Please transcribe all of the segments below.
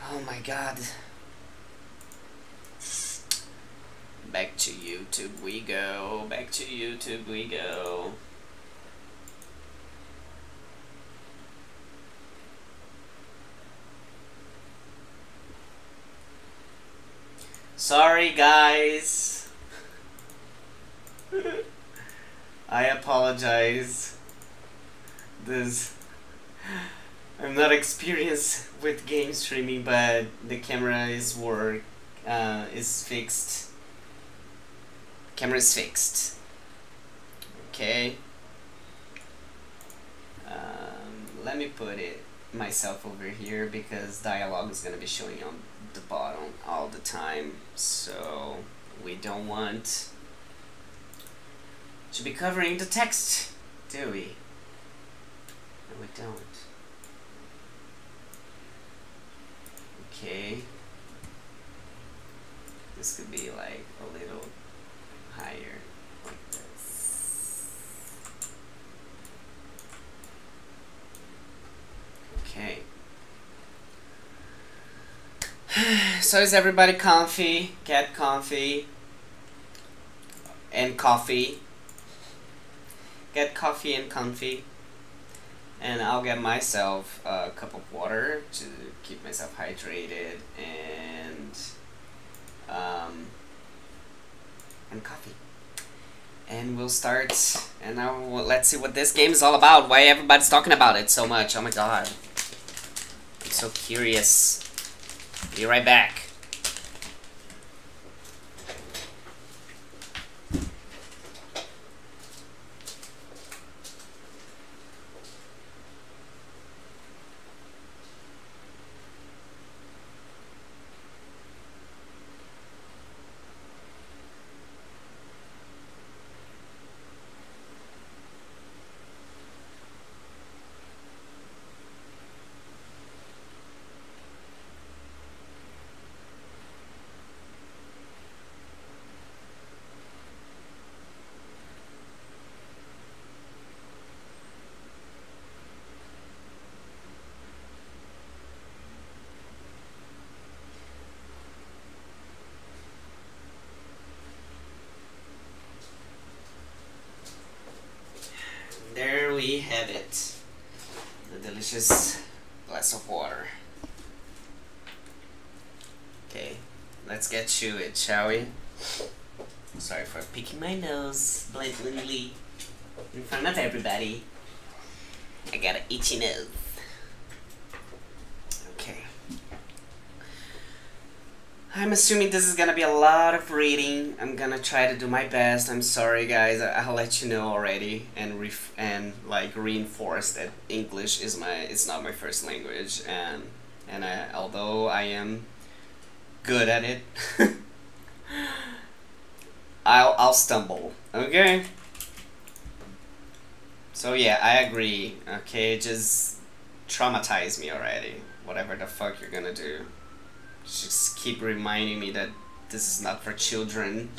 Oh my god. Back to YouTube we go. Back to YouTube we go. Sorry guys. I apologize. I'm not experienced with game streaming, but the camera is fixed. Camera is fixed. Okay. Let me put it myself over here because dialogue is gonna be showing on the bottom all the time, so we don't want to be covering the text, do we? No, we don't. Okay. This could be like a little higher, like this. Okay. So is everybody comfy? Get comfy. And coffee. Get coffee and comfy. And I'll get myself a cup of water to keep myself hydrated, and coffee. And we'll start, and now let's see what this game is all about. Why everybody's talking about it so much. Oh my god. I'm so curious. Be right back. There we have it. The delicious glass of water. Okay, let's get to it, shall we? Sorry for picking my nose blatantly in front of everybody. I got an itchy nose. Okay. I'm assuming this is gonna be a lot of reading. I'm gonna try to do my best. I'm sorry guys, I'll let you know already, and like reinforce that English is it's not my first language, and although I am good at it, I'll stumble. Okay. So yeah, I agree. Okay, just traumatize me already. Whatever the fuck you're gonna do. Just keep reminding me that this is not for children.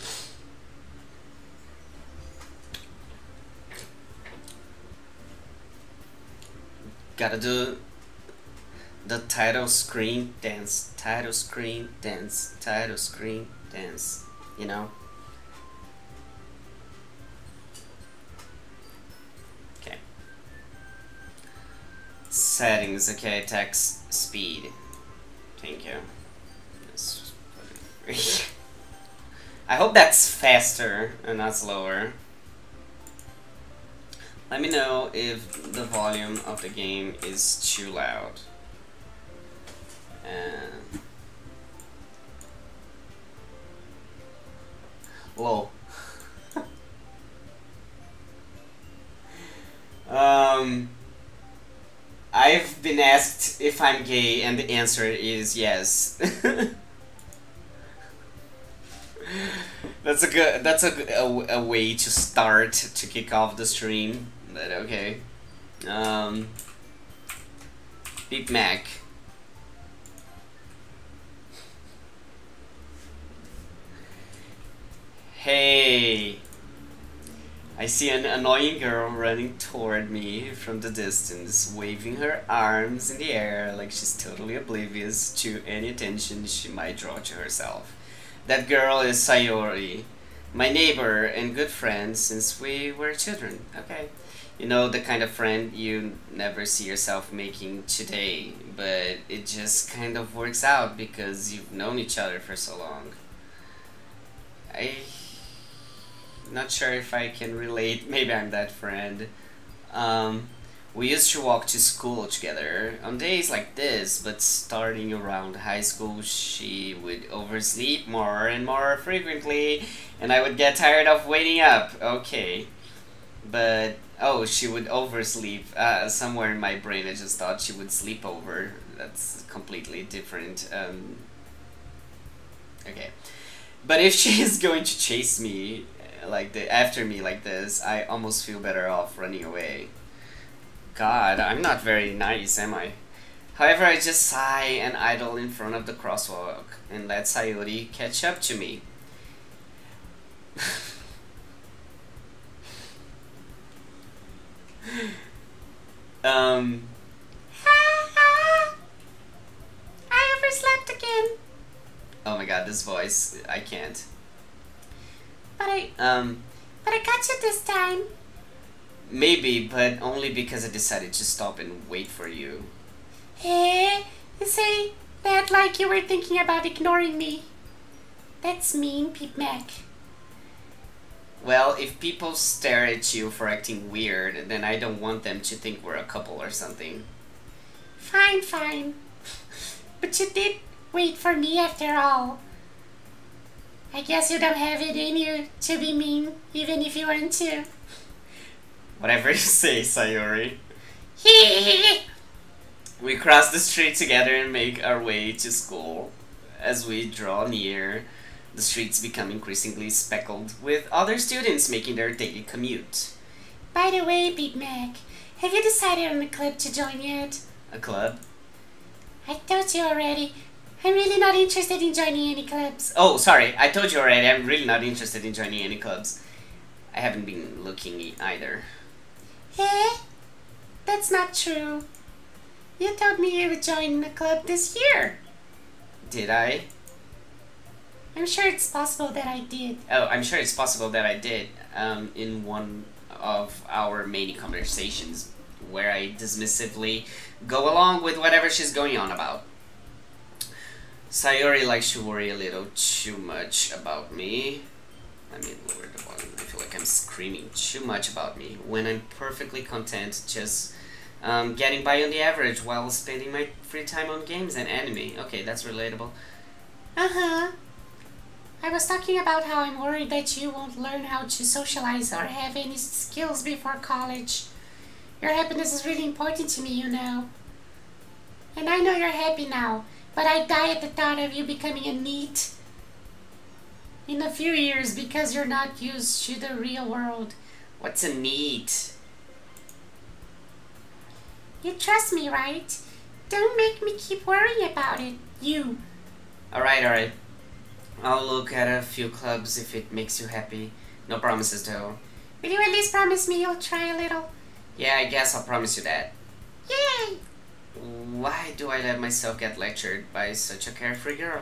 Gotta do the title screen dance, title screen dance, title screen dance, you know? Okay. Settings, okay, text speed. Thank you. I hope that's faster and not slower. Let me know if the volume of the game is too loud. Whoa. I've been asked if I'm gay, and the answer is yes. That's a way to start to kick off the stream. But okay. Big Mac. Hey. I see an annoying girl running toward me from the distance, waving her arms in the air like she's totally oblivious to any attention she might draw to herself. That girl is Sayori, my neighbor and good friend since we were children. Okay. You know, the kind of friend you never see yourself making today, but it just kind of works out because you've known each other for so long. I'm not sure if I can relate. Maybe I'm that friend. We used to walk to school together on days like this, but starting around high school, she would oversleep more and more frequently, and I would get tired of waiting up. Okay. But, oh, she would oversleep. Somewhere in my brain I just thought she would sleep over. That's completely different. Okay. But if she is going to chase me, after me like this, I almost feel better off running away. God, I'm not very nice, am I? However, I just sigh and idle in front of the crosswalk and let Sayori catch up to me. I overslept again. Oh my god, this voice, I can't. But I got you this time. Maybe, but only because I decided to stop and wait for you. Hey, you say that like you were thinking about ignoring me. That's mean, PPlays. Well, if people stare at you for acting weird, then I don't want them to think we're a couple or something. Fine, fine. But you did wait for me after all. I guess you don't have it in you to be mean, even if you want to. Whatever you say, Sayori. We cross the street together and make our way to school. As we draw near, the streets become increasingly speckled with other students making their daily commute. By the way, PPlays, have you decided on a club to join yet? A club? I told you already. I'm really not interested in joining any clubs. Oh, sorry. I told you already. I'm really not interested in joining any clubs. I haven't been looking either. Eh? That's not true. You told me you would join a club this year. Did I? I'm sure it's possible that I did. Oh, I'm sure it's possible that I did. In one of our many conversations where I dismissively go along with whatever she's going on about. Sayori likes to worry a little too much about me. Let me lower the volume. I feel like I'm screaming too much about me when I'm perfectly content just getting by on the average while spending my free time on games and anime. Okay, that's relatable. Uh-huh. I was talking about how I'm worried that you won't learn how to socialize or have any skills before college. Your happiness is really important to me, you know. And I know you're happy now, but I die at the thought of you becoming a NEET in a few years because you're not used to the real world. What's a NEET? You trust me, right? Don't make me keep worrying about it, you. Alright. I'll look at a few clubs if it makes you happy. No promises though. Will you at least promise me you'll try a little? Yeah, I guess I'll promise you that. Yay! Why do I let myself get lectured by such a carefree girl?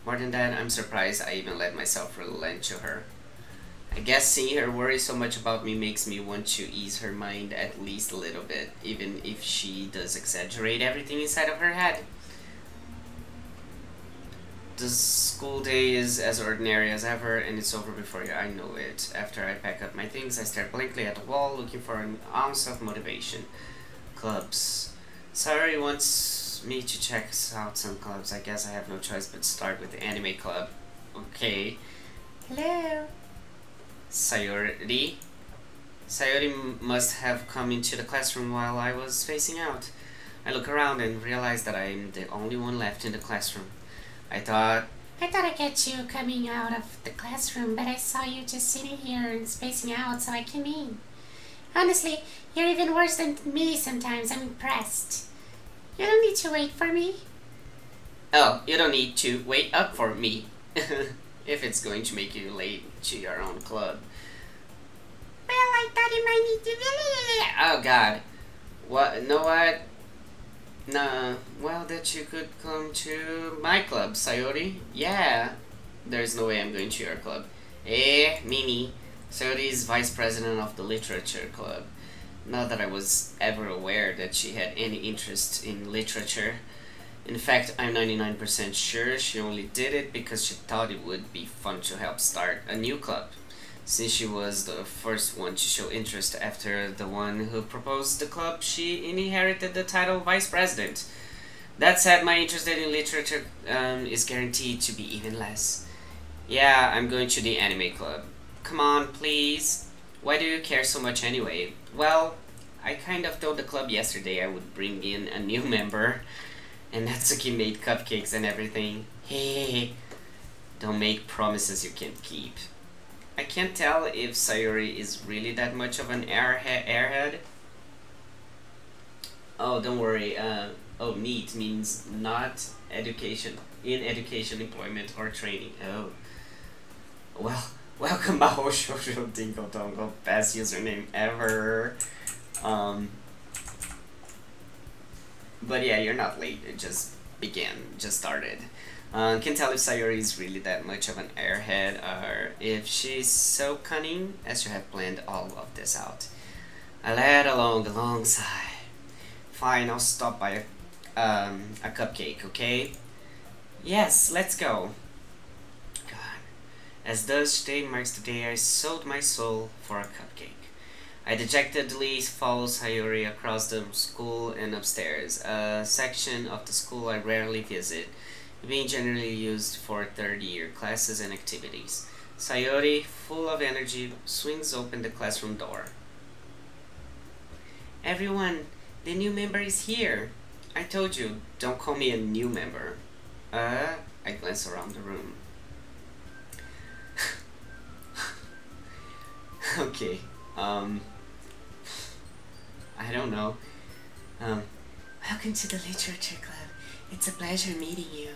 More than that, I'm surprised I even let myself relent to her. I guess seeing her worry so much about me makes me want to ease her mind at least a little bit, even if she does exaggerate everything inside of her head. The school day is as ordinary as ever, and it's over before I know it. After I pack up my things, I stare blankly at the wall, looking for an ounce of motivation. Clubs. Sayori wants me to check out some clubs. I guess I have no choice but to start with the anime club. Okay. Hello. Sayori? Sayori must have come into the classroom while I was facing out. I look around and realize that I'm the only one left in the classroom. I thought I'd get you coming out of the classroom, but I saw you just sitting here and spacing out, so I came in. Honestly, you're even worse than me sometimes. I'm impressed. You don't need to wait for me. Oh, you don't need to wait up for me. If it's going to make you late to your own club. Well, thought it might need to be. Oh God. What? Know what? Nah. Well, that you could come to my club, Sayori. Yeah. There's no way I'm going to your club. Mimi. Sayori is vice president of the literature club. Not that I was ever aware that she had any interest in literature. In fact, I'm 99% sure she only did it because she thought it would be fun to help start a new club, since she was the first one to show interest after the one who proposed the club. She inherited the title vice president. That said, my interest in literature is guaranteed to be even less. Yeah, I'm going to the anime club. Come on, please. Why do you care so much anyway? Well, I kind of told the club yesterday I would bring in a new member, and Natsuki made cupcakes and everything. Hey, don't make promises you can't keep. I can't tell if Sayori is really that much of an airhead. Oh, don't worry. Oh, NEET means not education, in education, employment, or training. Oh. Well, welcome Maho Shoujo Dingo Dongo, best username ever. But yeah, you're not late, it just started. Can't tell if Sayori is really that much of an airhead, or if she's so cunning as to have planned all of this out. I let along a long sigh. Fine, I'll stop by a cupcake, okay? Yes, let's go. God. As thus today marks the day I sold my soul for a cupcake. I dejectedly follow Sayori across the school and upstairs, a section of the school I rarely visit, being generally used for third-year classes and activities. Sayori, full of energy, swings open the classroom door. Everyone, the new member is here. I told you, don't call me a new member. I glance around the room. Okay, I don't know. Welcome to the Literature Club. It's a pleasure meeting you.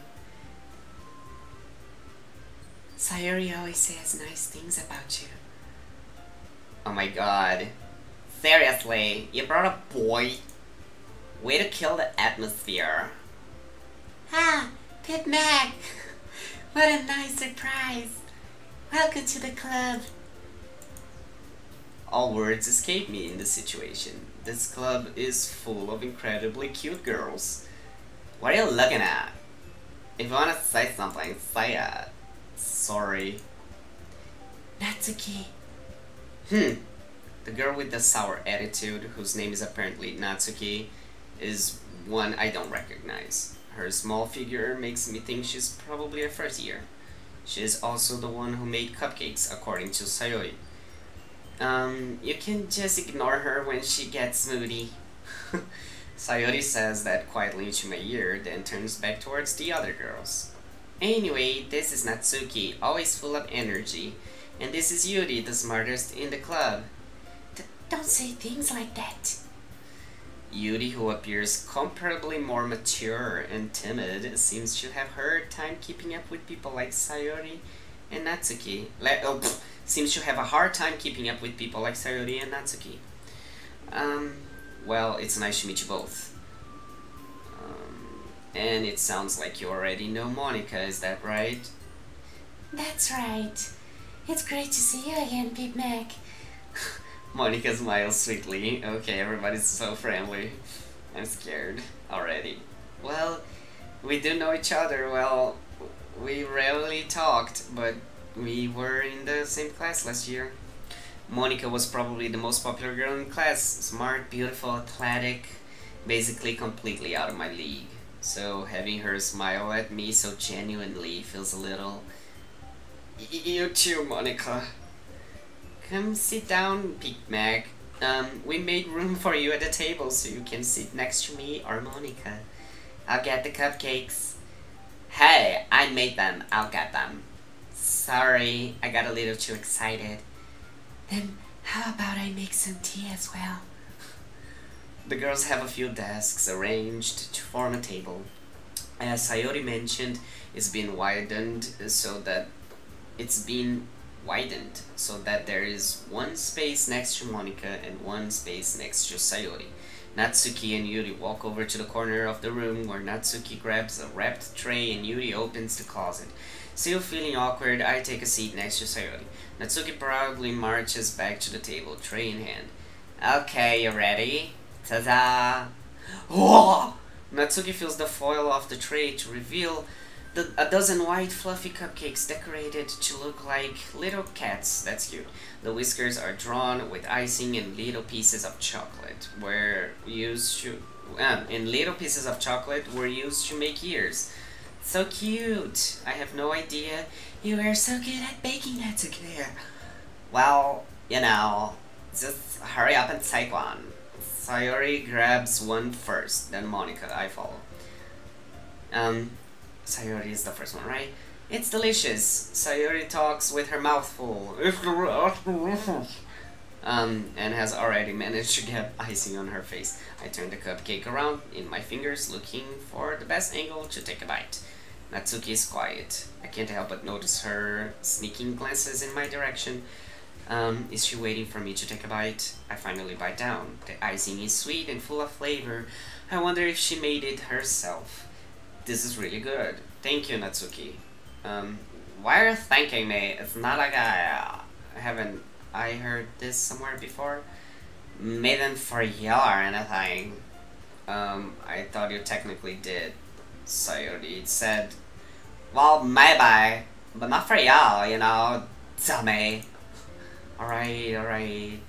Sayori always says nice things about you. Oh my god. Seriously, you brought a boy? Way to kill the atmosphere. Ah, Pip Mac. What a nice surprise. Welcome to the club. All words escape me in this situation. This club is full of incredibly cute girls. What are you looking at? If you want to say something, say it. Sorry. Natsuki. The girl with the sour attitude, whose name is apparently Natsuki, is one I don't recognize. Her small figure makes me think she's probably a first year. She is also the one who made cupcakes, according to Sayori. You can just ignore her when she gets moody. Sayori says that quietly into my ear, then turns back towards the other girls. Anyway, this is Natsuki, always full of energy, and this is Yuri, the smartest in the club. Don't say things like that. Yuri, who appears comparably more mature and timid, seems to have hard time keeping up with people like Sayori and Natsuki. Seems to have a hard time keeping up with people like Sayori and Natsuki. Well, it's nice to meet you both. And it sounds like you already know Monica, is that right? That's right. It's great to see you again, Big Mac. Monica smiles sweetly. Okay, everybody's so friendly. I'm scared already. Well, we do know each other well. We rarely talked, but we were in the same class last year. Monica was probably the most popular girl in class. Smart, beautiful, athletic, basically completely out of my league. So having her smile at me so genuinely feels a little... You too, Monica. Come sit down, Big Mac. We made room for you at the table so you can sit next to me or Monica. I'll get the cupcakes. Hey, I made them. I'll get them. Sorry, I got a little too excited. Then how about I make some tea as well? The girls have a few desks arranged to form a table. As Sayori mentioned, it's been widened so that it's been widened so that there is one space next to Monica and one space next to Sayori. Natsuki and Yuri walk over to the corner of the room where Natsuki grabs a wrapped tray and Yuri opens the closet. Still feeling awkward, I take a seat next to Sayori. Natsuki proudly marches back to the table, tray in hand. Okay, you ready? Ta-da! Whoa! Natsuki fills the foil off the tray to reveal a dozen white fluffy cupcakes decorated to look like little cats. That's cute. The whiskers are drawn with icing and little pieces of chocolate were used to make ears. So cute. I have no idea you were so good at baking, Natsuki. Well, you know, just hurry up and take one. Sayori grabs one first, then Monica. I follow. Sayori is the first one, right? It's delicious. Sayori talks with her mouth full. And has already managed to get icing on her face. I turn the cupcake around in my fingers, looking for the best angle to take a bite. Natsuki is quiet. I can't help but notice her sneaking glances in my direction. Is she waiting for me to take a bite? I finally bite down. The icing is sweet and full of flavor. I wonder if she made it herself. This is really good. Thank you, Natsuki. Why are you thanking me? It's not like haven't I heard this somewhere before? Made them for you or anything. I thought you technically did. Sayori said, well, maybe, but not for y'all, you know, dummy. Alright.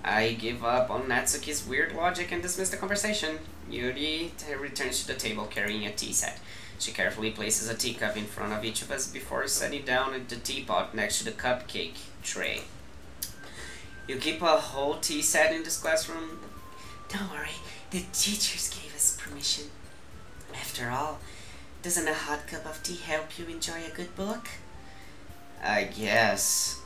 I give up on Natsuki's weird logic and dismiss the conversation. Yuri returns to the table carrying a tea set. She carefully places a teacup in front of each of us before setting down at the teapot next to the cupcake tray. You keep a whole tea set in this classroom? Don't worry, the teachers gave us permission. After all, doesn't a hot cup of tea help you enjoy a good book? I guess.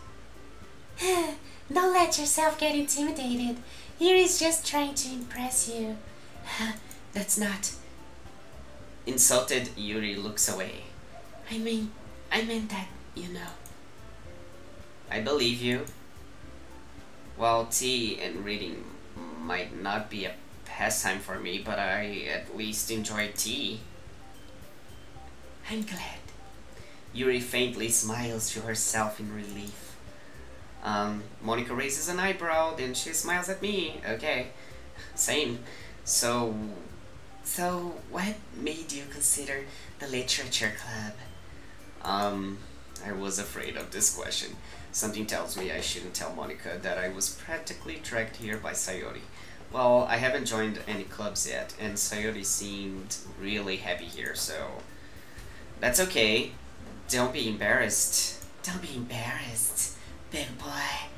Don't let yourself get intimidated. Yuri's just trying to impress you. That's not. Insulted, Yuri looks away. I meant that, you know. I believe you. Well, tea and reading might not be a pastime for me, but I at least enjoy tea. I'm glad. Yuri faintly smiles to herself in relief. Monica raises an eyebrow, then she smiles at me. Okay, same. So what made you consider the literature club? I was afraid of this question. Something tells me I shouldn't tell Monica that I was practically dragged here by Sayori. Well, I haven't joined any clubs yet, and Sayori seemed really happy here, so that's okay. Don't be embarrassed. Don't be embarrassed, big boy.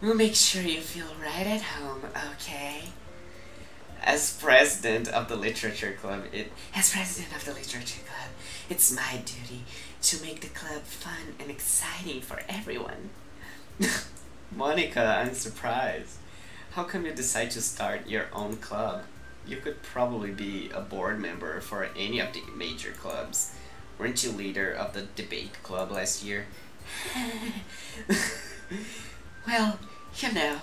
We'll make sure you feel right at home, okay? As president of the literature club, it's my duty to make the club fun and exciting for everyone. Monica, I'm surprised. How come you decide to start your own club? You could probably be a board member for any of the major clubs. Weren't you leader of the debate club last year? Well, you know.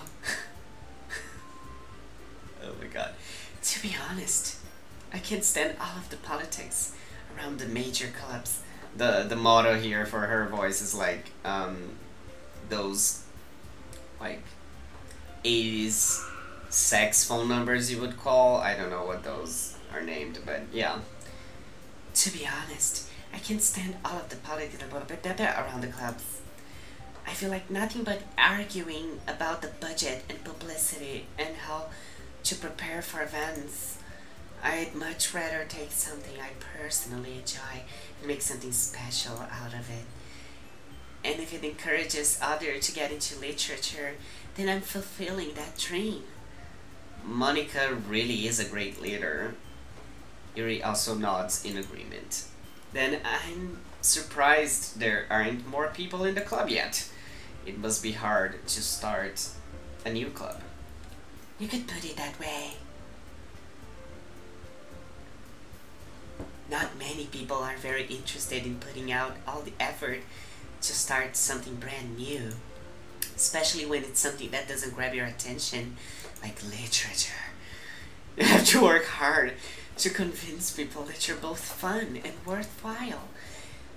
Oh my god. To be honest, I can't stand all of the politics around the major clubs. The motto here for her voice is like those like 80s sex phone numbers you would call. I don't know what those are named, but yeah. To be honest, I can't stand all of the politics around the clubs. I feel like nothing but arguing about the budget and publicity and how to prepare for events. I'd much rather take something I personally enjoy and make something special out of it. And if it encourages others to get into literature, then I'm fulfilling that dream. Monica really is a great leader. Yuri also nods in agreement. Then I'm surprised there aren't more people in the club yet. It must be hard to start a new club. You could put it that way. Not many many people are very interested in putting out all the effort to start something brand new, especially when it's something that doesn't grab your attention, like literature. You have to work hard to convince people that you're both fun and worthwhile.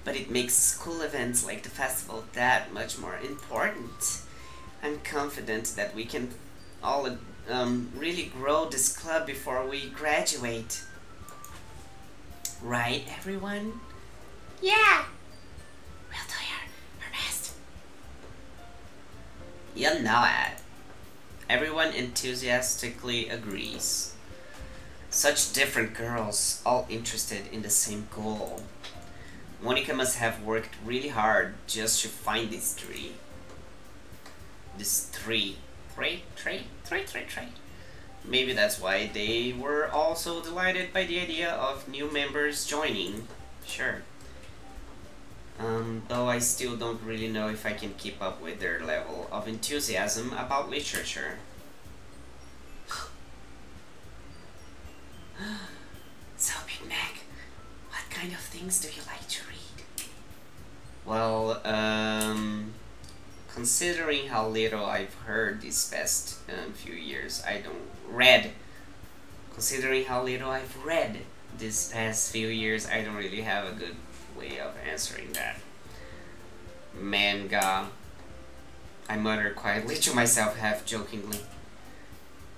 But it makes school events like the festival that much more important. I'm confident that we can all really grow this club before we graduate. Right, everyone? Yeah. We'll do our best. You know it. Everyone enthusiastically agrees. Such different girls, all interested in the same goal. Monica must have worked really hard just to find these three. These three. Three. Maybe that's why they were also delighted by the idea of new members joining. Sure. Though I still don't really know if I can keep up with their level of enthusiasm about literature. So, Big Mac, what kind of things do you like to read? Well, considering how little I've heard these past few years, Considering how little I've read these past few years, I don't really have a good way of answering that. Manga, I mutter quietly to myself, half jokingly.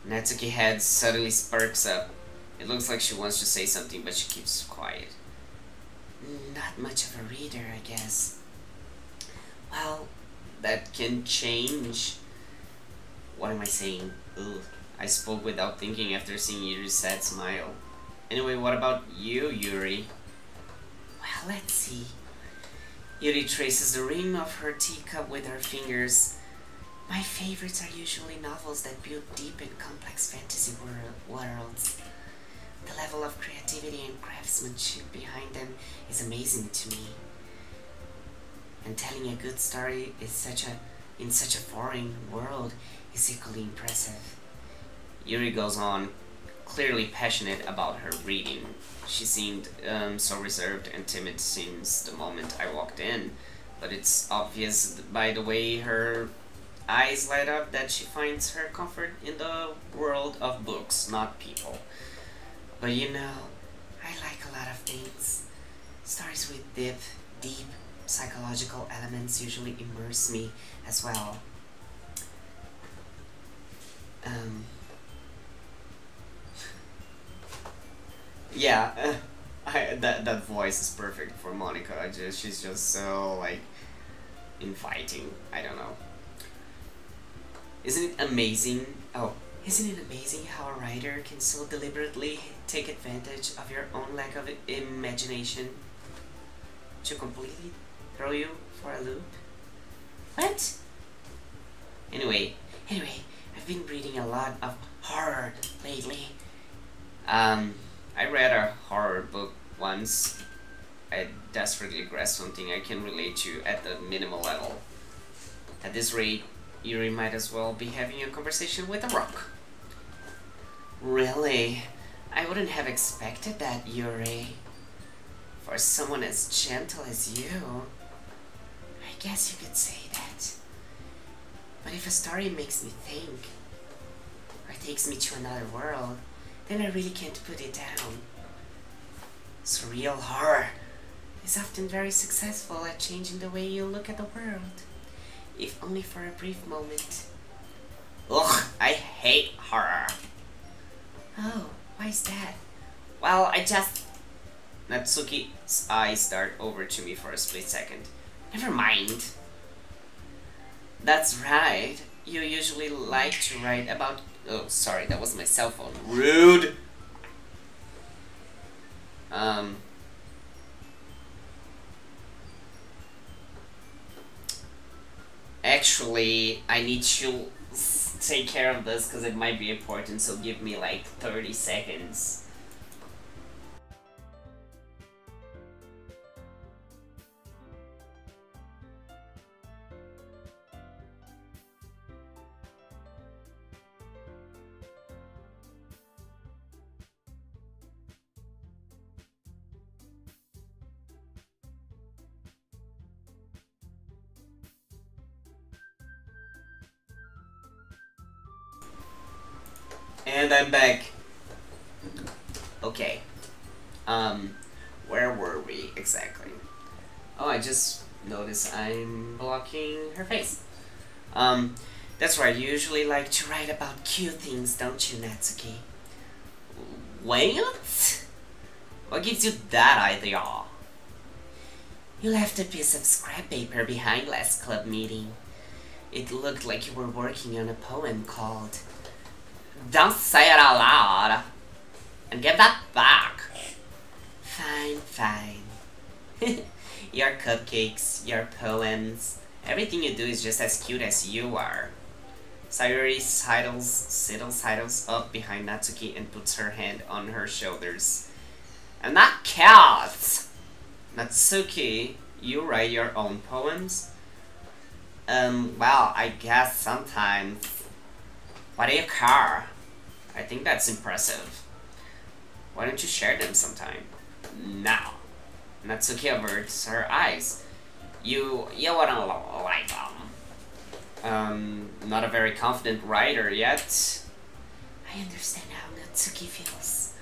Natsuki head suddenly sparks up. It looks like she wants to say something, but she keeps quiet. Not much of a reader, I guess. Well, that can change. What am I saying? Ugh. I spoke without thinking after seeing Yuri's sad smile. Anyway, what about you, Yuri? Well, let's see. Yuri traces the rim of her teacup with her fingers. My favorites are usually novels that build deep and complex fantasy worlds. The level of creativity and craftsmanship behind them is amazing to me. And telling a good story in such a foreign world is equally impressive. Yuri goes on, clearly passionate about her reading. She seemed so reserved and timid since the moment I walked in, but it's obvious by the way her eyes light up that she finds her comfort in the world of books, not people. But you know, I like a lot of things. Stories with deep psychological elements usually immerse me as well. Yeah, that voice is perfect for Monica. She's just so like inviting. I don't know. Isn't it amazing? Isn't it amazing how a writer can so deliberately take advantage of your own lack of imagination to completely throw you for a loop? What? Anyway, I've been reading a lot of horror lately. I read a horror book once. I desperately grasped something I can relate to at the minimal level. At this rate, Yuri might as well be having a conversation with a rock. Really? I wouldn't have expected that, Yuri. For someone as gentle as you, I guess you could say that. But if a story makes me think, or takes me to another world, then I really can't put it down. Surreal horror is often very successful at changing the way you look at the world, if only for a brief moment. Ugh, I hate horror. Oh, why is that? Well, Natsuki's eyes dart over to me for a split second. Never mind. That's right. You usually like to write about... Oh, sorry, that was my cell phone. Rude! Actually, I need to take care of this because it might be important, so give me like 30 seconds. And I'm back. Okay. Where were we exactly? Oh, I just noticed I'm blocking her face. That's right, you usually like to write about cute things, don't you, Natsuki? What? What gives you that idea? You left a piece of scrap paper behind last club meeting. It looked like you were working on a poem called "Don't Say It Out Loud" and give that back. Fine, fine. Your cupcakes, your poems, everything you do is just as cute as you are. Sayuri sidles up behind Natsuki and puts her hand on her shoulders. I'm not cute! Natsuki, you write your own poems? Well, I guess sometimes. Why do you care? I think that's impressive. Why don't you share them sometime? Now. Natsuki averts her eyes. You wouldn't like them. Not a very confident writer yet. I understand how Natsuki feels.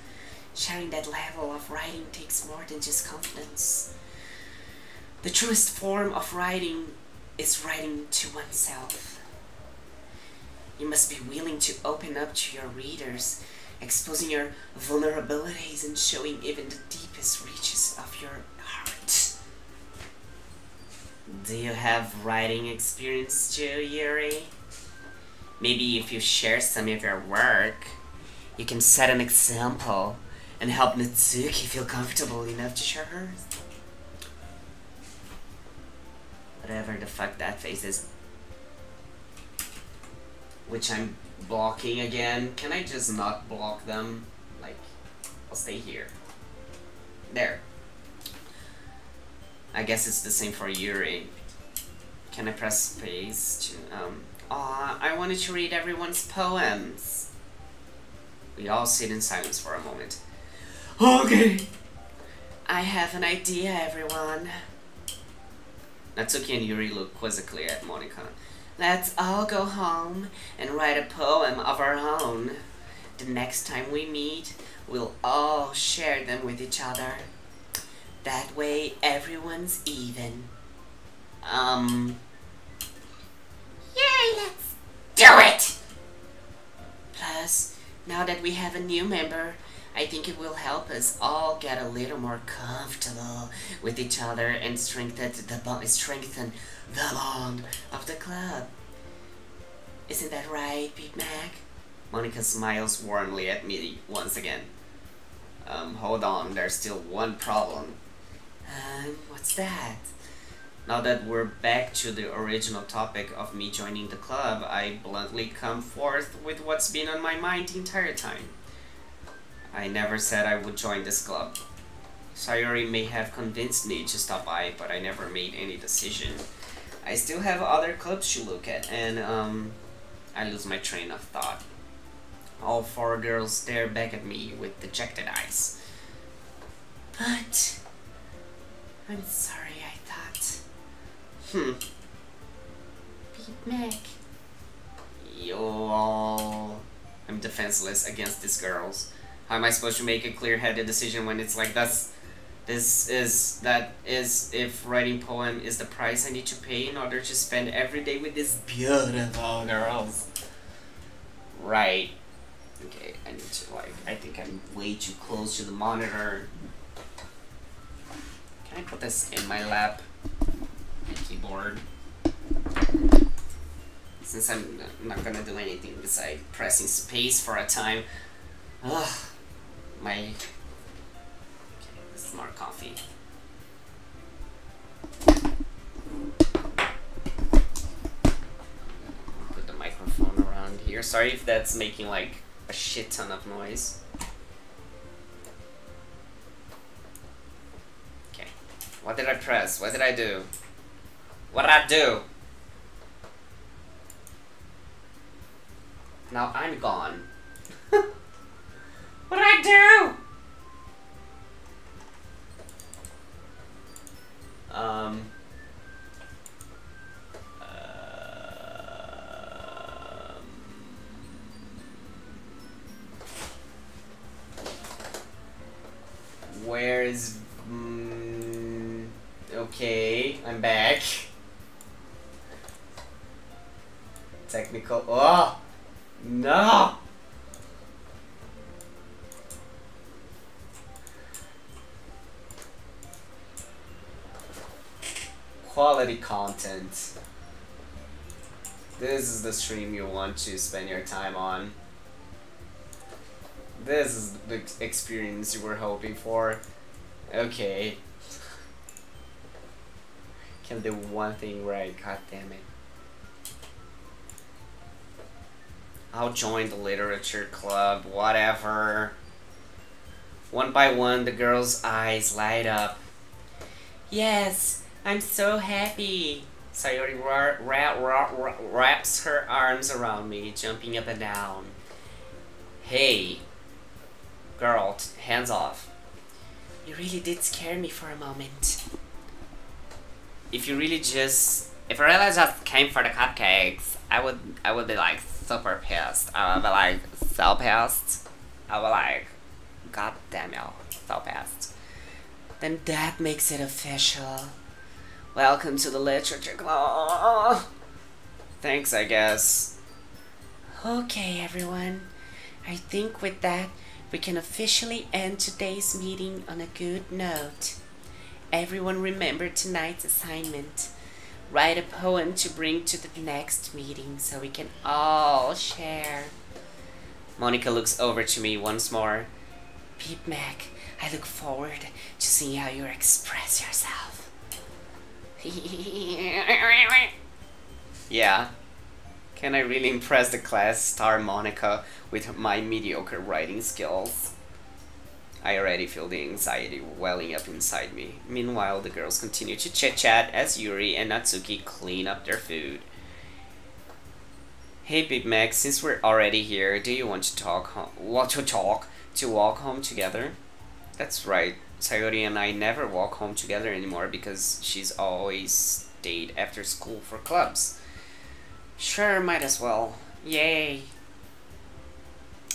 Sharing that level of writing takes more than just confidence. The truest form of writing is writing to oneself. You must be willing to open up to your readers, exposing your vulnerabilities and showing even the deepest reaches of your heart. Do you have writing experience too, Yuri? Maybe if you share some of your work, you can set an example and help Natsuki feel comfortable enough to share hers. Whatever the fuck that face is. Which I'm blocking again. Can I just not block them? Like, I'll stay here. There. I guess it's the same for Yuri. Can I press space to, Aw, I wanted to read everyone's poems. We all sit in silence for a moment. Okay. I have an idea, everyone. Natsuki and Yuri look quizzically at Monika. Let's all go home and write a poem of our own. The next time we meet, we'll all share them with each other. That way, everyone's even. Yay, let's do it! Plus, now that we have a new member, I think it will help us all get a little more comfortable with each other and strengthen the bond of the club. Isn't that right, Big Mac? Monika smiles warmly at me once again. Hold on, there's still one problem. What's that? Now that we're back to the original topic of me joining the club, I bluntly come forth with what's been on my mind the entire time. I never said I would join this club. Sayuri may have convinced me to stop by, but I never made any decision. I still have other clubs to look at, and I lose my train of thought. All four girls stare back at me with dejected eyes. But I'm sorry, I thought. Big Mac. Yo, I'm defenseless against these girls. How am I supposed to make a clear-headed decision when it's like that is if writing poem is the price I need to pay in order to spend every day with these beautiful girls? Right. Okay, I need to, like, I think I'm way too close to the monitor. Can I put this in my lap? My keyboard. Since I'm not gonna do anything besides pressing space for a time. Ugh. Okay, this is more coffee. Put the microphone around here. Sorry if that's making like a shit ton of noise. Okay. What did I press? What did I do? What did I do? Now I'm gone. What did I do? Where is... okay, I'm back. Technical... oh! No! Quality content. This is the stream you want to spend your time on. This is the experience you were hoping for. Okay. Can do one thing right, god damn it. I'll join the literature club, whatever. One by one, the girl's eyes light up. Yes, I'm so happy. Sayori wraps her arms around me, jumping up and down. Hey, girl, hands off. You really did scare me for a moment. If I really just came for the cupcakes, I would be like super pissed. I would be like so pissed. I would like, god damn you, so pissed. Then that makes it official. Welcome to the literature club. Thanks, I guess. Okay, everyone. I think with that, we can officially end today's meeting on a good note. Everyone remember tonight's assignment. Write a poem to bring to the next meeting so we can all share. Monica looks over to me once more. Peep Mac, I look forward to seeing how you express yourself. Yeah. Can I really impress the class star Monica with my mediocre writing skills? I already feel the anxiety welling up inside me. Meanwhile, the girls continue to chit-chat as Yuri and Natsuki clean up their food. Hey Big Mac, since we're already here, do you want to walk home together? That's right. Sayori and I never walk home together anymore because she's always stayed after school for clubs. Sure, might as well. Yay!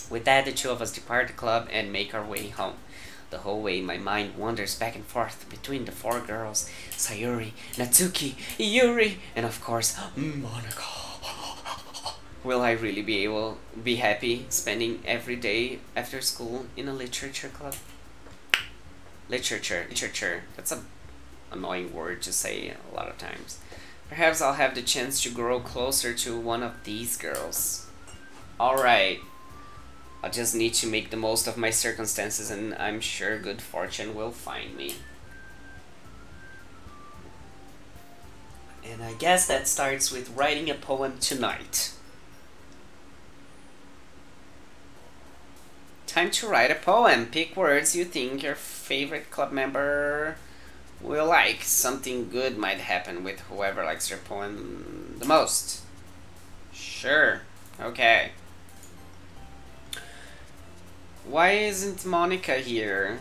With that, the two of us depart the club and make our way home. The whole way, my mind wanders back and forth between the four girls, Sayori, Natsuki, Yuri, and of course, Monica. Will I really be happy spending every day after school in a literature club? Literature. That's an annoying word to say a lot of times. Perhaps I'll have the chance to grow closer to one of these girls. Alright. I just need to make the most of my circumstances, and I'm sure good fortune will find me. And I guess that starts with writing a poem tonight. Time to write a poem. Pick words you think your favorite club member will like. Something good might happen with whoever likes your poem the most. Sure. Okay. Why isn't Monica here?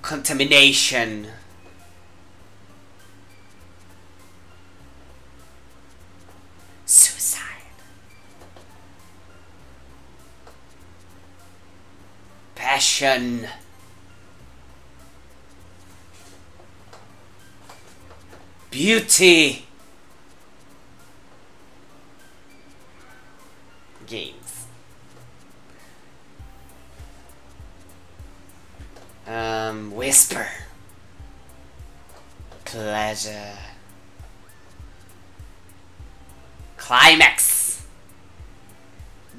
Contamination. Suicide. Passion. Beauty. Games. Whisper. Pleasure. Climax.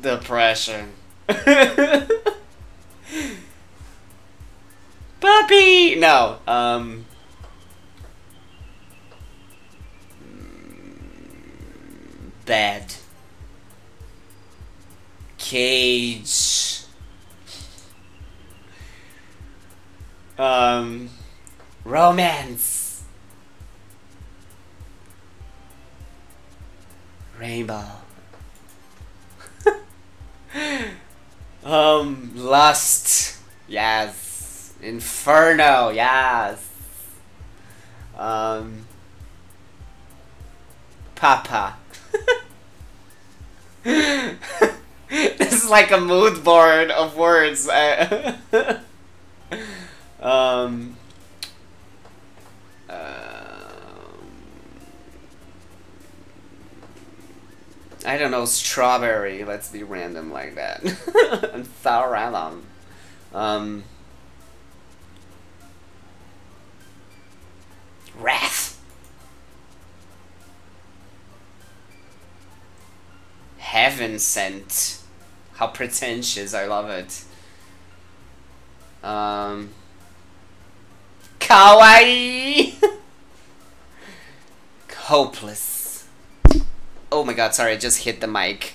Depression. Puppy! No, bed. Cage. Romance. Rainbow. Lust. Yes. Inferno, yes. Papa. This is like a mood board of words. I don't know, strawberry. Let's be random like that. And so random. Wrath. Heaven sent. How pretentious, I love it. Kawaii. Hopeless. Oh my god, sorry, I just hit the mic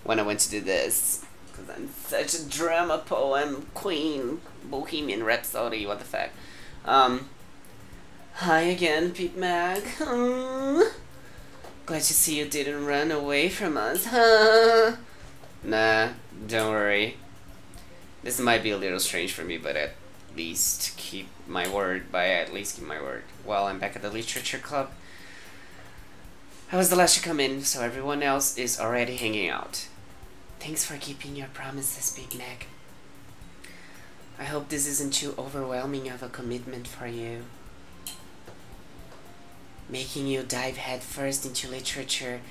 when I went to do this. Because I'm such a drama poem queen. Bohemian Rhapsody, what the fuck. Hi again, Pete Mag. Glad to see you didn't run away from us, huh? Nah, don't worry. This might be a little strange for me, but at least keep my word. Well, I'm back at the literature club. I was the last to come in, so everyone else is already hanging out. Thanks for keeping your promises, Big Mac. I hope this isn't too overwhelming of a commitment for you. Making you dive headfirst into literature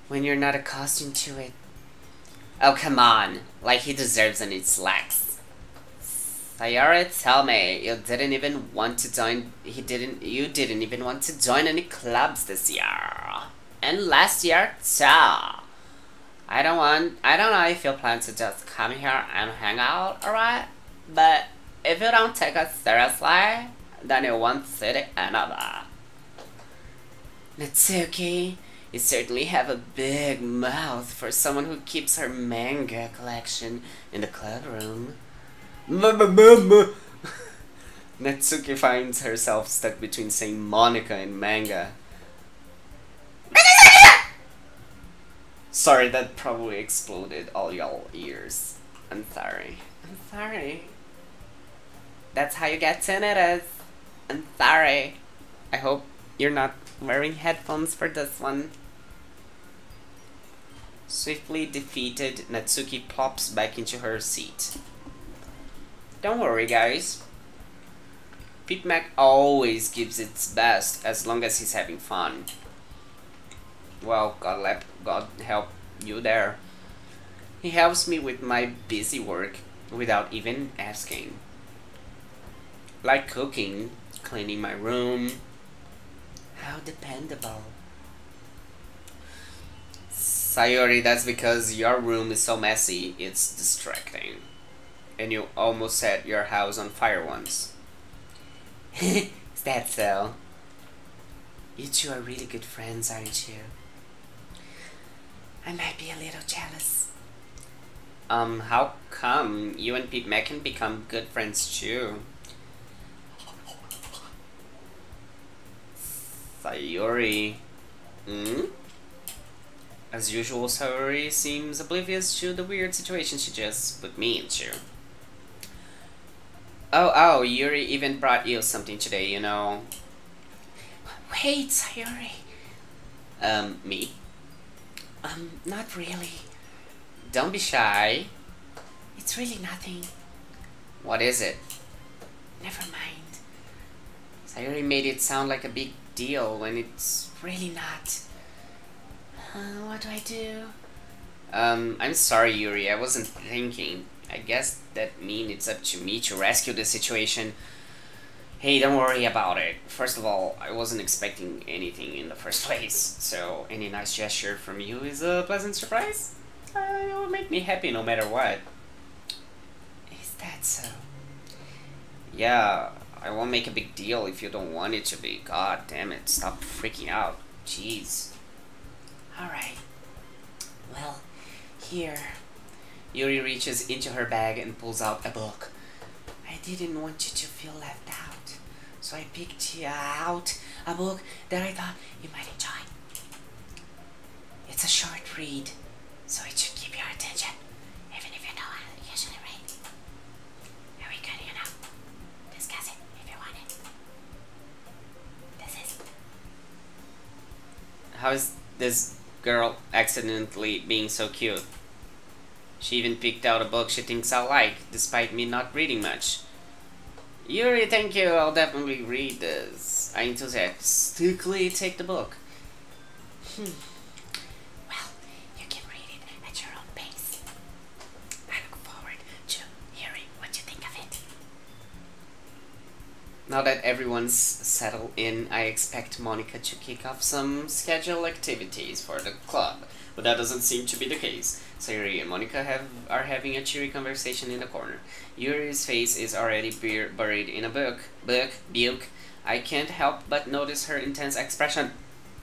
when you're not accustomed to it. Oh, come on. Like he deserves any slacks. Sayori, tell me, you didn't even want to join. You didn't even want to join any clubs this year, and last year too. I don't know if you plan to just come here and hang out, alright? But if you don't take us seriously, then you won't see the end of it. Natsuki, you certainly have a big mouth for someone who keeps her manga collection in the club room. Natsuki finds herself stuck between saying Monica and manga. Sorry, that probably exploded all y'all ears. I'm sorry. I'm sorry. That's how you get tinnitus. I'm sorry. I hope you're not wearing headphones for this one. Swiftly defeated, Natsuki plops back into her seat. Don't worry, guys. Pete Mac always gives its best as long as he's having fun. Well, God help you there. He helps me with my busy work without even asking. Like cooking, cleaning my room. How dependable. Sayori, that's because your room is so messy, it's distracting. And you almost set your house on fire once. Is that so? You two are really good friends, aren't you? I might be a little jealous. How come you and Pete Mac can become good friends too? Sayori. As usual, Sayori seems oblivious to the weird situation she just put me into. Oh, Yuri even brought you something today, you know. Wait, Sayori. Me? Not really. Don't be shy. It's really nothing. What is it? Never mind. Sayori made it sound like a big deal when it's really not. What do I do? I'm sorry, Yuri. I wasn't thinking. I guess that means it's up to me to rescue the situation. Hey, don't worry about it. First of all, I wasn't expecting anything in the first place, so any nice gesture from you is a pleasant surprise. It will make me happy no matter what. Is that so? Yeah, I won't make a big deal if you don't want it to be. God damn it, stop freaking out. Jeez. Alright. Well, here. Yuri reaches into her bag and pulls out a book. I didn't want you to feel left out, so I picked you out a book that I thought you might enjoy. It's a short read, so it should keep your attention, even if you don't usually read. Very good, you know. How is this girl accidentally being so cute? She even picked out a book she thinks I'll like, despite me not reading much. Yuri, thank you, I'll definitely read this. I enthusiastically take the book. Well, you can read it at your own pace. I look forward to hearing what you think of it. Now that everyone's settled in, I expect Monica to kick off some scheduled activities for the club, but that doesn't seem to be the case. Sayuri and Monica are having a cheery conversation in the corner. Yuri's face is already buried in a book. I can't help but notice her intense expression,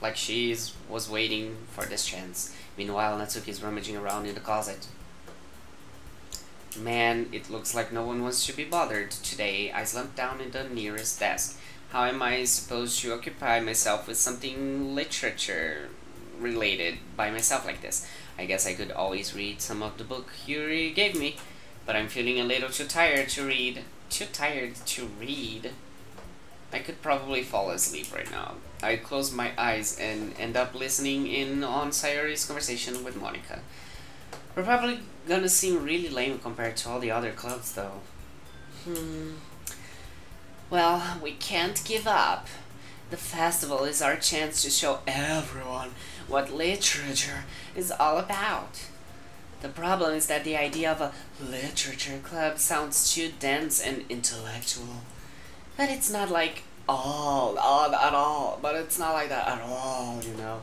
like she was waiting for this chance. Meanwhile, Natsuki is rummaging around in the closet. Man, it looks like no one wants to be bothered today. I slumped down in the nearest desk. How am I supposed to occupy myself with something literature related by myself like this? I guess I could always read some of the book Yuri gave me, but I'm feeling a little too tired to read. I could probably fall asleep right now. I close my eyes and end up listening in on Sayori's conversation with Monica. We're probably gonna seem really lame compared to all the other clubs, though. Well, we can't give up. The festival is our chance to show everyone what literature is all about. The problem is that the idea of a literature club sounds too dense and intellectual. But it's not like but it's not like that at all, you know.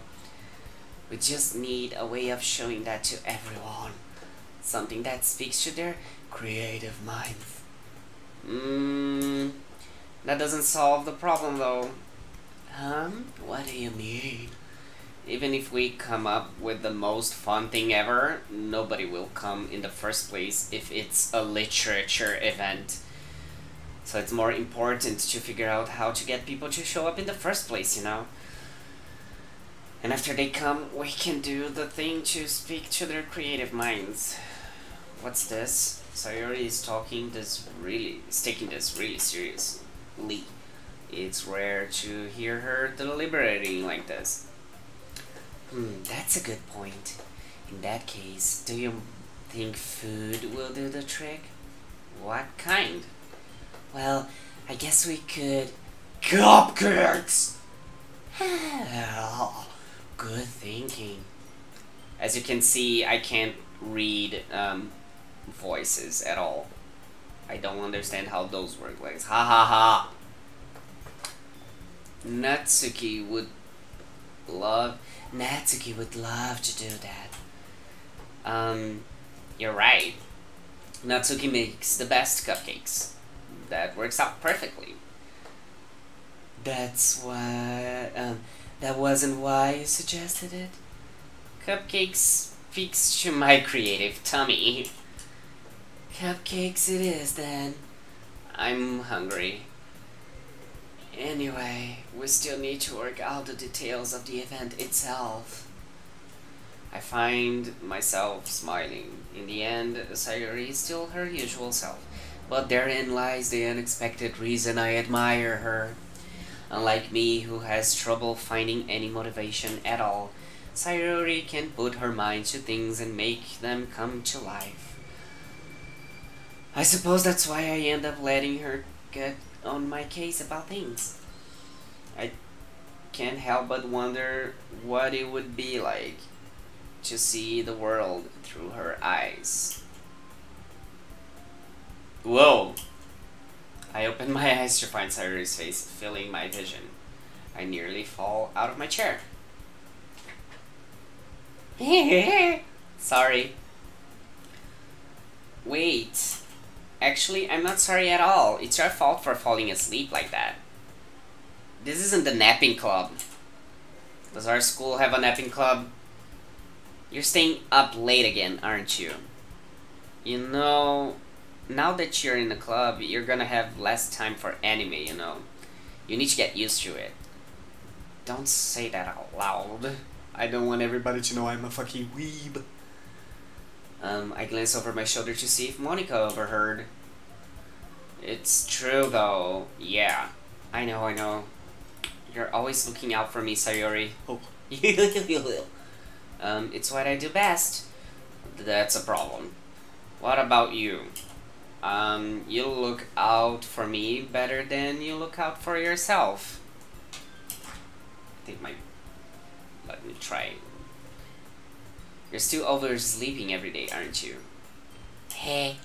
We just need a way of showing that to everyone. Something that speaks to their creative minds. That doesn't solve the problem though. What do you mean? Even if we come up with the most fun thing ever, nobody will come in the first place if it's a literature event. So it's more important to figure out how to get people to show up in the first place, you know? And after they come, we can do the thing to speak to their creative minds. What's this? Sayori is taking this really seriously. It's rare to hear her deliberating like this. That's a good point. In that case, do you think food will do the trick? What kind? Well, I guess we could... Cupcakes! Good thinking. As you can see, I can't read voices at all. I don't understand how those work. Like, ha ha ha! Natsuki would love to do that. You're right. Natsuki makes the best cupcakes. That works out perfectly. That's why, that wasn't why you suggested it? Cupcakes speaks to my creative tummy. Cupcakes it is then. I'm hungry. Anyway, we still need to work out the details of the event itself. I find myself smiling. In the end, Sayori is still her usual self, but therein lies the unexpected reason I admire her. Unlike me, who has trouble finding any motivation at all, Sayori can put her mind to things and make them come to life. I suppose that's why I end up letting her get on my case about things. I can't help but wonder what it would be like to see the world through her eyes. Whoa! I open my eyes to find Sayori's face filling my vision. I nearly fall out of my chair. Sorry. Wait. Actually, I'm not sorry at all. It's your fault for falling asleep like that. This isn't the napping club. Does our school have a napping club? You're staying up late again, aren't you? You know, now that you're in the club, you're gonna have less time for anime, you know. You need to get used to it. Don't say that out loud. I don't want everybody to know I'm a fucking weeb. I glance over my shoulder to see if Monica overheard. It's true though. Yeah. I know. You're always looking out for me, Sayori. Oh, It's what I do best. That's a problem. What about you? You look out for me better than you look out for yourself. I think let me try. You're still oversleeping every day, aren't you? Hey.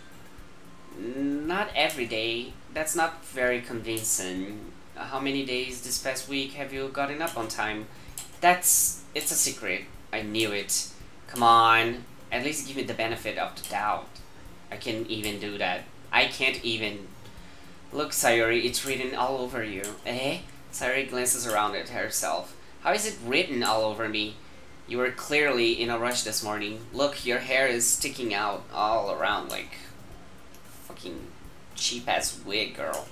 Not every day. That's not very convincing. How many days this past week have you gotten up on time? It's a secret. I knew it. Come on. At least give me the benefit of the doubt. I can't even do that. I can't even. Look, Sayori, it's written all over you. Eh? Sayori glances around at herself. How is it written all over me? You were clearly in a rush this morning. Look, your hair is sticking out all around like fucking cheap-ass wig, girl.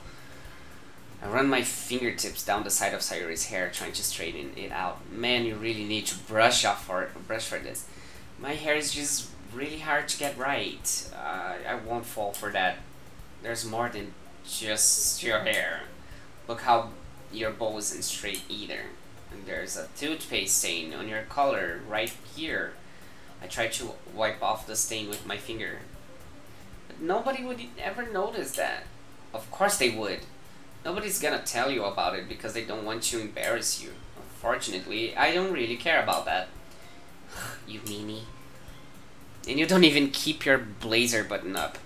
I run my fingertips down the side of Sayori's hair, trying to straighten it out. Man, you really need to brush for this. My hair is just really hard to get right. I won't fall for that. There's more than just your hair. Look how your bow isn't straight either. And there's a toothpaste stain on your collar right here. I tried to wipe off the stain with my finger. But nobody would ever notice that. Of course they would. Nobody's gonna tell you about it because they don't want to embarrass you. Unfortunately, I don't really care about that. You meanie. And you don't even keep your blazer button up.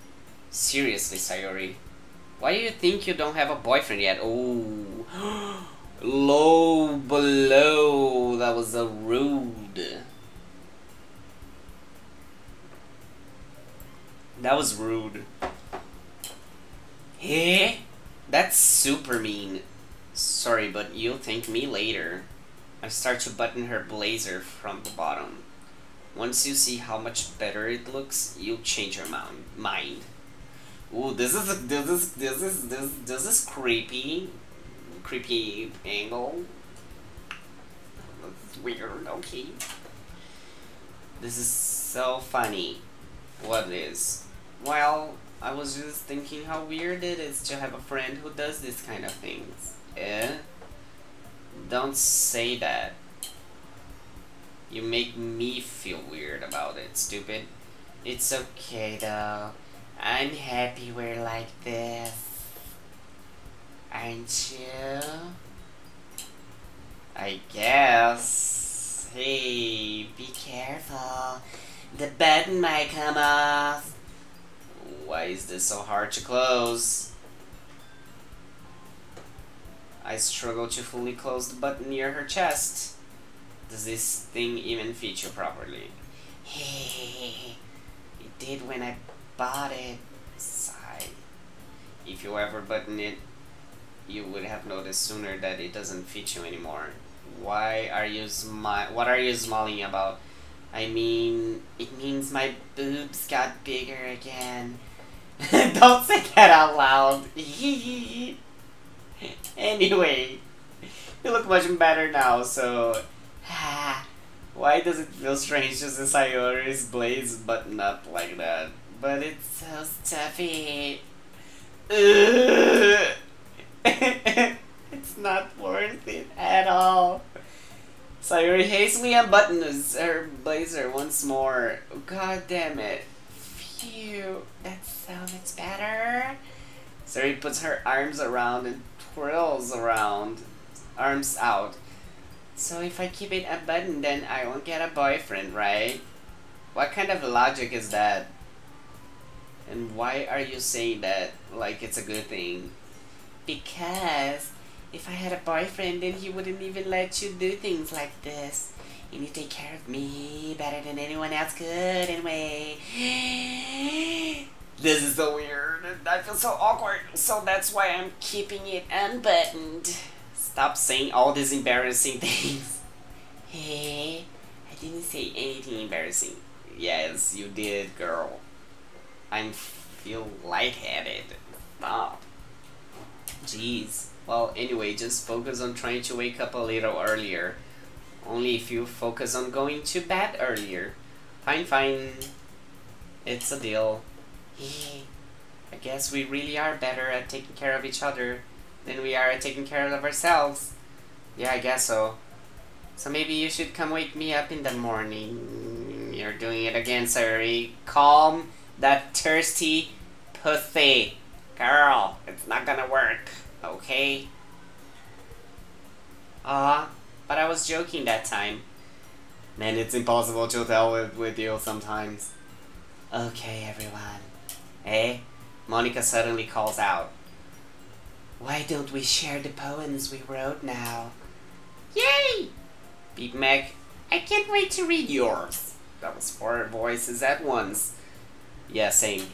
Seriously, Sayori. Why do you think you don't have a boyfriend yet? Oh. Low below. That was a rude. That was rude. Hey? That's super mean. Sorry, but you'll thank me later. I start to button her blazer from the bottom. Once you see how much better it looks, you'll change your mind. Ooh, this is creepy. Creepy angle. That's weird, okay. This is so funny. What is? Well, I was just thinking how weird it is to have a friend who does this kind of things. Eh? Don't say that. You make me feel weird about it, stupid. It's okay though. I'm happy we're like this. Aren't you? I guess. Hey, be careful. The button might come off. Why is this so hard to close? I struggle to fully close the button near her chest. Does this thing even fit you properly? Hey, it did when I bought it. Sigh. If you ever button it, you would have noticed sooner that it doesn't fit you anymore. Why are you what are you smiling about? I mean, it means my boobs got bigger again. Don't say that out loud. Anyway, you look much better now, so... Why does it feel strange to see Sayori's blades button up like that? But it's so stuffy. It's not worth it at all. Sayori hastily unbuttons her blazer once more. God damn it. Phew, that's so much better. Sayori puts her arms around and twirls around, arms out. So if I keep it unbuttoned, then I won't get a boyfriend, right? What kind of logic is that? And why are you saying that like it's a good thing? Because if I had a boyfriend, then he wouldn't even let you do things like this. And you take care of me better than anyone else could anyway. This is so weird. I feel so awkward. So that's why I'm keeping it unbuttoned. Stop saying all these embarrassing things. Hey, I didn't say anything embarrassing. Yes, you did, girl. I feel lightheaded. Stop. Jeez. Well, anyway, just focus on trying to wake up a little earlier. Only if you focus on going to bed earlier. Fine, fine. It's a deal. Hey, I guess we really are better at taking care of each other than we are at taking care of ourselves. Yeah, I guess so. So maybe you should come wake me up in the morning. You're doing it again, Sayori. Calm that thirsty pussy. Girl, it's not gonna work, okay? But I was joking that time. Man, it's impossible to tell with you sometimes. Okay, everyone. Hey, Monica suddenly calls out. Why don't we share the poems we wrote now? Yay! Beep Mac, I can't wait to read yours. That was 4 voices at once. Yeah, same.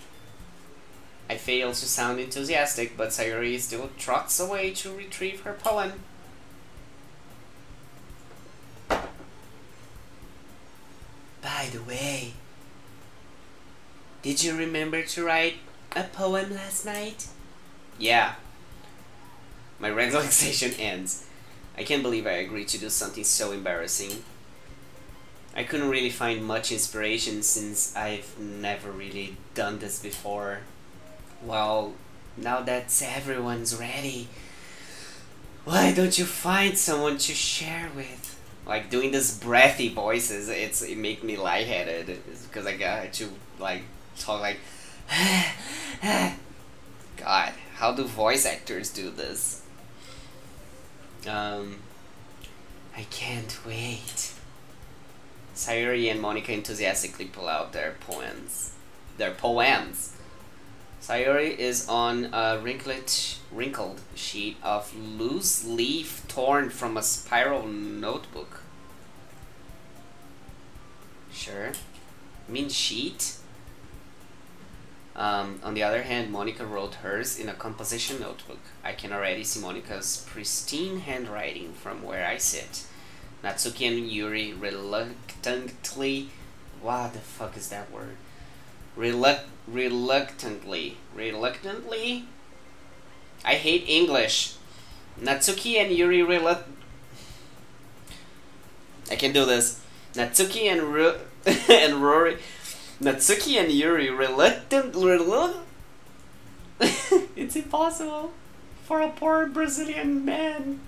I fail to sound enthusiastic, but Sayori still trots away to retrieve her poem. By the way, did you remember to write a poem last night? Yeah. My relaxation ends. I can't believe I agreed to do something so embarrassing. I couldn't really find much inspiration since I've never really done this before. Well, now that everyone's ready, why don't you find someone to share with? Like doing this breathy voices, it make me lightheaded. It's because I got to like talk like God, how do voice actors do this? I can't wait. Sayori and Monica enthusiastically pull out their poems. Sayori is on a wrinkled sheet of loose leaf torn from a spiral notebook. Sure. I mean sheet? On the other hand, Monica wrote hers in a composition notebook. I can already see Monica's pristine handwriting from where I sit. Natsuki and Yuri reluctantly... What the fuck is that word? Reluctantly? I hate English. Natsuki and Yuri I can do this. Natsuki and Rory... Natsuki and Yuri It's impossible for a poor Brazilian man.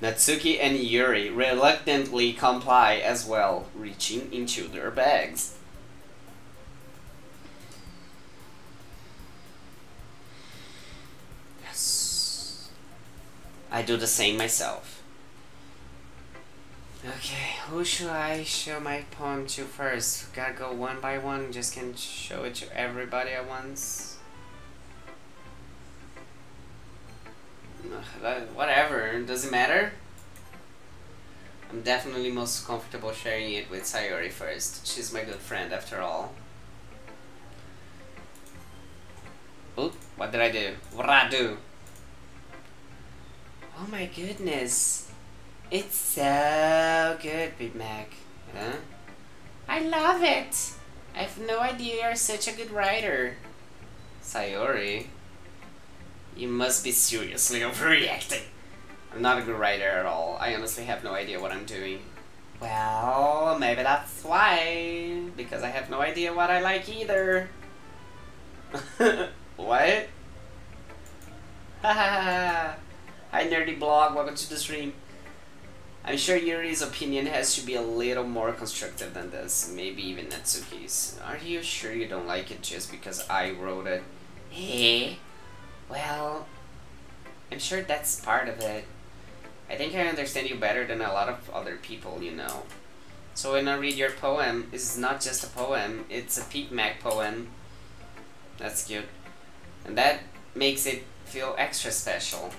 Natsuki and Yuri reluctantly comply as well, reaching into their bags. Yes. I do the same myself. Okay, who should I show my poem to first? Gotta go one by one, just can't show it to everybody at once. Whatever, does it matter? I'm definitely most comfortable sharing it with Sayori first. She's my good friend after all. Oop, what did I do? What did I do? Oh my goodness. It's so good, Big Mac. Huh? I love it! I have no idea you're such a good writer. Sayori? You must be seriously overreacting. I'm not a good writer at all. I honestly have no idea what I'm doing. Well, maybe that's why. Because I have no idea what I like either. What? Hahaha. Hi nerdy blog, welcome to the stream. I'm sure Yuri's opinion has to be a little more constructive than this, maybe even Natsuki's. Are you sure you don't like it just because I wrote it? Hey, well, I'm sure that's part of it. I think I understand you better than a lot of other people, you know. So when I read your poem, it's not just a poem, it's a Pete Mac poem. That's cute. And that makes it feel extra special.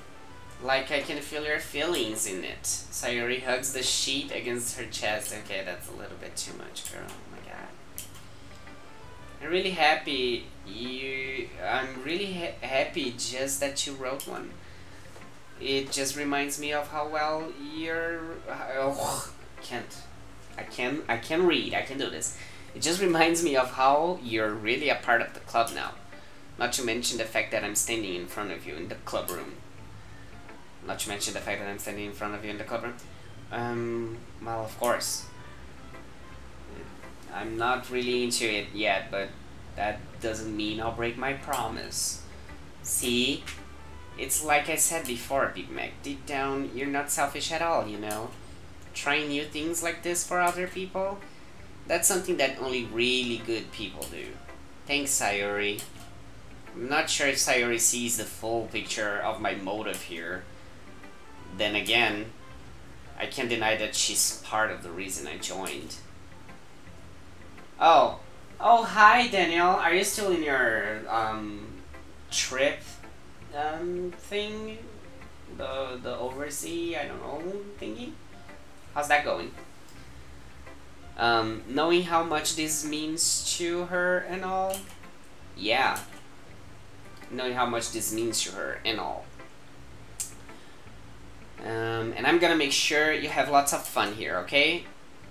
Like I can feel your feelings in it. Sayori hugs the sheet against her chest. Okay, that's a little bit too much, girl. Oh my god. I'm really happy happy just that you wrote one. It just reminds me of how well you're... I can read. I can do this. It just reminds me of how you're really a part of the club now. Not to mention the fact that I'm standing in front of you in the club room. Not to mention the fact that I'm standing in front of you in the club room. Well, of course. I'm not really into it yet, but that doesn't mean I'll break my promise. See? It's like I said before, Big Mac. Deep down, you're not selfish at all, you know? trying new things like this for other people. That's something that only really good people do. Thanks, Sayori. I'm not sure if Sayori sees the full picture of my motive here. Then again, I can't deny that she's part of the reason I joined. Oh, hi Daniel. Are you still in your trip thing? The overseas, I don't know, thingy? How's that going? Knowing how much this means to her and all? Yeah. Knowing how much this means to her and all. And I'm gonna make sure you have lots of fun here, okay?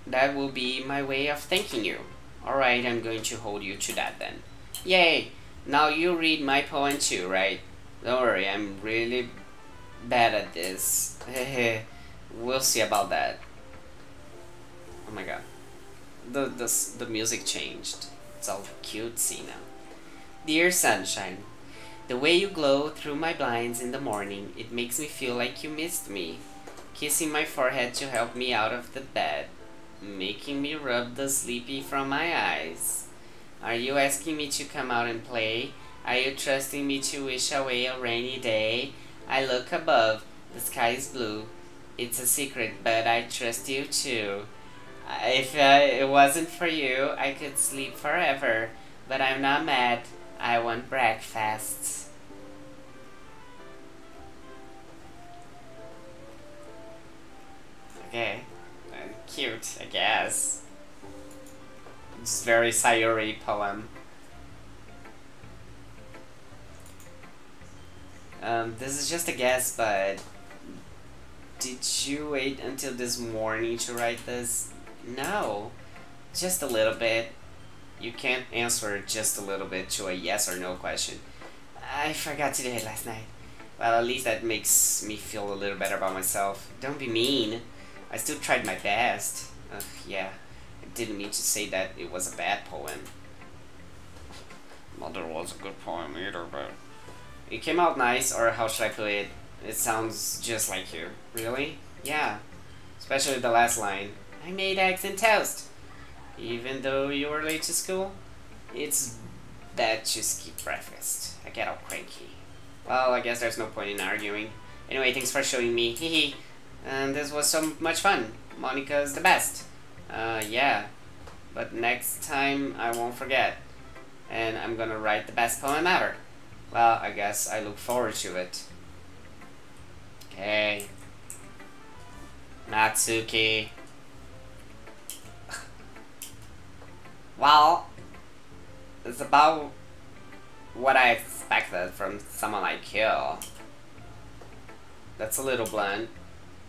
That will be my way of thanking you. Alright, I'm going to hold you to that then. Yay! Now you read my poem too, right? Don't worry, I'm really bad at this. We'll see about that. Oh my god. The music changed. It's all cutesy now. Dear sunshine, the way you glow through my blinds in the morning, it makes me feel like you missed me. Kissing my forehead to help me out of the bed, making me rub the sleepy from my eyes. Are you asking me to come out and play? Are you trusting me to wish away a rainy day? I look above, the sky is blue. It's a secret, but I trust you too. If it wasn't for you, I could sleep forever. But I'm not mad. I want breakfast. Okay. Cute, I guess. It's very Sayori poem. This is just a guess, but did you wait until this morning to write this? No, just a little bit. You can't answer just a little bit to a yes or no question. I forgot to do it last night. Well, at least that makes me feel a little better about myself. Don't be mean. I still tried my best. Yeah, I didn't mean to say that it was a bad poem. Mother was a good poem either, but it came out nice, or how should I put it? It sounds just like you. Really? Yeah. Especially the last line. I made eggs and toast. Even though you were late to school? It's bad to skip breakfast. I get all cranky. Well, I guess there's no point in arguing. Anyway, thanks for showing me. Hehe. And this was so much fun. Monica's the best. Yeah. But next time I won't forget. And I'm gonna write the best poem ever. Well, I guess I look forward to it. Okay. Natsuki. Well, it's about what I expected from someone like you. That's a little blunt.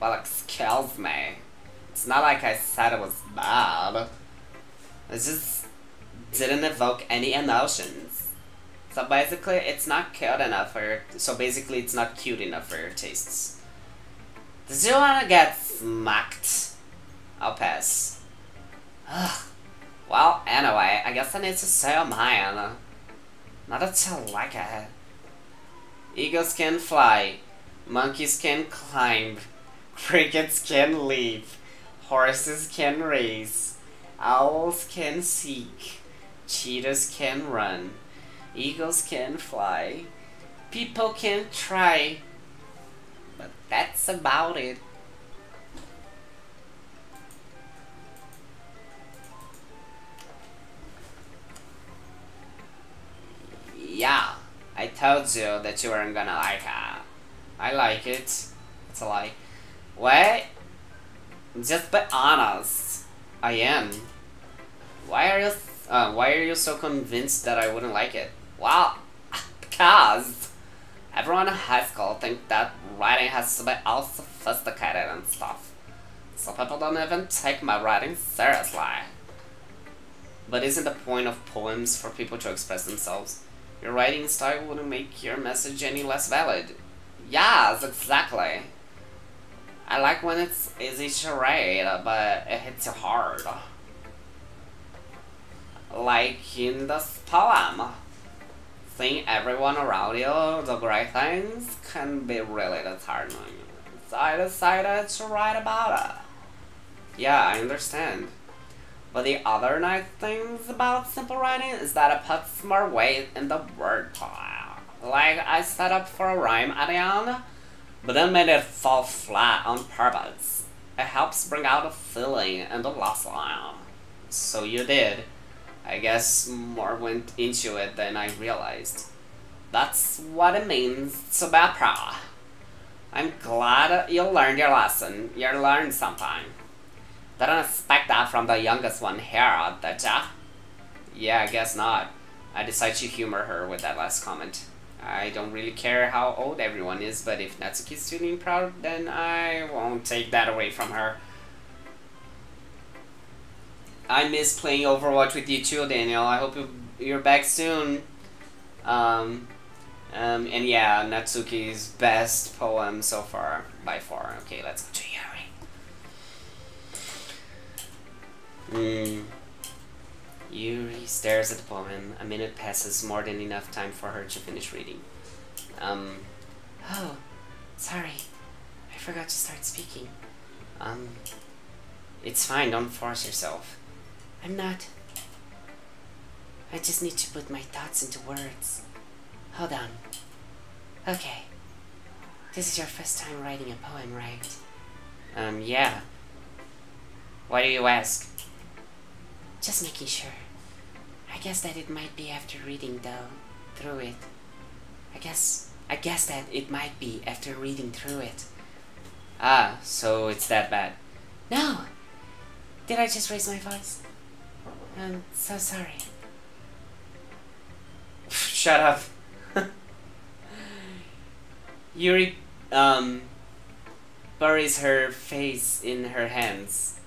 Well, excuse me. It's not like I said it was bad. It just didn't evoke any emotions. So basically, it's not cute enough for your... So basically, it's not cute enough for your tastes. Did you wanna get smacked? I'll pass. Ugh. Well, anyway, I guess I need to say mine. Not that you like it. Eagles can fly. Monkeys can climb. Crickets can leap. Horses can race. Owls can seek. Cheetahs can run. Eagles can fly. People can try. But that's about it. Yeah, I told you that you weren't gonna like it. I like it. It's a lie. Wait, just be honest. I am. Why are you so convinced that I wouldn't like it? Well, because everyone in high school thinks that writing has to be all sophisticated and stuff. So people don't even take my writing seriously. But isn't the point of poems for people to express themselves? Your writing style wouldn't make your message any less valid. Yes, exactly. I like when it's easy to read, but it hits you hard. Like in this poem. Seeing everyone around you do great things can be really disheartening. So I decided to write about it. Yeah, I understand. But the other nice things about simple writing is that it puts more weight in the wordplay. Like, I set up for a rhyme at the end, but then made it fall flat on purpose. It helps bring out a feeling in the last line. So you did. I guess more went into it than I realized. That's what it means to be a pro. I'm glad you learned your lesson. You learned something. Didn't expect that from the youngest one here, did ya? Yeah, I guess not. I decided to humor her with that last comment. I don't really care how old everyone is, but if Natsuki's feeling proud, then I won't take that away from her. I miss playing Overwatch with you too, Daniel. I hope you're back soon. And yeah, Natsuki's best poem so far, by far. Okay, let's go to Yuri. Yuri stares at the poem. A minute passes, more than enough time for her to finish reading. Oh, sorry. I forgot to start speaking. It's fine, don't force yourself. I'm not. I just need to put my thoughts into words. Hold on. Okay. This is your first time writing a poem, right? Yeah. Why do you ask? Just making sure. I guess that it might be after reading through it. I guess that it might be after reading through it. Ah, so it's that bad. No! Did I just raise my voice? I'm so sorry. Shut up. Yuri, buries her face in her hands.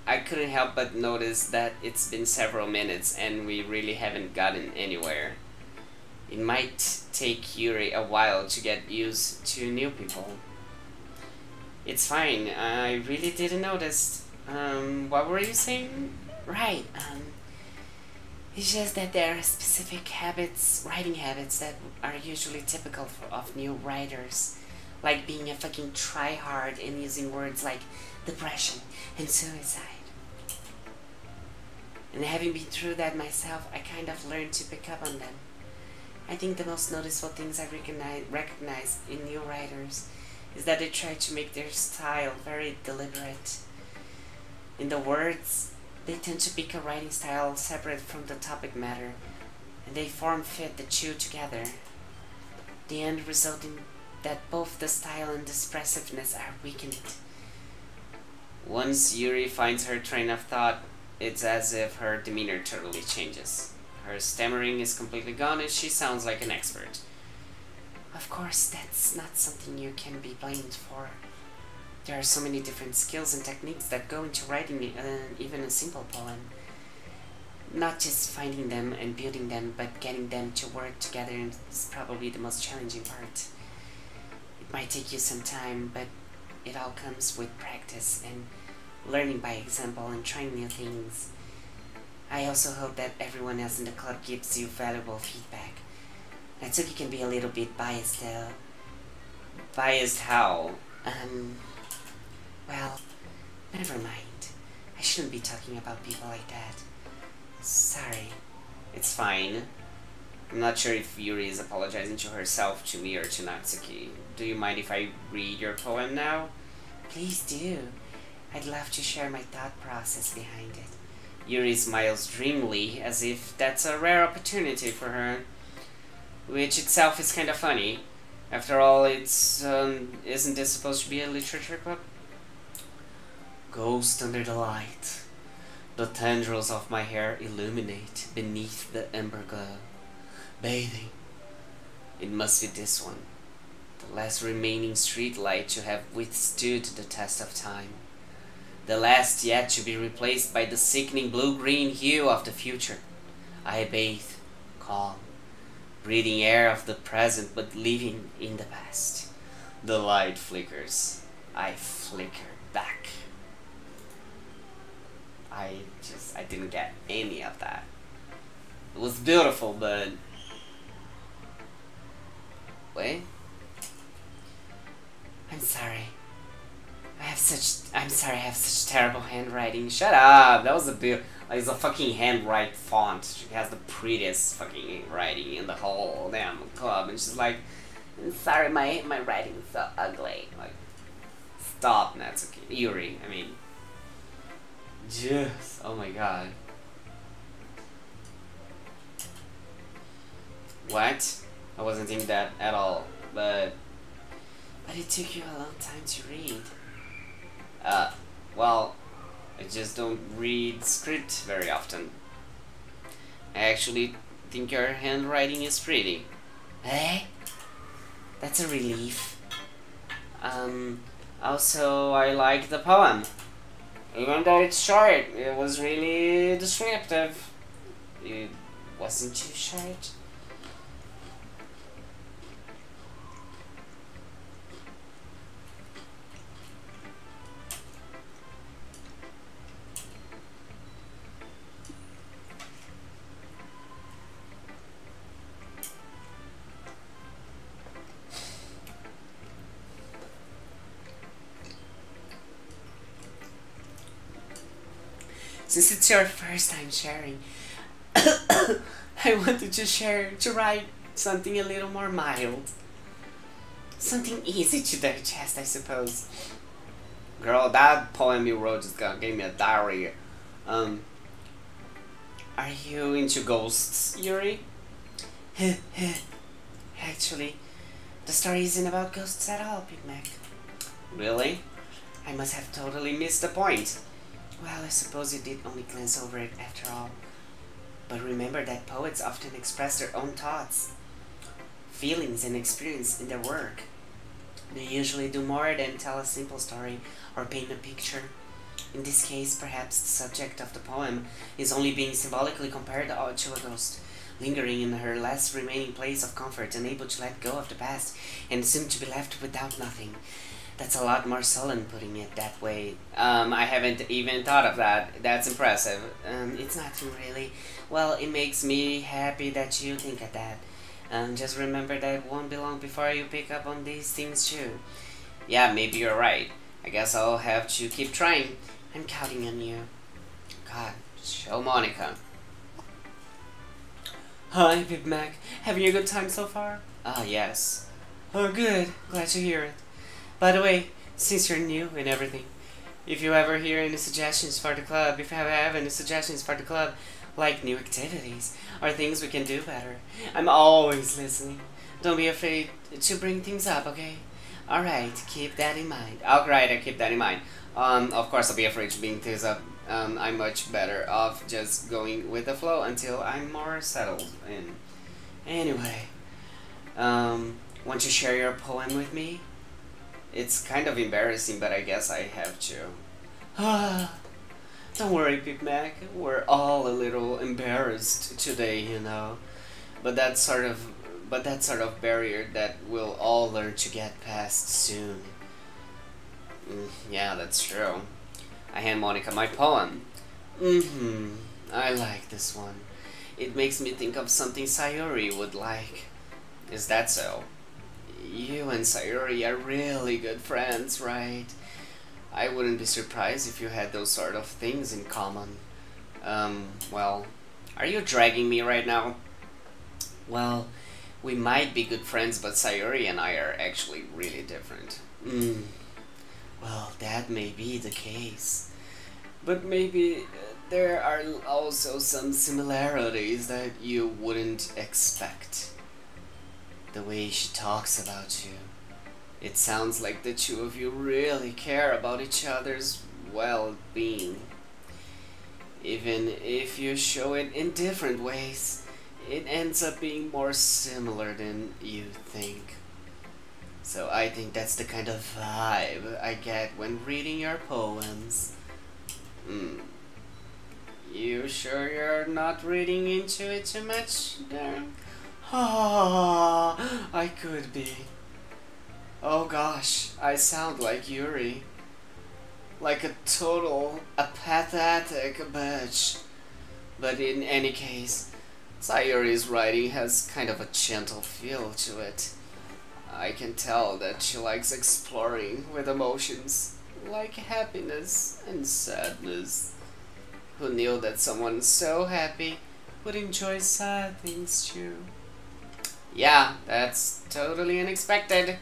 I couldn't help but notice that it's been several minutes and we really haven't gotten anywhere. It might take Yuri a while to get used to new people. It's fine, I really didn't notice. What were you saying? Right, it's just that there are specific habits, writing habits, that are usually typical of new writers. Like being a fucking tryhard and using words like depression and suicide. And having been through that myself, I kind of learned to pick up on them. I think the most noticeable things I recognize in new writers is that they try to make their style very deliberate. In the words, they tend to pick a writing style separate from the topic matter, and they form-fit the two together. The end resulting that both the style and expressiveness are weakened. Once Yuri finds her train of thought, it's as if her demeanor totally changes. Her stammering is completely gone and she sounds like an expert. Of course, that's not something you can be blamed for. There are so many different skills and techniques that go into writing even a simple poem. Not just finding them and building them, but getting them to work together is probably the most challenging part. It might take you some time, but it all comes with practice and learning by example and trying new things. I also hope that everyone else in the club gives you valuable feedback. Natsuki can be a little bit biased though. Biased how? Well, never mind. I shouldn't be talking about people like that. Sorry. It's fine. I'm not sure if Yuri is apologizing to herself, to me, or to Natsuki. Do you mind if I read your poem now? Please do. I'd love to share my thought process behind it. Yuri smiles dreamily, as if that's a rare opportunity for her, which itself is kind of funny. After all, isn't this supposed to be a literature club? Ghost under the light. The tendrils of my hair illuminate beneath the ember glow. Bathing. It must be this one. The last remaining street light to have withstood the test of time. The last yet to be replaced by the sickening blue-green hue of the future. I bathe, calm, breathing air of the present but living in the past. The light flickers. I flicker back. I didn't get any of that. It was beautiful, but... Wait? I'm sorry. I'm sorry, I have such terrible handwriting. Shut up. That was a bit. Like, it's a fucking handwrite font. She has the prettiest fucking writing in the whole damn club, and she's like, sorry, my writing is so ugly. Like, stop, Natsuki. Yuri, I mean. Just, oh my god. What? I wasn't thinking that at all, but it took you a long time to read. Well, I just don't read script very often. I actually think your handwriting is pretty. Eh? That's a relief. Also, I like the poem. Even though it's short, it was really descriptive. It wasn't too short. Since it's your first time sharing, I wanted to write something a little more mild. Something easy to digest, I suppose. Girl, that poem you wrote just gave me a diarrhea. Are you into ghosts, Yuri? Actually, the story isn't about ghosts at all, Big Mac. Really? I must have totally missed the point. Well, I suppose you did only glance over it after all. But remember that poets often express their own thoughts, feelings, and experience in their work. They usually do more than tell a simple story or paint a picture. In this case, perhaps the subject of the poem is only being symbolically compared to a ghost, lingering in her last remaining place of comfort, unable to let go of the past, and soon to be left without nothing. That's a lot more sullen putting it that way. I haven't even thought of that. That's impressive. It's nothing really. Well, it makes me happy that you think of that. Just remember that it won't be long before you pick up on these things too. Yeah, maybe you're right. I guess I'll have to keep trying. I'm counting on you. God, show Monica. Hi, Big Mac. Having a good time so far? Ah, yes. Oh, good. Glad to hear it. By the way, since you're new and everything, if you ever hear any suggestions for the club, like new activities or things we can do better, I'm always listening. Don't be afraid to bring things up, okay? Alright, keep that in mind. Alright, I keep that in mind. Of course I'll be afraid to bring things up. I'm much better off just going with the flow until I'm more settled in. Anyway, want to share your poem with me? It's kind of embarrassing, but I guess I have to. Don't worry, Big Mac. We're all a little embarrassed today, you know. But that's sort of barrier that we'll all learn to get past soon. Yeah, that's true. I hand Monica my poem. I like this one. It makes me think of something Sayuri would like. Is that so? You and Sayuri are really good friends, right? I wouldn't be surprised if you had those sort of things in common. Well, are you dragging me right now? Well, we might be good friends, but Sayuri and I are actually really different. Well, that may be the case. But maybe there are also some similarities that you wouldn't expect. The way she talks about you. It sounds like the two of you really care about each other's well-being. Even if you show it in different ways, it ends up being more similar than you think. So I think that's the kind of vibe I get when reading your poems. You sure you're not reading into it too much, Darren? I could be. Oh gosh, I sound like Yuri. Like a pathetic bitch. But in any case, Sayuri's writing has kind of a gentle feel to it. I can tell that she likes exploring with emotions, like happiness and sadness. Who knew that someone so happy would enjoy sad things too? Yeah, that's totally unexpected.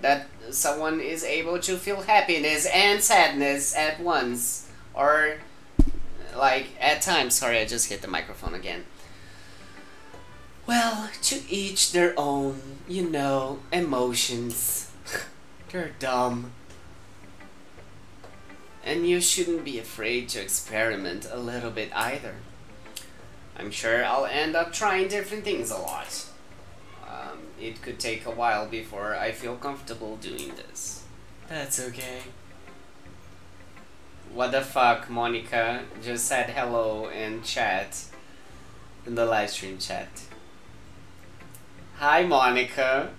That someone is able to feel happiness and sadness at once. Or, like, at times. Sorry, I just hit the microphone again. Well, to each their own, you know, emotions. They're dumb. And you shouldn't be afraid to experiment a little bit either. I'm sure I'll end up trying different things a lot. It could take a while before I feel comfortable doing this. That's okay. What the fuck, Monica just said hello in chat. In the live stream chat. Hi, Monica.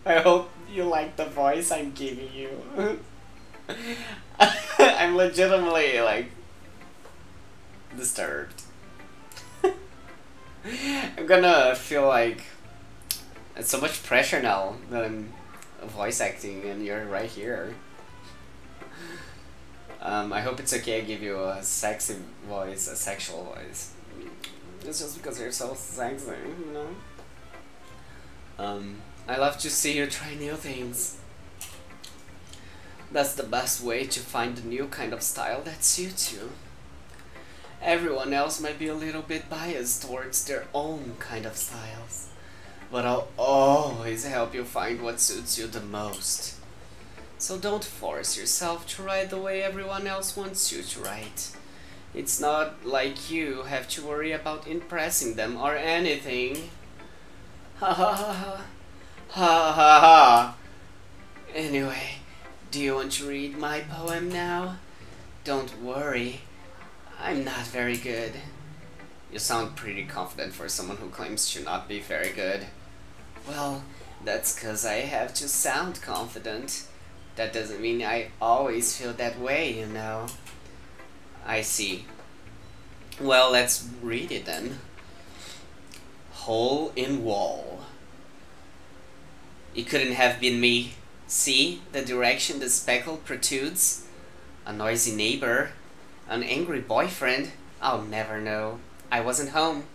I hope you like the voice I'm giving you. I'm legitimately, like, disturbed. I'm gonna feel like it's so much pressure now that I'm voice acting and you're right here. I hope it's okay I give you a sexy voice, a sexual voice. It's just because you're so sexy, you know? I love to see you try new things. That's the best way to find a new kind of style that suits you. Everyone else might be a little bit biased towards their own kind of styles, but I'll always help you find what suits you the most. So don't force yourself to write the way everyone else wants you to write. It's not like you have to worry about impressing them or anything. Ha ha ha ha. Ha ha ha. Anyway, do you want to read my poem now? Don't worry, I'm not very good. You sound pretty confident for someone who claims to not be very good. Well, that's 'cause I have to sound confident. That doesn't mean I always feel that way, you know. I see. Well, let's read it then. Hole in wall. It couldn't have been me. See the direction the speckle protrudes? A noisy neighbor? An angry boyfriend? I'll never know. I wasn't home.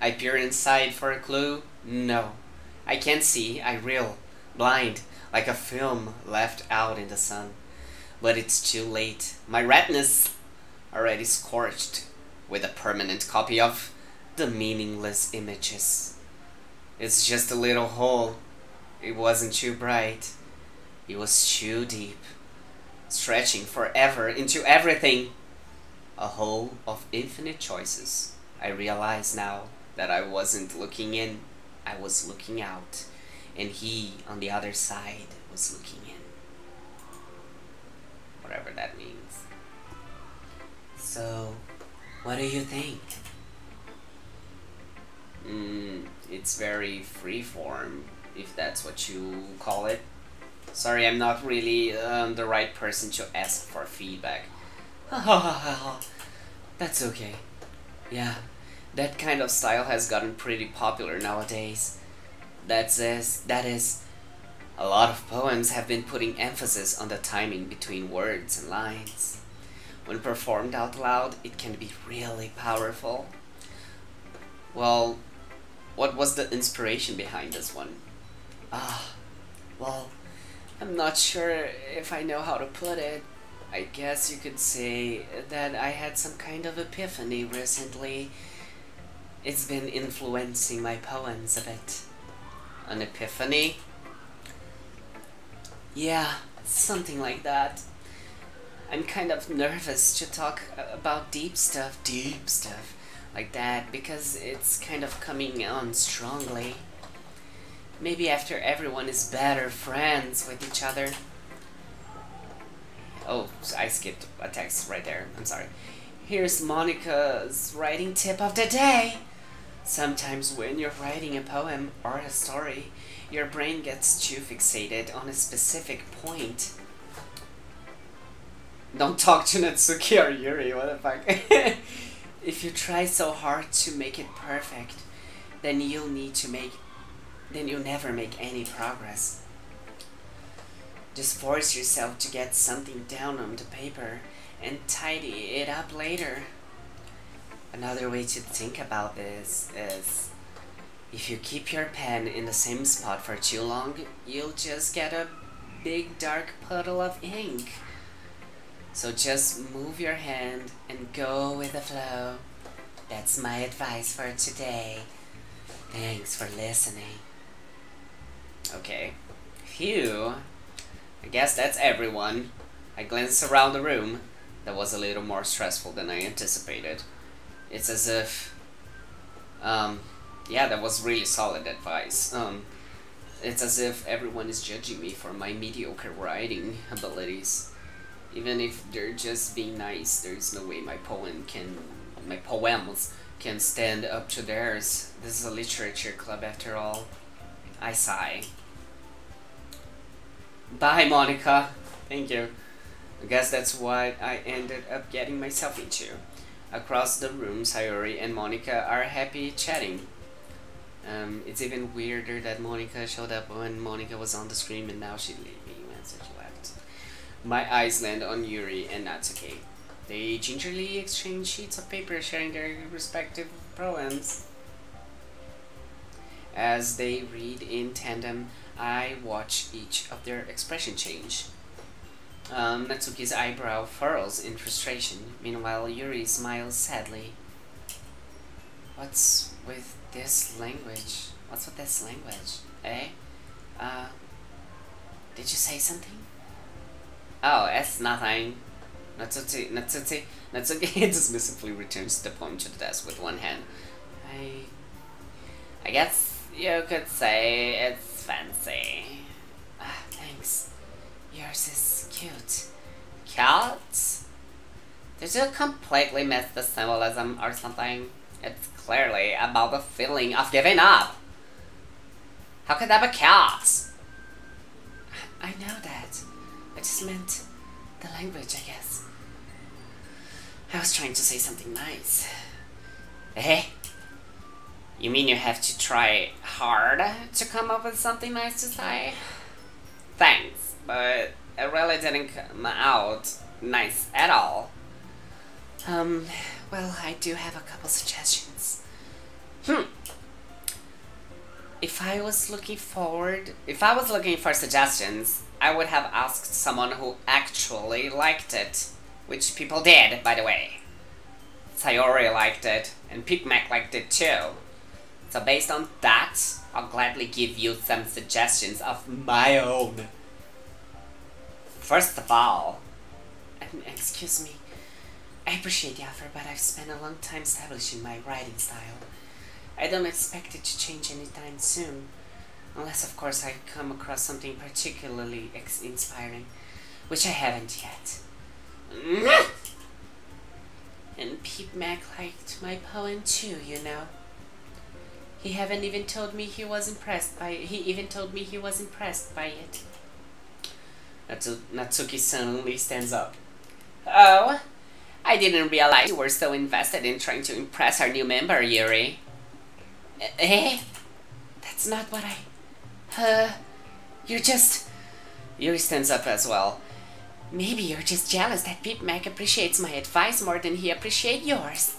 I peer inside for a clue. No. I can't see. I reel. Blind. Like a film left out in the sun. But it's too late. My retinas already scorched with a permanent copy of the meaningless images. It's just a little hole. It wasn't too bright. It was too deep. Stretching forever into everything. A hole of infinite choices. I realize now that I wasn't looking in. I was looking out. And he, on the other side, was looking in. Whatever that means. So, what do you think? It's very freeform, if that's what you call it. Sorry, I'm not really the right person to ask for feedback. That's okay. Yeah, that kind of style has gotten pretty popular nowadays. That is, a lot of poems have been putting emphasis on the timing between words and lines. When performed out loud, it can be really powerful. Well, what was the inspiration behind this one? Well, I'm not sure if I know how to put it. I guess you could say that I had some kind of epiphany recently. It's been influencing my poems a bit. An epiphany? Yeah, something like that. I'm kind of nervous to talk about deep stuff like that, because it's kind of coming on strongly. Maybe after everyone is better friends with each other. Oh, I skipped a text right there. I'm sorry. Here's Monica's writing tip of the day. Sometimes when you're writing a poem or a story, your brain gets too fixated on a specific point. Don't talk to Natsuki or Yuri, what the fuck? If you try so hard to make it perfect, then you'll never make any progress. Just force yourself to get something down on the paper and tidy it up later. Another way to think about this is, if you keep your pen in the same spot for too long, you'll just get a big dark puddle of ink. So just move your hand and go with the flow. That's my advice for today. Thanks for listening. Okay. Phew. I guess that's everyone. I glanced around the room. That was a little more stressful than I anticipated. It's as if... yeah, that was really solid advice. It's as if everyone is judging me for my mediocre writing abilities. Even if they're just being nice, there's no way my poems can stand up to theirs. This is a literature club after all. I sigh. Bye, Monica. Thank you. I guess that's what I ended up getting myself into. Across the room, Sayori and Monica are happy chatting. It's even weirder that Monica showed up when Monica was on the screen and now she's leaving when she left. My eyes land on Yuri and Natsuki. They gingerly exchange sheets of paper, sharing their respective poems. As they read in tandem, I watch each of their expression change. Natsuki's eyebrow furrows in frustration. Meanwhile, Yuri smiles sadly. What's with this language? What's with this language? Eh? Did you say something? Oh, it's nothing. Natsuki dismissively returns the poem to the desk with one hand. I guess you could say it's fancy. Thanks. Yours is cute. Cute? Did you completely miss the symbolism or something? It's clearly about the feeling of giving up. How could that be cute? I know that. I just meant the language, I guess. I was trying to say something nice. Eh? You mean you have to try hard to come up with something nice to say? Thanks, but it really didn't come out nice at all. Well, I do have a couple suggestions. If I was looking for suggestions, I would have asked someone who actually liked it. Which people did, by the way. Sayori liked it, and PPlays liked it too. So based on that, I'll gladly give you some suggestions of my own. First of all, excuse me, I appreciate the offer, but I've spent a long time establishing my writing style. I don't expect it to change anytime soon. Unless, of course, I come across something particularly inspiring, which I haven't yet. And PPlays liked my poem too, you know. He even told me he was impressed by it. Natsuki suddenly stands up. Oh, I didn't realize you were so invested in trying to impress our new member, Yuri. Eh? That's not what Yuri stands up as well. Maybe you're just jealous that PPlays appreciates my advice more than he appreciates yours.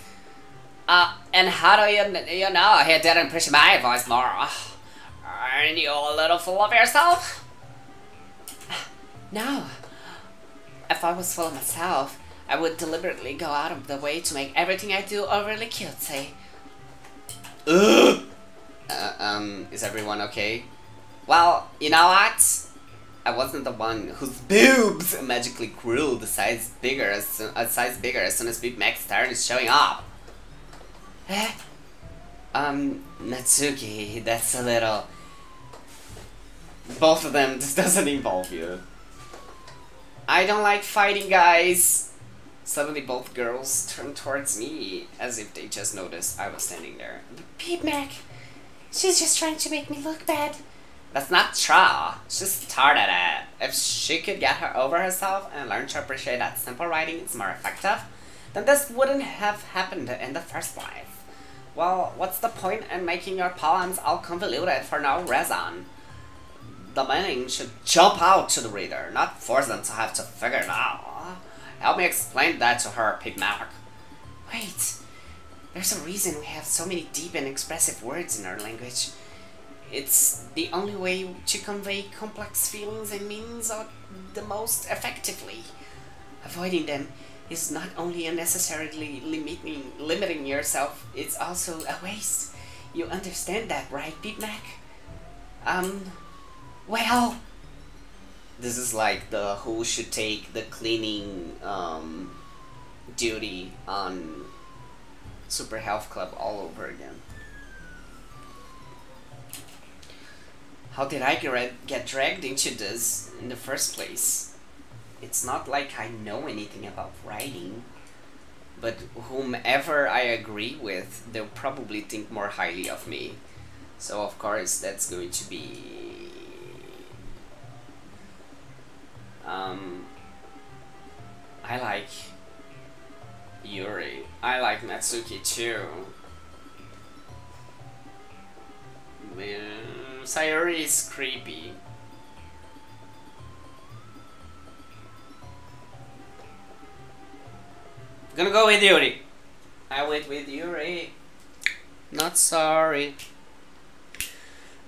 And how do you know he didn't appreciate my advice more? Aren't you a little full of yourself? No. If I was full of myself, I would deliberately go out of the way to make everything I do overly cutesy. Is everyone okay? Well, you know what? I wasn't the one whose boobs magically grew a size bigger as soon as PPlays started showing up. Eh? Natsuki, that's a little... Both of them, this doesn't involve you. I don't like fighting, guys. Suddenly both girls turned towards me, as if they just noticed I was standing there. PPlays, she's just trying to make me look bad. That's not true. She started it. If she could get her over herself and learn to appreciate that simple writing is more effective, then this wouldn't have happened in the first place. Well, what's the point in making your poems all convoluted for no reason? The meaning should jump out to the reader, not force them to have to figure it out. Help me explain that to her, PPMac. Wait, there's a reason we have so many deep and expressive words in our language. It's the only way to convey complex feelings and meanings the most effectively. Avoiding them is not only unnecessarily limiting yourself, it's also a waste. You understand that, right, PPMac? Well... This is like the who should take the cleaning duty on Super Health Club all over again. How did I get dragged into this in the first place? It's not like I know anything about writing, but whomever I agree with, they'll probably think more highly of me. So of course that's going to be... I like Yuri. I like Natsuki too. Sayuri is creepy. I'm gonna go with Yuri. I went with Yuri. Not sorry.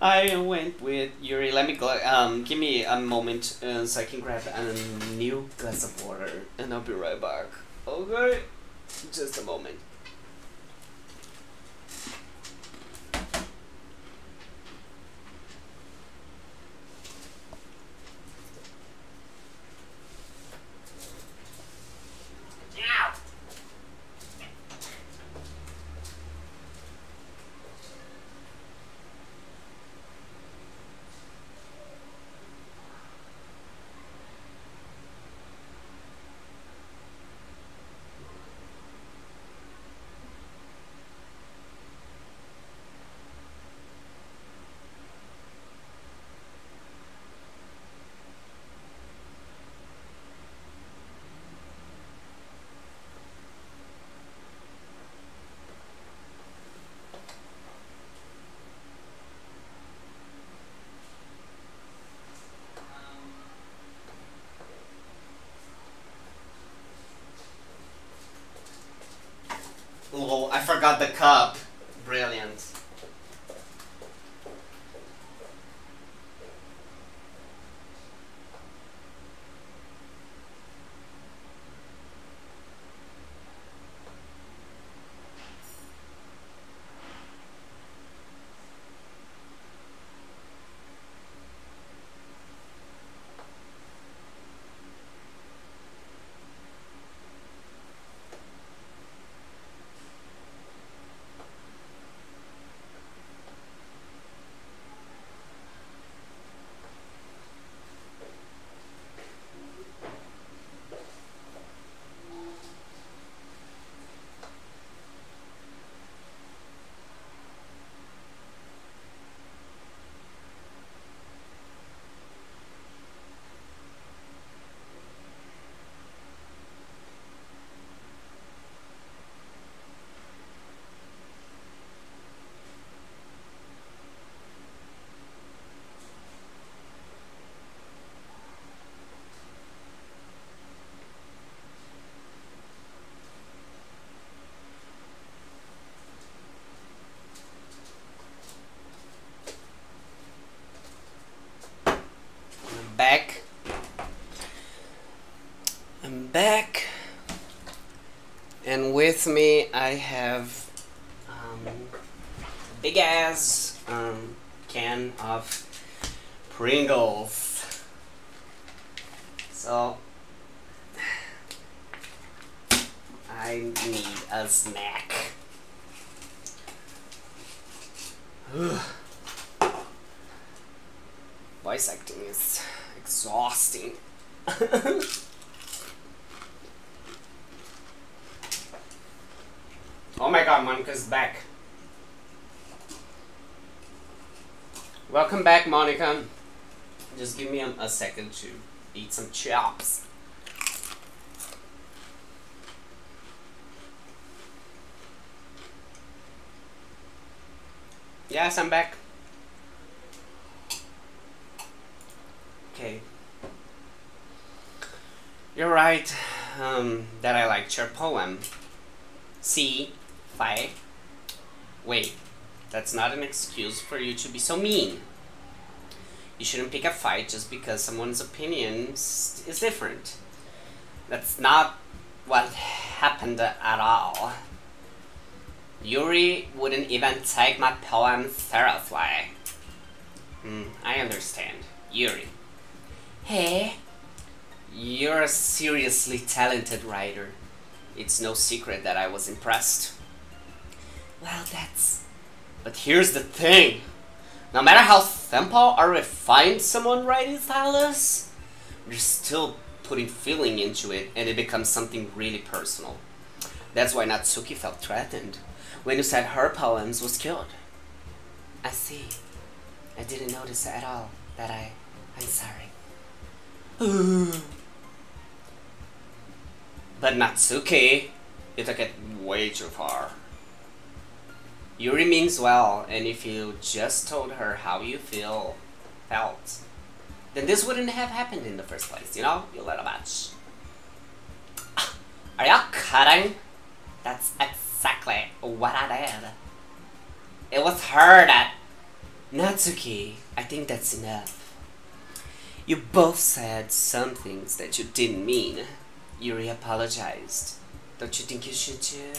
I went with Yuri. Let me go. Give me a moment so I can grab a new glass of water, and I'll be right back. Okay, just a moment. Oh, I forgot the cup. Brilliant. Back. I'm back, and with me I have a big ass can of Pringles. So I need a snack. Voice acting is exhausting. Oh my god, Monica's back. Welcome back, Monica. Just give me a second to eat some chops. Yes, I'm back. okay. You're right, that I liked your poem. See? Fight. Wait, that's not an excuse for you to be so mean. You shouldn't pick a fight just because someone's opinion is different. That's not what happened at all. Yuri wouldn't even take my poem seriously. I understand. Yuri. Hey, you're a seriously talented writer. It's no secret that I was impressed. Well, that's... But here's the thing. No matter how simple or refined someone's writing style is, you're still putting feeling into it and it becomes something really personal. That's why Natsuki felt threatened when you said her poems was killed. I see. I didn't notice at all that I'm sorry. But Natsuki, you took it way too far. Yuri means well, and if you just told her how you felt, then this wouldn't have happened in the first place, you know, you little bitch. Are you kidding? That's exactly what I did. It was her that... Natsuki, I think that's enough. You both said some things that you didn't mean. Yuri apologized. Don't you think you should too?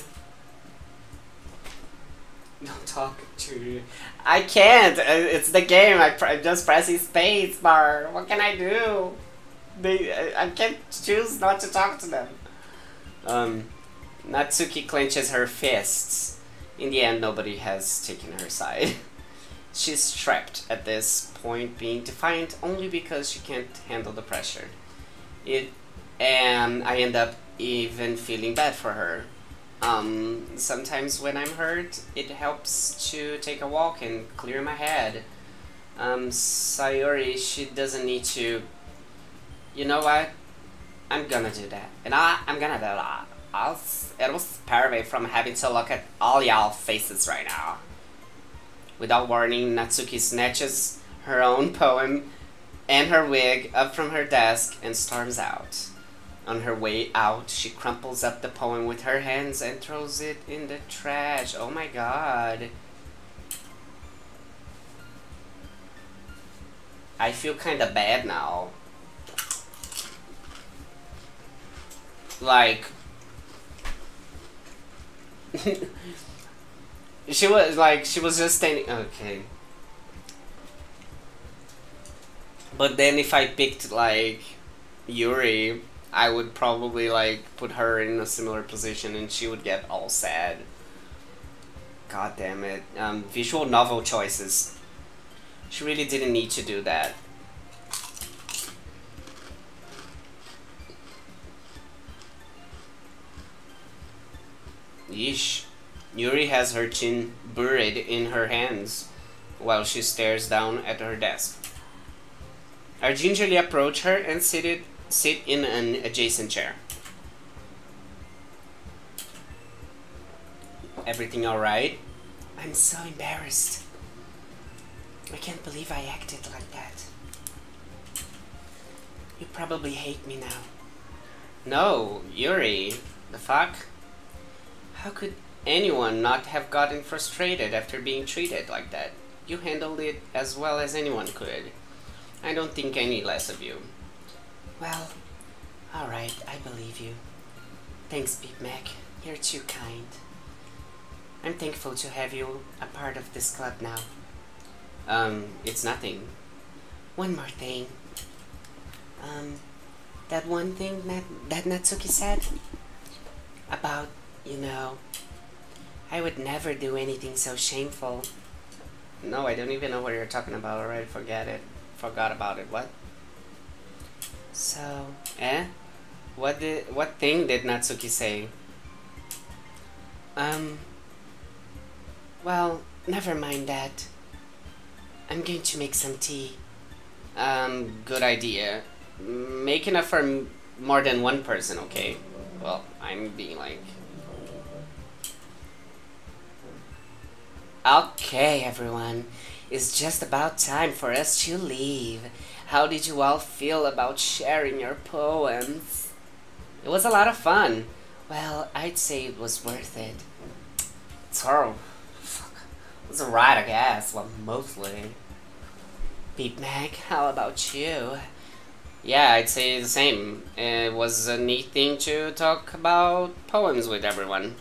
Don't talk to you. I can't. It's the game. I'm just pressing space bar. What can I do? I can't choose not to talk to them. Natsuki clenches her fists. In the end, nobody has taken her side. She's trapped at this point, being defiant only because she can't handle the pressure. And I end up even feeling bad for her. Sometimes when I'm hurt, it helps to take a walk and clear my head. Sayori, she doesn't need to... You know what? I'm gonna do that. And I'm gonna do that. It'll spare me from having to look at all y'all faces right now. Without warning, Natsuki snatches her own poem and her wig up from her desk and storms out. On her way out, she crumples up the poem with her hands and throws it in the trash. Oh my god. I feel kinda bad now. Like... she was just standing... Okay. But then if I picked, like, Yuri, I would probably, like, put her in a similar position and she would get all sad. God damn it. Visual novel choices. She really didn't need to do that. Yeesh. Yuri has her chin buried in her hands while she stares down at her desk. I gingerly approach her and sit in an adjacent chair. Everything alright? I'm so embarrassed. I can't believe I acted like that. You probably hate me now. No, Yuri. The fuck? How could anyone not have gotten frustrated after being treated like that? You handled it as well as anyone could. I don't think any less of you. Well, alright, I believe you. Thanks, Beep Mac. You're too kind. I'm thankful to have you a part of this club now. It's nothing. One more thing. That one thing that Natsuki said about, you know, I would never do anything so shameful. No, I don't even know what you're talking about. Already forgot about it. What? So, what thing did Natsuki say? Well, never mind that. I'm going to make some tea. Good idea. Make enough for more than one person, okay? Well, I'm being like... Okay, everyone. It's just about time for us to leave. How did you all feel about sharing your poems? It was a lot of fun. Well, I'd say it was worth it. It's horrible. It was alright, I guess. Well, mostly. Pete Mac, how about you? Yeah, I'd say the same. It was a neat thing to talk about poems with everyone.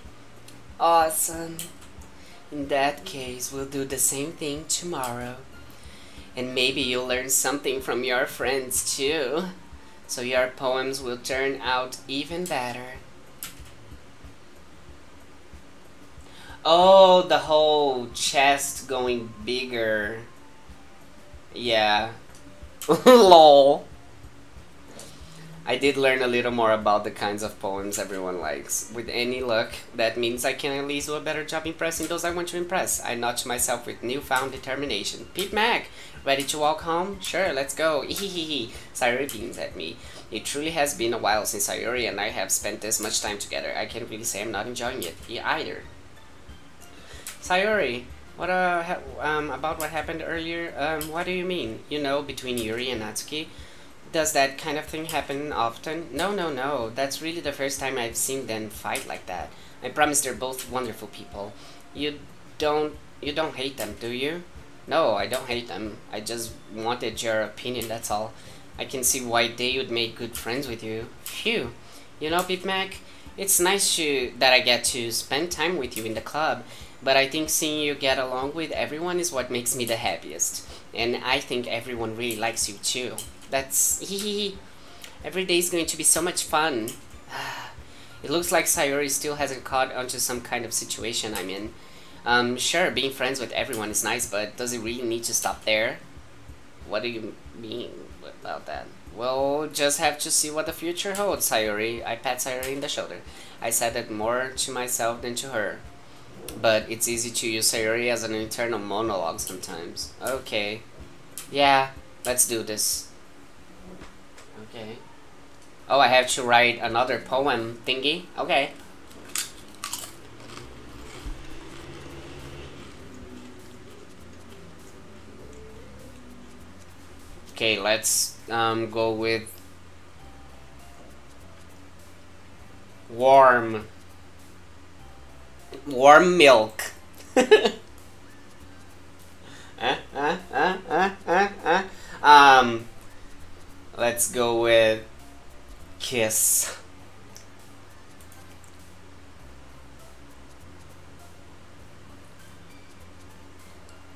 Awesome. In that case, we'll do the same thing tomorrow. And maybe you'll learn something from your friends too. So your poems will turn out even better. Oh, the whole chest going bigger. Yeah. Lol. I did learn a little more about the kinds of poems everyone likes. With any luck, that means I can at least do a better job impressing those I want to impress. I notch myself with newfound determination. Pete Mac, ready to walk home? Sure, let's go. Hehehe. Sayuri beams at me. It truly has been a while since Sayuri and I have spent this much time together. I can't really say I'm not enjoying it either. Sayuri, what about what happened earlier? What do you mean? You know, between Yuri and Natsuki? Does that kind of thing happen often? No. That's really the first time I've seen them fight like that. I promise they're both wonderful people. You don't hate them, do you? No, I don't hate them. I just wanted your opinion, that's all. I can see why they would make good friends with you. Phew. You know, Pete Mac, it's nice that I get to spend time with you in the club, but I think seeing you get along with everyone is what makes me the happiest. And I think everyone really likes you too. That's every day is going to be so much fun. It looks like Sayuri still hasn't caught onto some kind of situation I'm in. Sure, being friends with everyone is nice, but does it really need to stop there? What do you mean about that? We'll just have to see what the future holds, Sayuri. I pat Sayuri in the shoulder. I said that more to myself than to her. But it's easy to use Sayuri as an internal monologue sometimes. Okay. Yeah, let's do this. Okay. Oh, I have to write another poem thingy? Okay. Okay, let's go with warm milk. Let's go with kiss.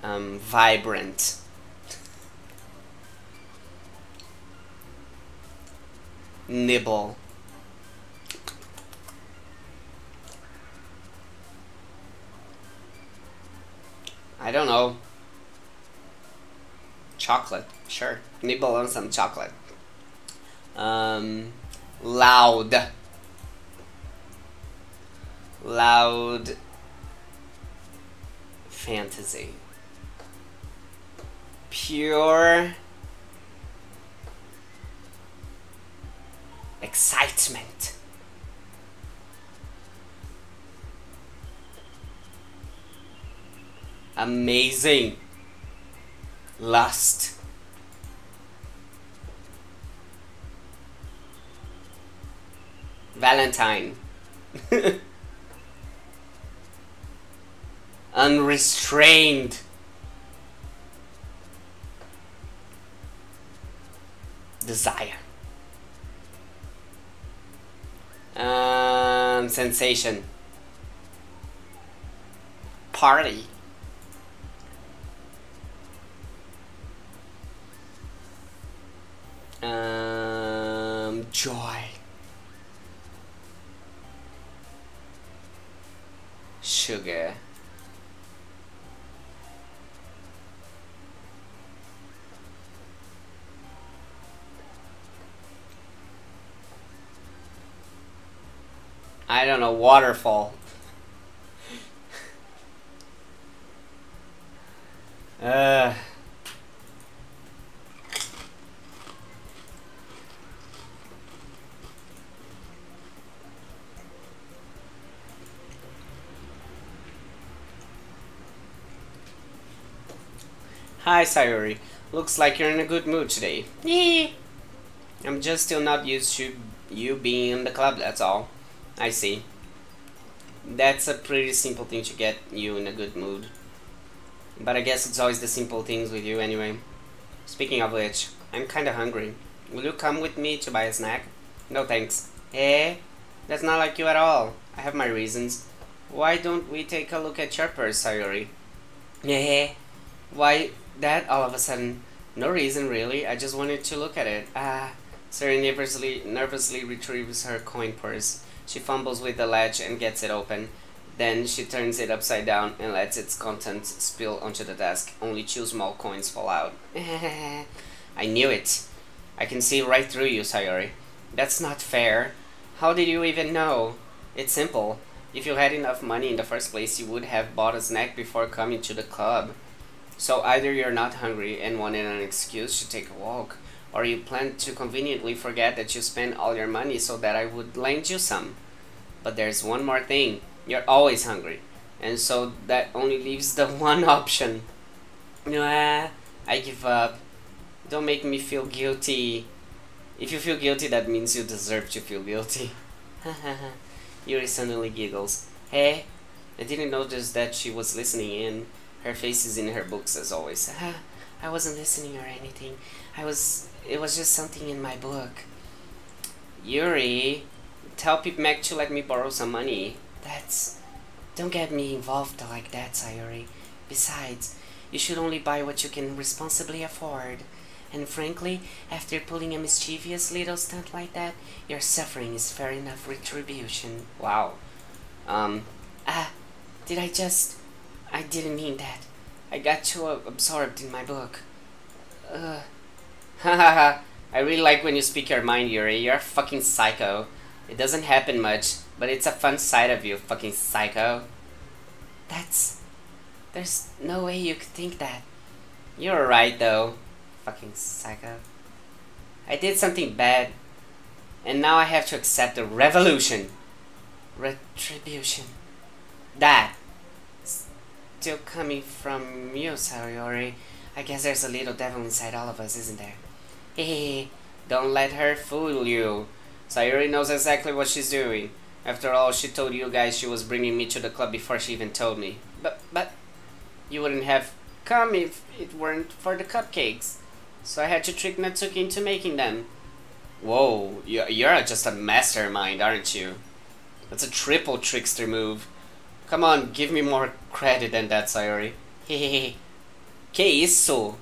Vibrant. Nibble. I don't know. Chocolate, sure. Nibble on some chocolate. Loud. Loud fantasy. Pure excitement. Amazing. Lust. Valentine. Unrestrained. Desire. Sensation. Party. Joy. Sugar. I don't know, waterfall. Hi, Sayuri. Looks like you're in a good mood today. Yeah. I'm just still not used to you being in the club, that's all. I see. That's a pretty simple thing to get you in a good mood. But I guess it's always the simple things with you anyway. Speaking of which, I'm kinda hungry. Will you come with me to buy a snack? No thanks. Eh? That's not like you at all. I have my reasons. Why don't we take a look at your purse, Sayori? Eh? Why that all of a sudden? No reason really, I just wanted to look at it. Sayori nervously retrieves her coin purse. She fumbles with the latch and gets it open. Then she turns it upside down and lets its contents spill onto the desk. Only 2 small coins fall out. I knew it. I can see right through you, Sayori. That's not fair. How did you even know? It's simple. If you had enough money in the first place, you would have bought a snack before coming to the club. So either you're not hungry and wanted an excuse to take a walk, or you planned to conveniently forget that you spent all your money so that I would lend you some. But there's one more thing. You're always hungry, and so that only leaves the one option. I give up. Don't make me feel guilty. If you feel guilty, that means you deserve to feel guilty. Yuri suddenly giggles. Hey, I didn't notice that she was listening in. Her face is in her books as always. I wasn't listening or anything. It was just something in my book. Yuri, tell Mac to let me borrow some money. Don't get me involved like that, Sayori. Besides, you should only buy what you can responsibly afford. And frankly, after pulling a mischievous little stunt like that, your suffering is fair enough retribution. Wow. I didn't mean that. I got too absorbed in my book. Hahaha. I really like when you speak your mind, Yuri. You're a fucking psycho. It doesn't happen much, but it's a fun side of you, fucking psycho. There's no way you could think that. You're right, though. Fucking psycho. I did something bad, and now I have to accept the revolution. Retribution. That. Still coming from you, Sayori. I guess there's a little devil inside all of us, isn't there? Hehe. Don't let her fool you. Sayori knows exactly what she's doing. After all, she told you guys she was bringing me to the club before she even told me. But you wouldn't have come if it weren't for the cupcakes. So I had to trick Natsuki into making them. Whoa, you're just a mastermind, aren't you? That's a triple trickster move. Come on, give me more credit than that, Sayori. Hehehe. Que isso?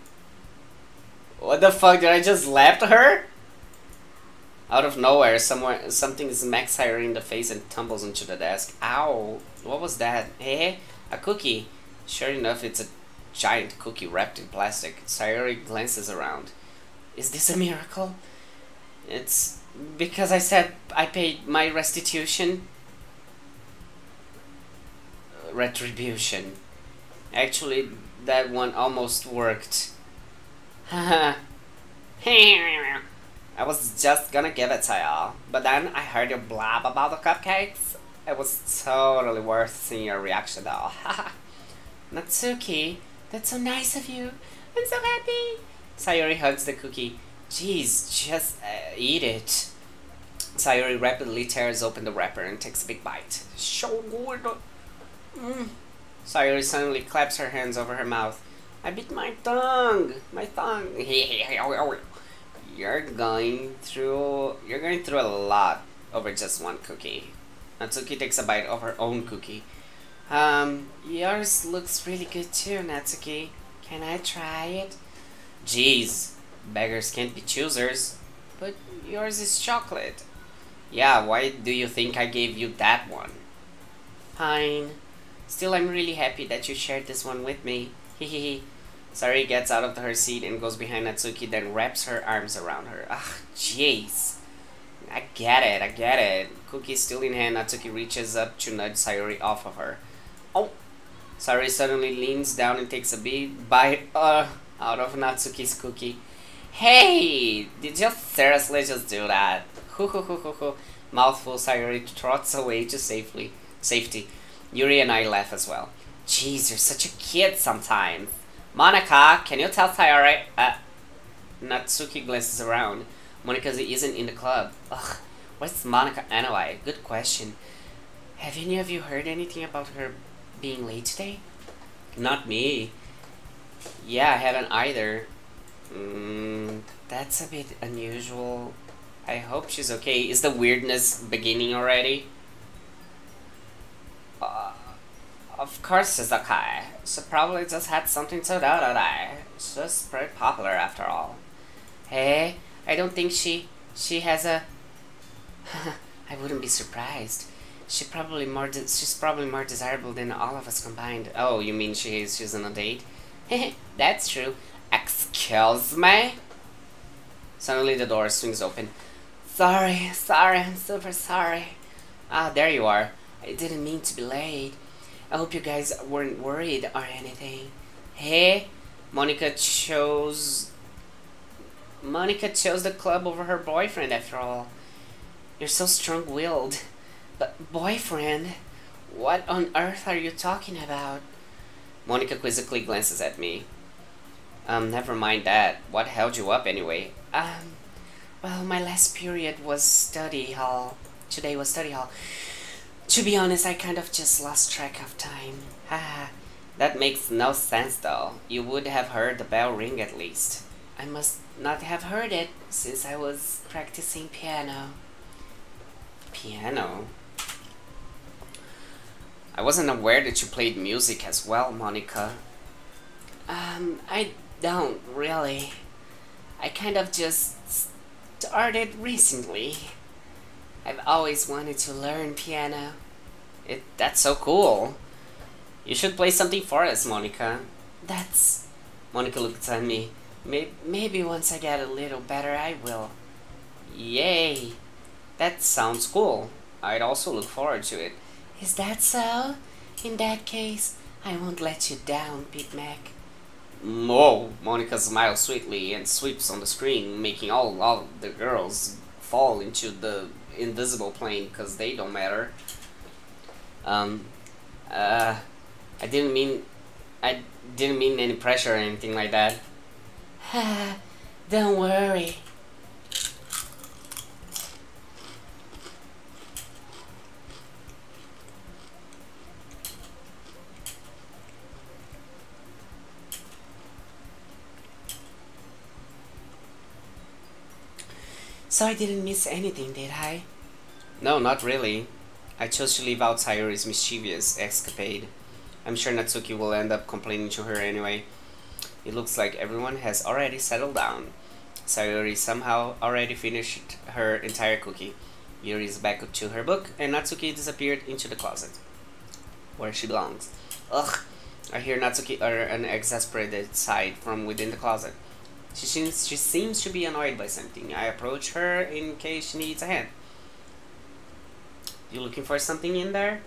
What the fuck, did I just slap her? Out of nowhere, something smacks Sayori in the face and tumbles into the desk. Ow! What was that? Hey, a cookie. Sure enough, it's a giant cookie wrapped in plastic. Sayori glances around. Is this a miracle? It's because I said I paid my restitution. Retribution. Actually, that one almost worked. Haha. I was just gonna give it to y'all, but then I heard you blab about the cupcakes. It was totally worth seeing your reaction though. Natsuki, that's so nice of you. I'm so happy. Sayori hugs the cookie. Jeez, just eat it. Sayori rapidly tears open the wrapper and takes a big bite. So good. Sayori suddenly claps her hands over her mouth. I bit my tongue. My tongue. You're going through a lot over just one cookie. Natsuki takes a bite of her own cookie. Yours looks really good too, Natsuki. Can I try it? Jeez, beggars can't be choosers. But yours is chocolate. Yeah, why do you think I gave you that one? Fine. Still, I'm really happy that you shared this one with me. Hehehe. Sayori gets out of her seat and goes behind Natsuki, then wraps her arms around her. Ah, jeez. I get it. Cookie still in hand, Natsuki reaches up to nudge Sayori off of her. Oh! Sayori suddenly leans down and takes a big bite out of Natsuki's cookie. Hey! Did you seriously just do that? Hoo. Mouthful, Sayori trots away to safety. Yuri and I laugh as well. Jeez, you're such a kid sometimes. Monica, can you tell Sayori? Natsuki glances around. Monica isn't in the club. Ugh, where's Monica anyway? Good question. Have any of you heard anything about her being late today? Not me. Yeah, I haven't either. That's a bit unusual. I hope she's okay. Is the weirdness beginning already? Of course she's okay. She probably just had something to do today. She's pretty popular after all. Hey, I don't think she has a... I wouldn't be surprised. She's probably more desirable than all of us combined. Oh, you mean she's on a date? That's true. Excuse me? Suddenly the door swings open. Sorry, I'm super sorry. Ah, there you are. I didn't mean to be late. I hope you guys weren't worried or anything. Hey, Monica chose the club over her boyfriend after all. You're so strong-willed. But boyfriend? What on earth are you talking about? Monica quizzically glances at me. Never mind that. What held you up anyway? Well, my last period was study hall. Today was study hall. To be honest, I kind of just lost track of time. Haha. That makes no sense though. You would have heard the bell ring at least. I must not have heard it since I was practicing piano. Piano? I wasn't aware that you played music as well, Monica. I don't really. I kind of just started recently. I've always wanted to learn piano. That's so cool. You should play something for us, Monica. Monica looks at me. Maybe once I get a little better, I will. Yay. That sounds cool. I'd also look forward to it. Is that so? In that case, I won't let you down, Big Mac. Whoa, Monica smiles sweetly and sweeps on the screen, making all the girls fall into the invisible plane because they don't matter. I didn't mean any pressure or anything like that. Don't worry. So I didn't miss anything, did I? No, not really. I chose to leave out Sayori's mischievous escapade. I'm sure Natsuki will end up complaining to her anyway. It looks like everyone has already settled down. Sayori somehow already finished her entire cookie. Yuri is back to her book, and Natsuki disappeared into the closet, where she belongs. Ugh! I hear Natsuki utter an exasperated sigh from within the closet. She seems to be annoyed by something. I approach her in case she needs a hand. You looking for something in there?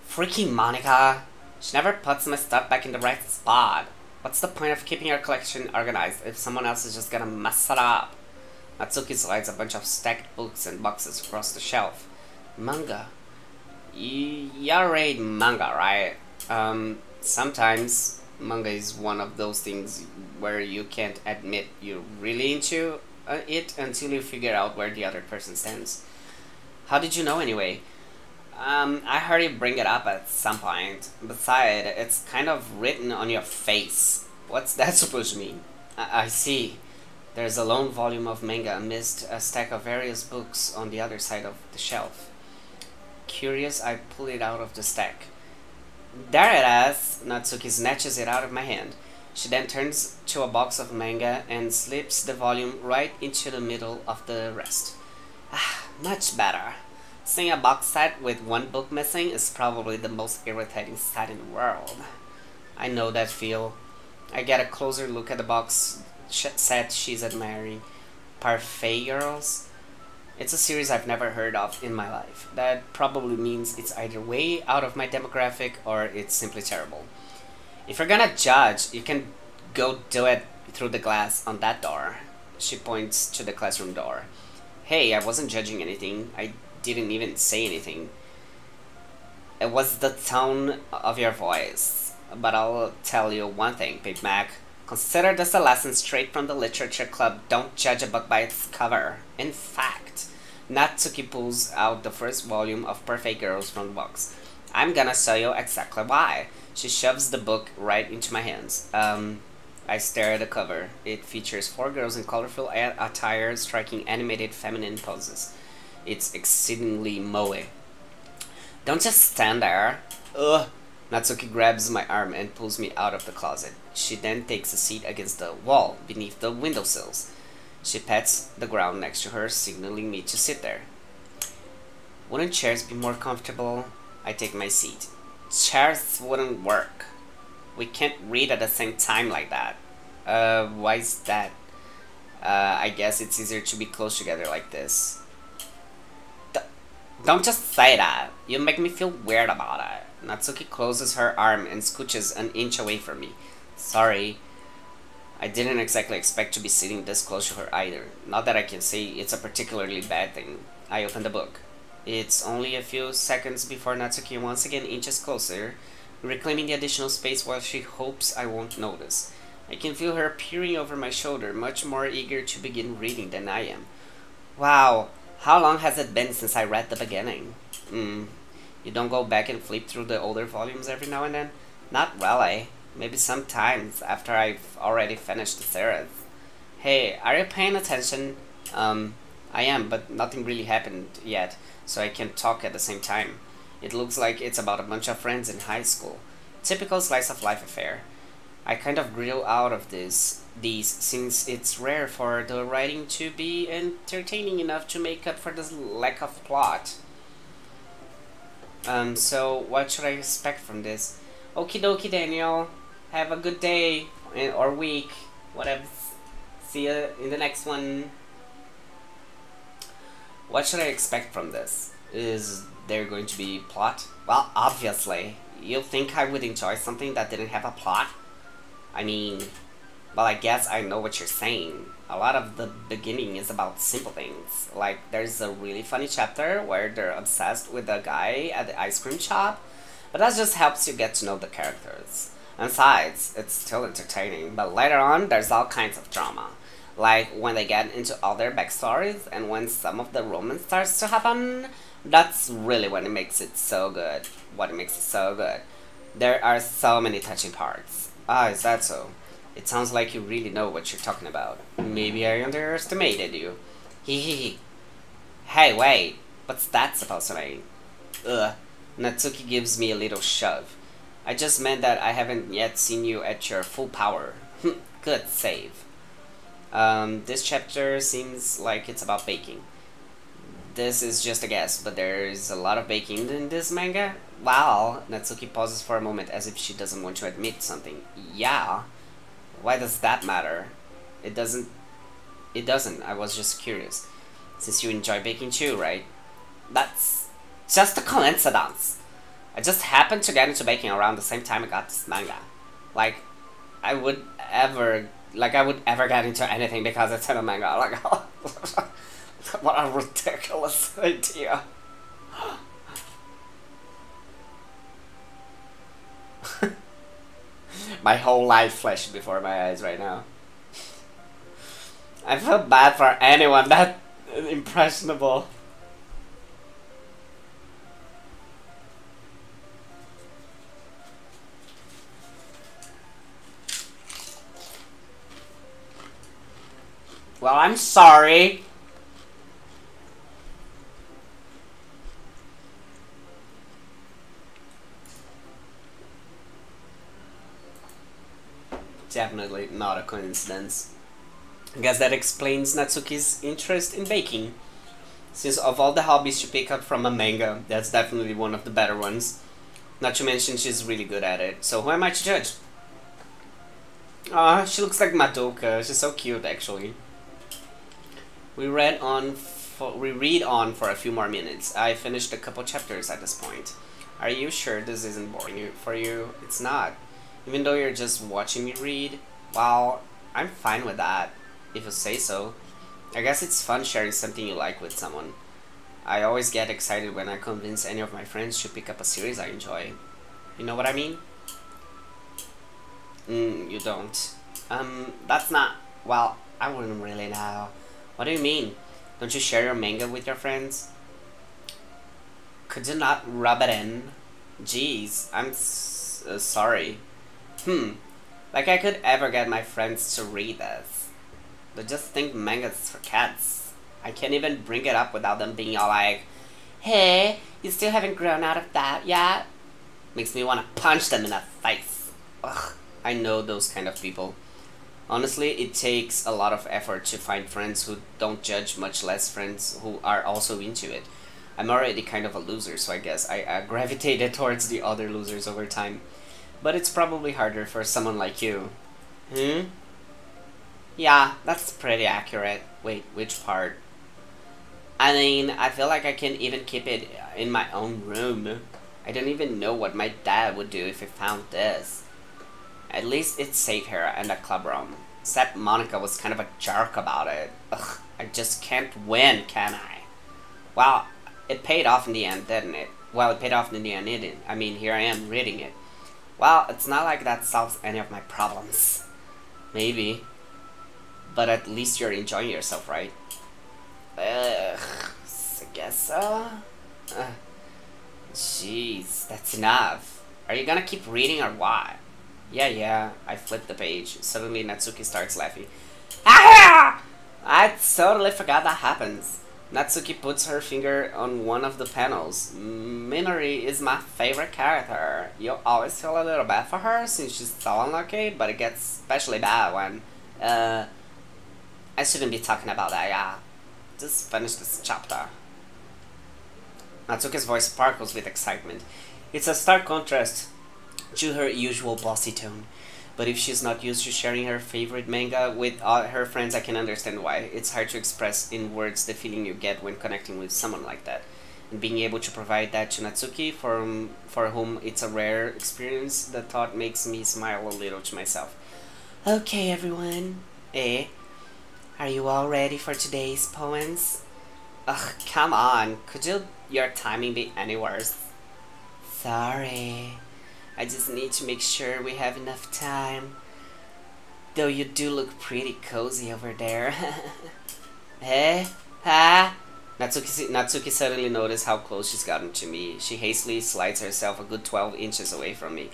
Freaking Monica! She never puts my stuff back in the right spot. What's the point of keeping our collection organized if someone else is just gonna mess it up? Natsuki slides a bunch of stacked books and boxes across the shelf. Manga. You read manga, right? Sometimes manga is one of those things where you can't admit you're really into it until you figure out where the other person stands. How did you know anyway? I heard you bring it up at some point. Besides, it's kind of written on your face. What's that supposed to mean? I see. There's a lone volume of manga amidst a stack of various books on the other side of the shelf. Curious, I pull it out of the stack. There it is! Natsuki snatches it out of my hand. She then turns to a box of manga and slips the volume right into the middle of the rest. Ah, much better. Seeing a box set with one book missing is probably the most irritating sight in the world. I know that feel. I get a closer look at the box set she's admiring. Parfait Girls? It's a series I've never heard of in my life. That probably means it's either way out of my demographic or it's simply terrible. If you're gonna judge, you can go do it through the glass on that door. She points to the classroom door. Hey, I wasn't judging anything. I didn't even say anything. It was the tone of your voice. but I'll tell you one thing, Big Mac. Consider this a lesson straight from the literature club. Don't judge a book by its cover. In fact, Natsuki pulls out the first volume of Perfect Girls from the box. I'm gonna show you exactly why. She shoves the book right into my hands. I stare at the cover. It features 4 girls in colorful attire striking animated feminine poses. It's exceedingly moe. Don't just stand there. Ugh. Natsuki grabs my arm and pulls me out of the closet. She then takes a seat against the wall beneath the windowsills. She pats the ground next to her, signaling me to sit there. Wouldn't chairs be more comfortable? I take my seat. Chairs wouldn't work. We can't read at the same time like that. Why is that? I guess it's easier to be close together like this. Don't just say that. You make me feel weird about it. Natsuki closes her arm and scooches an inch away from me. Sorry. I didn't exactly expect to be sitting this close to her either. Not that I can say it's a particularly bad thing. I open the book. It's only a few seconds before Natsuki once again inches closer, reclaiming the additional space while she hopes I won't notice. I can feel her peering over my shoulder, much more eager to begin reading than I am. Wow, how long has it been since I read the beginning? You don't go back and flip through the older volumes every now and then? Not really. Maybe sometimes after I've already finished the series. Hey, are you paying attention? I am, but nothing really happened yet, so I can't talk at the same time. It looks like it's about a bunch of friends in high school. Typical slice of life affair. I kind of grew out of these since it's rare for the writing to be entertaining enough to make up for the lack of plot. So what should I expect from this? Okie dokie, Daniel. Have a good day or week, whatever. See you in the next one. What should I expect from this? Is there going to be plot? Well, obviously. You think I would enjoy something that didn't have a plot? I mean, well, I guess I know what you're saying. A lot of the beginning is about simple things. Like, there's a really funny chapter where they're obsessed with the guy at the ice cream shop, but that just helps you get to know the characters. And besides, it's still entertaining, but later on, there's all kinds of drama. Like, when they get into all their backstories, and when some of the romance starts to happen, that's really when it makes it so good. There are so many touching parts. Ah, is that so? It sounds like you really know what you're talking about. Maybe I underestimated you. Hee. Hey, wait. What's that supposed to mean? Ugh. Natsuki gives me a little shove. I just meant that I haven't yet seen you at your full power. Good save. This chapter seems like it's about baking. This is just a guess, but there's a lot of baking in this manga? Wow. Natsuki pauses for a moment as if she doesn't want to admit something. Yeah. Why does that matter? It doesn't. I was just curious. Since you enjoy baking too, right? That's just a coincidence. I just happened to get into baking around the same time I got this manga. Like, I would ever get into anything because it's in a manga. Like, what a ridiculous idea. My whole life flashed before my eyes right now. I feel bad for anyone that impressionable. Well, I'm sorry. Definitely not a coincidence. I guess that explains Natsuki's interest in baking. Since of all the hobbies to pick up from a manga, that's definitely one of the better ones. Not to mention she's really good at it, so who am I to judge? Aw, she looks like Madoka. She's so cute, actually. We read on for a few more minutes. I finished a couple chapters at this point. Are you sure this isn't boring for you? It's not. Even though you're just watching me read, well, I'm fine with that, if you say so. I guess it's fun sharing something you like with someone. I always get excited when I convince any of my friends to pick up a series I enjoy. You know what I mean? You don't. That's not. Well, I wouldn't really know. What do you mean? Don't you share your manga with your friends? Could you not rub it in? Jeez, I'm sorry. Like I could ever get my friends to read this. They just think manga's for cats. I can't even bring it up without them being all like, hey, you still haven't grown out of that yet? Makes me want to punch them in the face. Ugh, I know those kind of people. Honestly, it takes a lot of effort to find friends who don't judge, much less friends who are also into it. I'm already kind of a loser, so I guess I gravitated towards the other losers over time. But it's probably harder for someone like you. Yeah, that's pretty accurate. Wait, which part? I mean, I feel like I can even keep it in my own room. I don't even know what my dad would do if he found this. At least it's safe here in the club room. Except Monica was kind of a jerk about it. Ugh, I just can't win, can I? Well, it paid off in the end, didn't it? Well, it paid off in the end, didn't it? I mean, here I am reading it. Well, it's not like that solves any of my problems. Maybe. But at least you're enjoying yourself, right? Ugh, I guess so. Jeez, that's enough. Are you gonna keep reading or what? Yeah, I flipped the page. Suddenly Natsuki starts laughing. Ah! I totally forgot that happens. Natsuki puts her finger on one of the panels. Minori is my favorite character. You always feel a little bad for her since she's so unlucky, but it gets especially bad when, I shouldn't be talking about that, yeah. Just finish this chapter. Natsuki's voice sparkles with excitement. It's a stark contrast to her usual bossy tone. But if she's not used to sharing her favorite manga with her friends, I can understand why. It's hard to express in words the feeling you get when connecting with someone like that. And being able to provide that to Natsuki, for whom it's a rare experience, the thought makes me smile a little to myself. Okay, everyone. Are you all ready for today's poems? Ugh, come on. Could your timing be any worse? Sorry. I just need to make sure we have enough time. Though you do look pretty cozy over there. Natsuki suddenly noticed how close she's gotten to me. She hastily slides herself a good 12 inches away from me.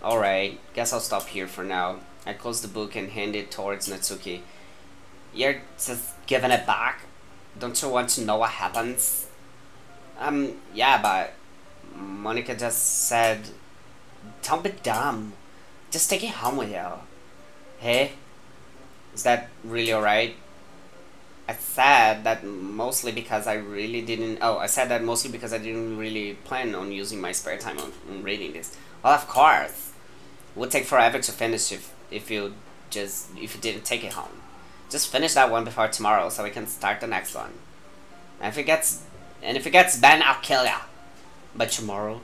Alright, guess I'll stop here for now. I close the book and hand it towards Natsuki. You're just giving it back? Don't you want to know what happens? Yeah, but Monica just said, don't be dumb. Just take it home with you. Hey? Is that really alright? I said that mostly because I said that mostly because I didn't really plan on using my spare time on reading this. Well, of course. It would take forever to finish if you didn't take it home. Just finish that one before tomorrow so we can start the next one. And if it gets banned, I'll kill ya. But tomorrow?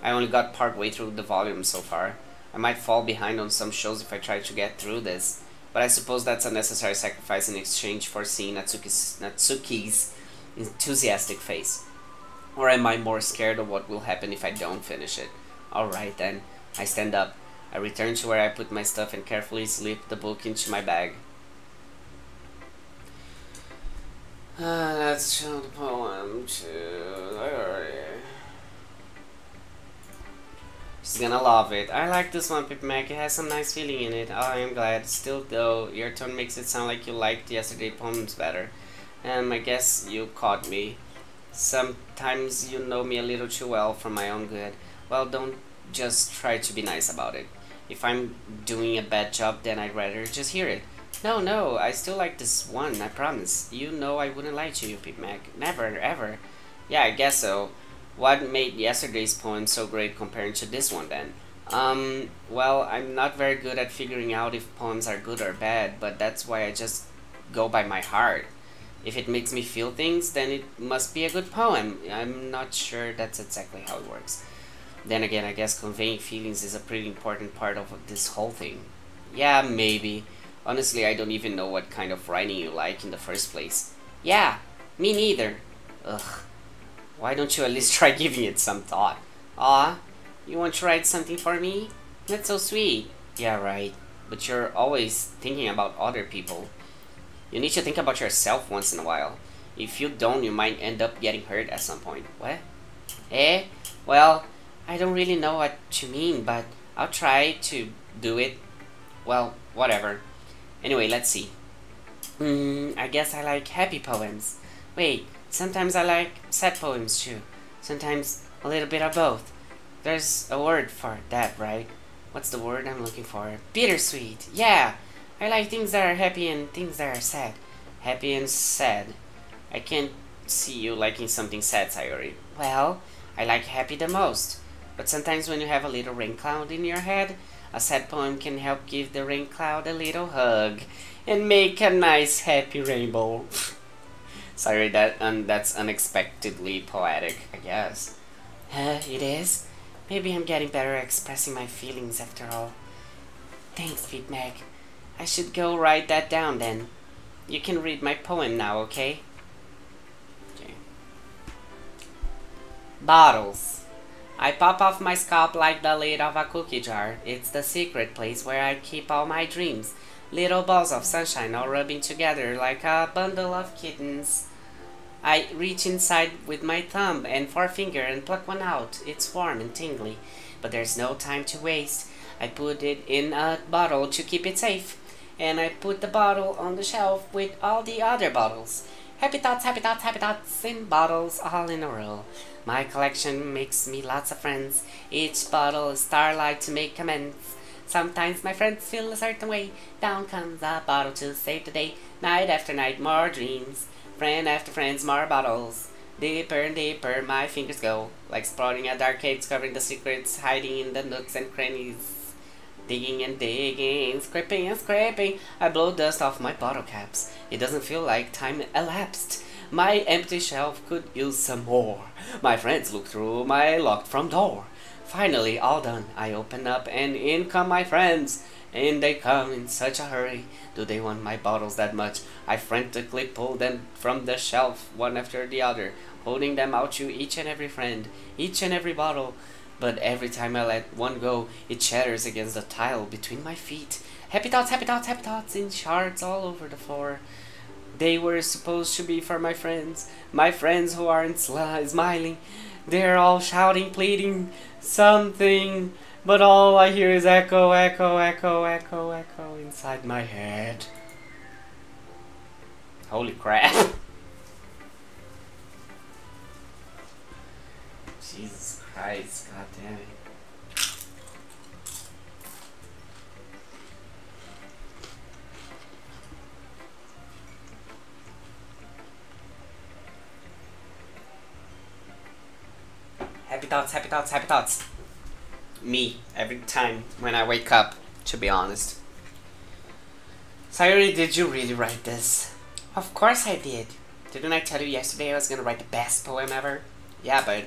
I only got part way through the volume so far. I might fall behind on some shows if I try to get through this, but I suppose that's a necessary sacrifice in exchange for seeing Natsuki's enthusiastic face. Or am I more scared of what will happen if I don't finish it? Alright then. I stand up. I return to where I put my stuff and carefully slip the book into my bag. Let's show the poem to... She's gonna love it. I like this one, PPmac. It has some nice feeling in it. Oh, I am glad. Still, though, your tone makes it sound like you liked yesterday's poems better. I guess you caught me. Sometimes you know me a little too well for my own good. Well, don't just try to be nice about it. If I'm doing a bad job, then I'd rather just hear it. No, I still like this one, I promise. You know I wouldn't lie to you, PPmac. Never, ever. Yeah, I guess so. What made yesterday's poem so great compared to this one then? Well, I'm not very good at figuring out if poems are good or bad, but that's why I just go by my heart. If it makes me feel things, then it must be a good poem. I'm not sure that's exactly how it works. Then again, I guess conveying feelings is a pretty important part of this whole thing. Yeah, maybe. Honestly, I don't even know what kind of writing you like in the first place. Yeah, me neither. Ugh. Why don't you at least try giving it some thought? Aw, you want to write something for me? That's so sweet. Yeah, right. But you're always thinking about other people. You need to think about yourself once in a while. If you don't, you might end up getting hurt at some point. What? Eh? Well, I don't really know what you mean, but I'll try to do it. Well, whatever. Anyway, let's see. I guess I like happy poems. Wait, sometimes I like sad poems too. Sometimes a little bit of both. There's a word for that, right? What's the word I'm looking for? Bittersweet. Yeah, I like things that are happy and things that are sad. Happy and sad. I can't see you liking something sad, Sayori. Well, I like happy the most. But sometimes when you have a little rain cloud in your head, a sad poem can help give the rain cloud a little hug and make a nice happy rainbow. Sorry, that's unexpectedly poetic, I guess. It is? Maybe I'm getting better at expressing my feelings after all. Thanks, Pete Meg. I should go write that down then. You can read my poem now, okay? Okay. Bottles. I pop off my scalp like the lid of a cookie jar. It's the secret place where I keep all my dreams. Little balls of sunshine all rubbing together like a bundle of kittens. I reach inside with my thumb and forefinger and pluck one out. It's warm and tingly, but there's no time to waste. I put it in a bottle to keep it safe, and I put the bottle on the shelf with all the other bottles. Happy thoughts, happy thoughts, happy thoughts in bottles all in a row. My collection makes me lots of friends. Each bottle is starlight to make amends. Sometimes my friends feel a certain way. Down comes a bottle to save the day. Night after night, more dreams. Friend after friends, more bottles. Deeper and deeper my fingers go, like exploring a dark cave, discovering the secrets hiding in the nooks and crannies. Digging and digging, scraping and scraping, I blow dust off my bottle caps. It doesn't feel like time elapsed. My empty shelf could use some more. My friends look through my locked front door. Finally, all done, I open up and in come my friends. And they come in such a hurry. Do they want my bottles that much? I frantically pull them from the shelf, one after the other, holding them out to each and every friend, each and every bottle. But every time I let one go, it shatters against the tile between my feet. Happy thoughts, happy thoughts, happy thoughts in shards all over the floor. They were supposed to be for my friends who aren't smiling. They're all shouting, pleading something, but all I hear is echo, echo, echo, echo, echo inside my head. Holy crap. Jesus Christ, god damn it. Happy thoughts, happy thoughts, happy thoughts. Me, every time when I wake up, to be honest. Sayori, did you really write this? Of course I did. Didn't I tell you yesterday I was gonna write the best poem ever? Yeah, but,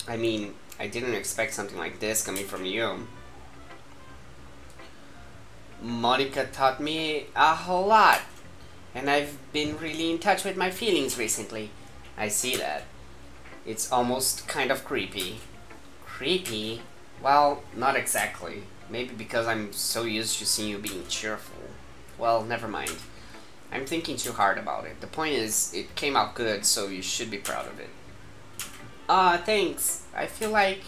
I mean, I didn't expect something like this coming from you. Monica taught me a whole lot, and I've been really in touch with my feelings recently. I see that. It's almost kind of creepy. Creepy? Well, not exactly. Maybe because I'm so used to seeing you being cheerful. Well, never mind. I'm thinking too hard about it. The point is, it came out good, so you should be proud of it. Thanks. I feel like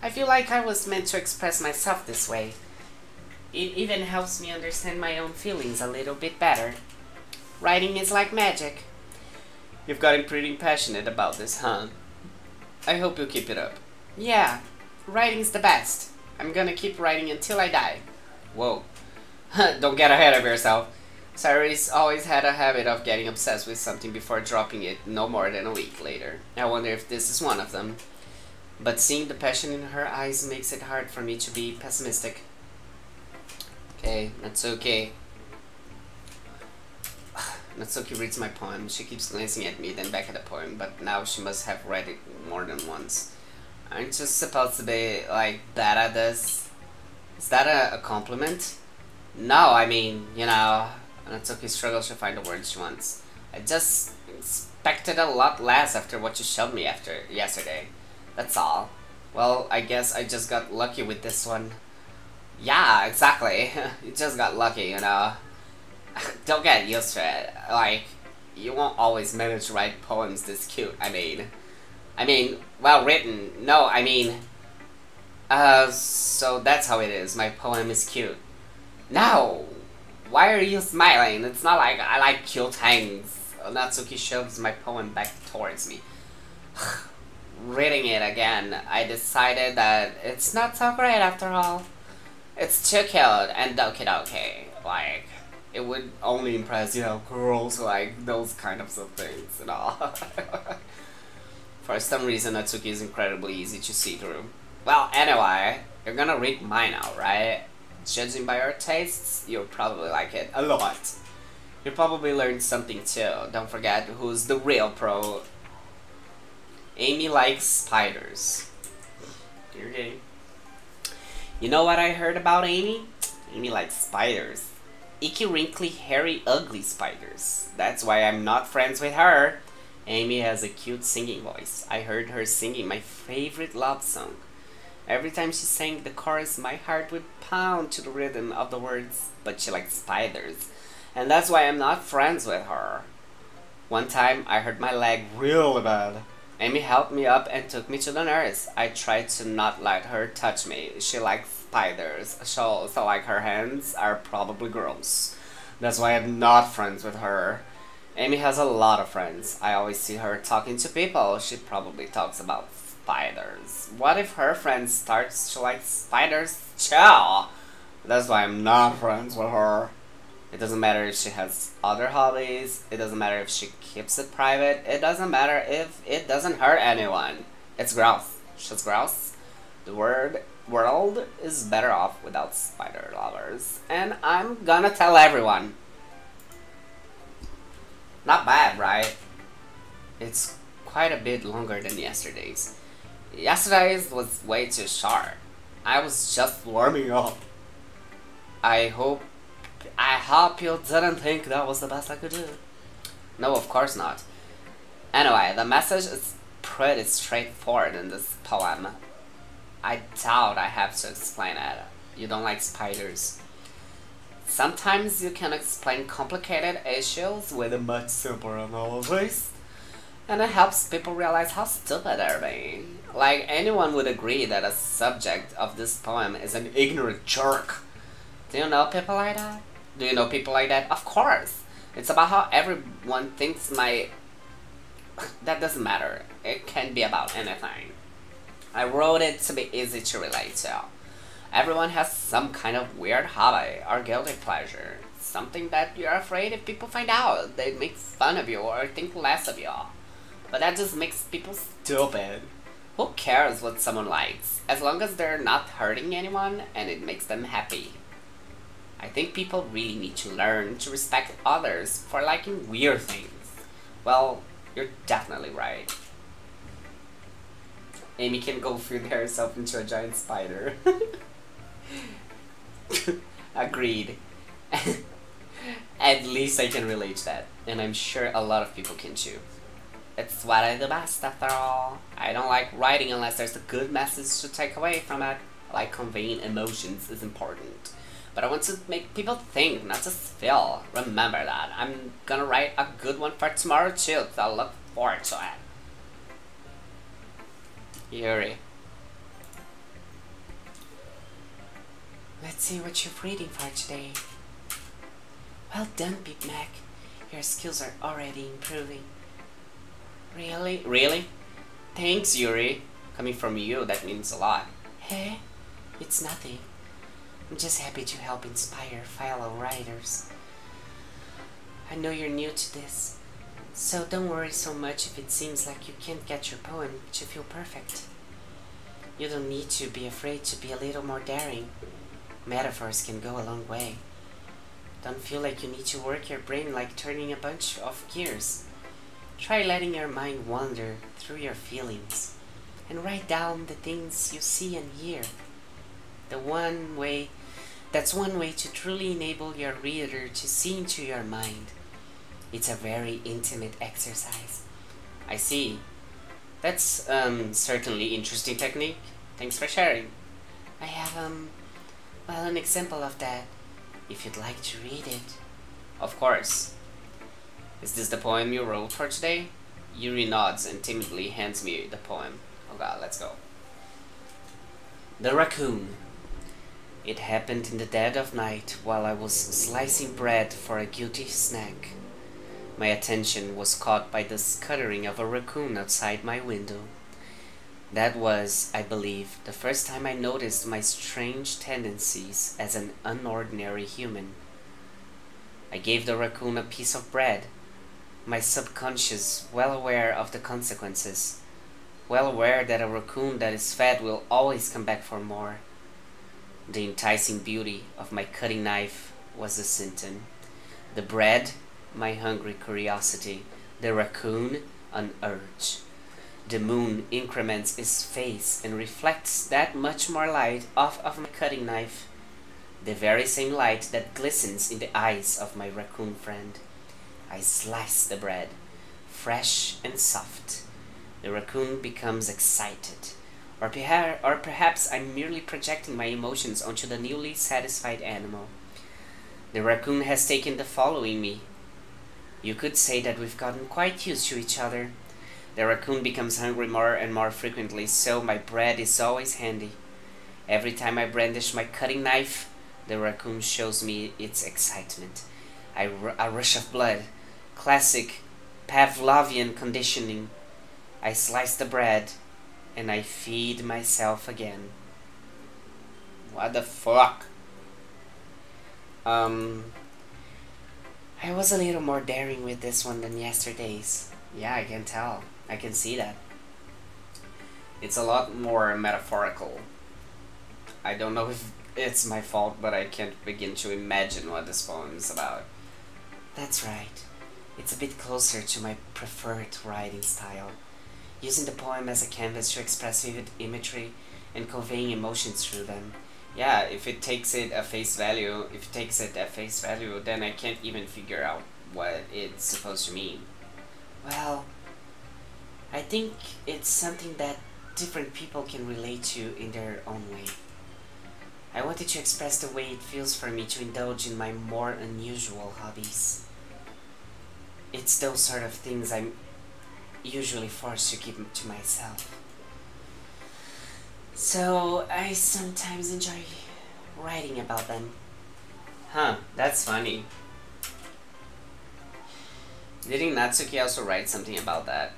I was meant to express myself this way. It even helps me understand my own feelings a little bit better. Writing is like magic. You've gotten pretty passionate about this, huh? I hope you'll keep it up. Yeah, writing's the best. I'm gonna keep writing until I die. Whoa. Don't get ahead of yourself. Sayori's always had a habit of getting obsessed with something before dropping it no more than a week later. I wonder if this is one of them. But seeing the passion in her eyes makes it hard for me to be pessimistic. Okay, Natsuki. Natsuki reads my poem. She keeps glancing at me, then back at the poem, but now she must have read it more than once. Aren't you supposed to be, like, bad at this? Is that a compliment? No, I mean, you know, Natsuki struggles to find the words she wants. I just expected a lot less after what you showed me yesterday. That's all. Well, I guess I just got lucky with this one. Yeah, exactly. You just got lucky, you know. Don't get used to it. Like, you won't always manage to write poems this cute. I mean, well written. No, I mean, so that's how it is. My poem is cute. No, why are you smiling? It's not like I like cute things. Natsuki shoves my poem back towards me. Reading it again, I decided that it's not so great after all. It's too cute and doki doki. Like, it would only impress, you know, girls who like those kind of things, you know. For some reason, Natsuki is incredibly easy to see through. Well, anyway, you're gonna read mine now, right? Judging by your tastes, you'll probably like it a lot. You'll probably learn something too. Don't forget who's the real pro. Amy likes spiders. Okay. You know what I heard about Amy? Amy likes spiders. Icky, wrinkly, hairy, ugly spiders. That's why I'm not friends with her. Amy has a cute singing voice. I heard her singing my favorite love song. Every time she sang the chorus, my heart would pound to the rhythm of the words, but she likes spiders. And that's why I'm not friends with her. One time, I hurt my leg really bad. Amy helped me up and took me to the nurse. I tried to not let her touch me. She likes spiders, so like her hands are probably gross. That's why I'm not friends with her. Amy has a lot of friends. I always see her talking to people. She probably talks about spiders. What if her friend starts to like spiders too? That's why I'm not friends with her. It doesn't matter if she has other hobbies. It doesn't matter if she keeps it private. It doesn't matter if it doesn't hurt anyone. It's gross. She's gross. The world is better off without spider lovers. And I'm gonna tell everyone. Not bad, right? It's quite a bit longer than yesterday's. Yesterday's was way too short. I was just warming up. I hope you didn't think that was the best I could do. No, of course not. Anyway, the message is pretty straightforward in this poem. I doubt I have to explain it. You don't like spiders. Sometimes you can explain complicated issues with a much simpler analogy, and it helps people realize how stupid they're being. Like, anyone would agree that a subject of this poem is an ignorant jerk. Do you know people like that? Do you know people like that? Of course! It's about how everyone thinks that doesn't matter. It can be about anything. I wrote it to be easy to relate to. Everyone has some kind of weird hobby or guilty pleasure. Something that you're afraid if people find out, they'd make fun of you or think less of you. But that just makes people stupid. Who cares what someone likes, as long as they're not hurting anyone and it makes them happy. I think people really need to learn to respect others for liking weird things. Well, you're definitely right. Amy can go feed herself into a giant spider. Agreed. At least I can relate to that, and I'm sure a lot of people can too. It's what I do best after all. I don't like writing unless there's a good message to take away from it. Like, conveying emotions is important. But I want to make people think, not just feel. Remember that. I'm gonna write a good one for tomorrow too, so I'll look forward to it. Yuri. Let's see what you're reading for today. Well done, Big Mac. Your skills are already improving. Really? Really? Thanks, Yuri. Coming from you, that means a lot. Hey, it's nothing. I'm just happy to help inspire fellow writers. I know you're new to this, so don't worry so much if it seems like you can't get your poem to feel perfect. You don't need to be afraid to be a little more daring. Metaphors can go a long way. Don't feel like you need to work your brain like turning a bunch of gears. Try letting your mind wander through your feelings and write down the things you see and hear. That's one way to truly enable your reader to see into your mind. It's a very intimate exercise. I see. That's certainly interesting technique. Thanks for sharing. I have Well, an example of that, if you'd like to read it. Of course. Is this the poem you wrote for today? Yuri nods and timidly hands me the poem. Oh god, let's go. The Raccoon. It happened in the dead of night while I was slicing bread for a guilty snack. My attention was caught by the scuttering of a raccoon outside my window. That was, I believe, the first time I noticed my strange tendencies as an unordinary human. I gave the raccoon a piece of bread, my subconscious well aware of the consequences, well aware that a raccoon that is fed will always come back for more. The enticing beauty of my cutting knife was the symptom. The bread, my hungry curiosity. The raccoon, an urge. The moon increments its face and reflects that much more light off of my cutting knife. The very same light that glistens in the eyes of my raccoon friend. I slice the bread, fresh and soft. The raccoon becomes excited. Or perhaps I'm merely projecting my emotions onto the newly satisfied animal. The raccoon has taken to following me. You could say that we've gotten quite used to each other. The raccoon becomes hungry more and more frequently, so my bread is always handy. Every time I brandish my cutting knife, the raccoon shows me its excitement. A rush of blood. Classic Pavlovian conditioning. I slice the bread, and I feed myself again. What the fuck? I was a little more daring with this one than yesterday's. Yeah, I can tell. I can see that. It's a lot more metaphorical. I don't know if it's my fault, but I can't begin to imagine what this poem is about. That's right. It's a bit closer to my preferred writing style. Using the poem as a canvas to express vivid imagery and conveying emotions through them. Yeah, if it takes it at face value, then I can't even figure out what it's supposed to mean. Well, I think it's something that different people can relate to in their own way. I wanted to express the way it feels for me to indulge in my more unusual hobbies. It's those sort of things I'm usually forced to keep to myself. So I sometimes enjoy writing about them. Huh, that's funny. Didn't Natsuki also write something about that?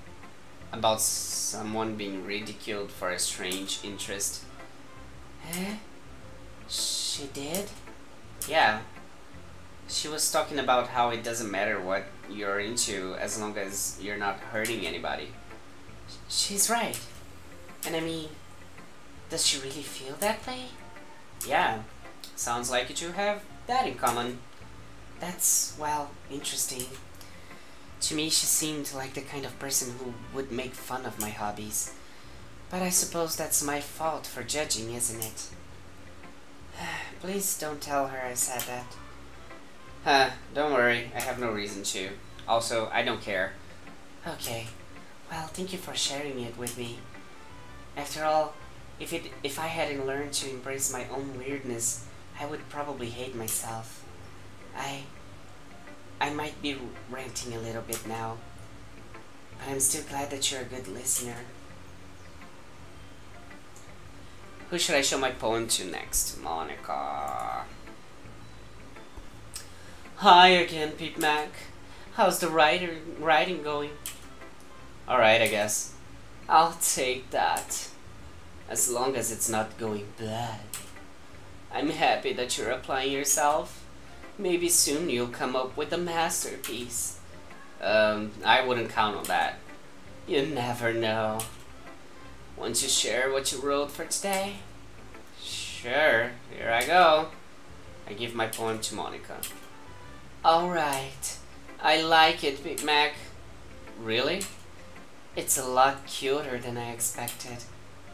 About someone being ridiculed for a strange interest? Eh? She did? Yeah. She was talking about how it doesn't matter what you're into as long as you're not hurting anybody. She's right. And I mean, does she really feel that way? Yeah. Sounds like you two have that in common. That's, well, interesting. To me, she seemed like the kind of person who would make fun of my hobbies. But I suppose that's my fault for judging, isn't it? Please don't tell her I said that. Huh, don't worry, I have no reason to. Also, I don't care. Okay, well, thank you for sharing it with me. After all, if I hadn't learned to embrace my own weirdness, I would probably hate myself. I might be ranting a little bit now, but I'm still glad that you're a good listener. Who should I show my poem to next? Monica. Hi again, Pete Mac. How's the writing going? Alright, I guess. I'll take that. As long as it's not going bad. I'm happy that you're applying yourself. Maybe soon you'll come up with a masterpiece. I wouldn't count on that. You never know. Want to share what you wrote for today? Sure, here I go. I give my poem to Monica. Alright, I like it, Big Mac. Really? It's a lot cuter than I expected.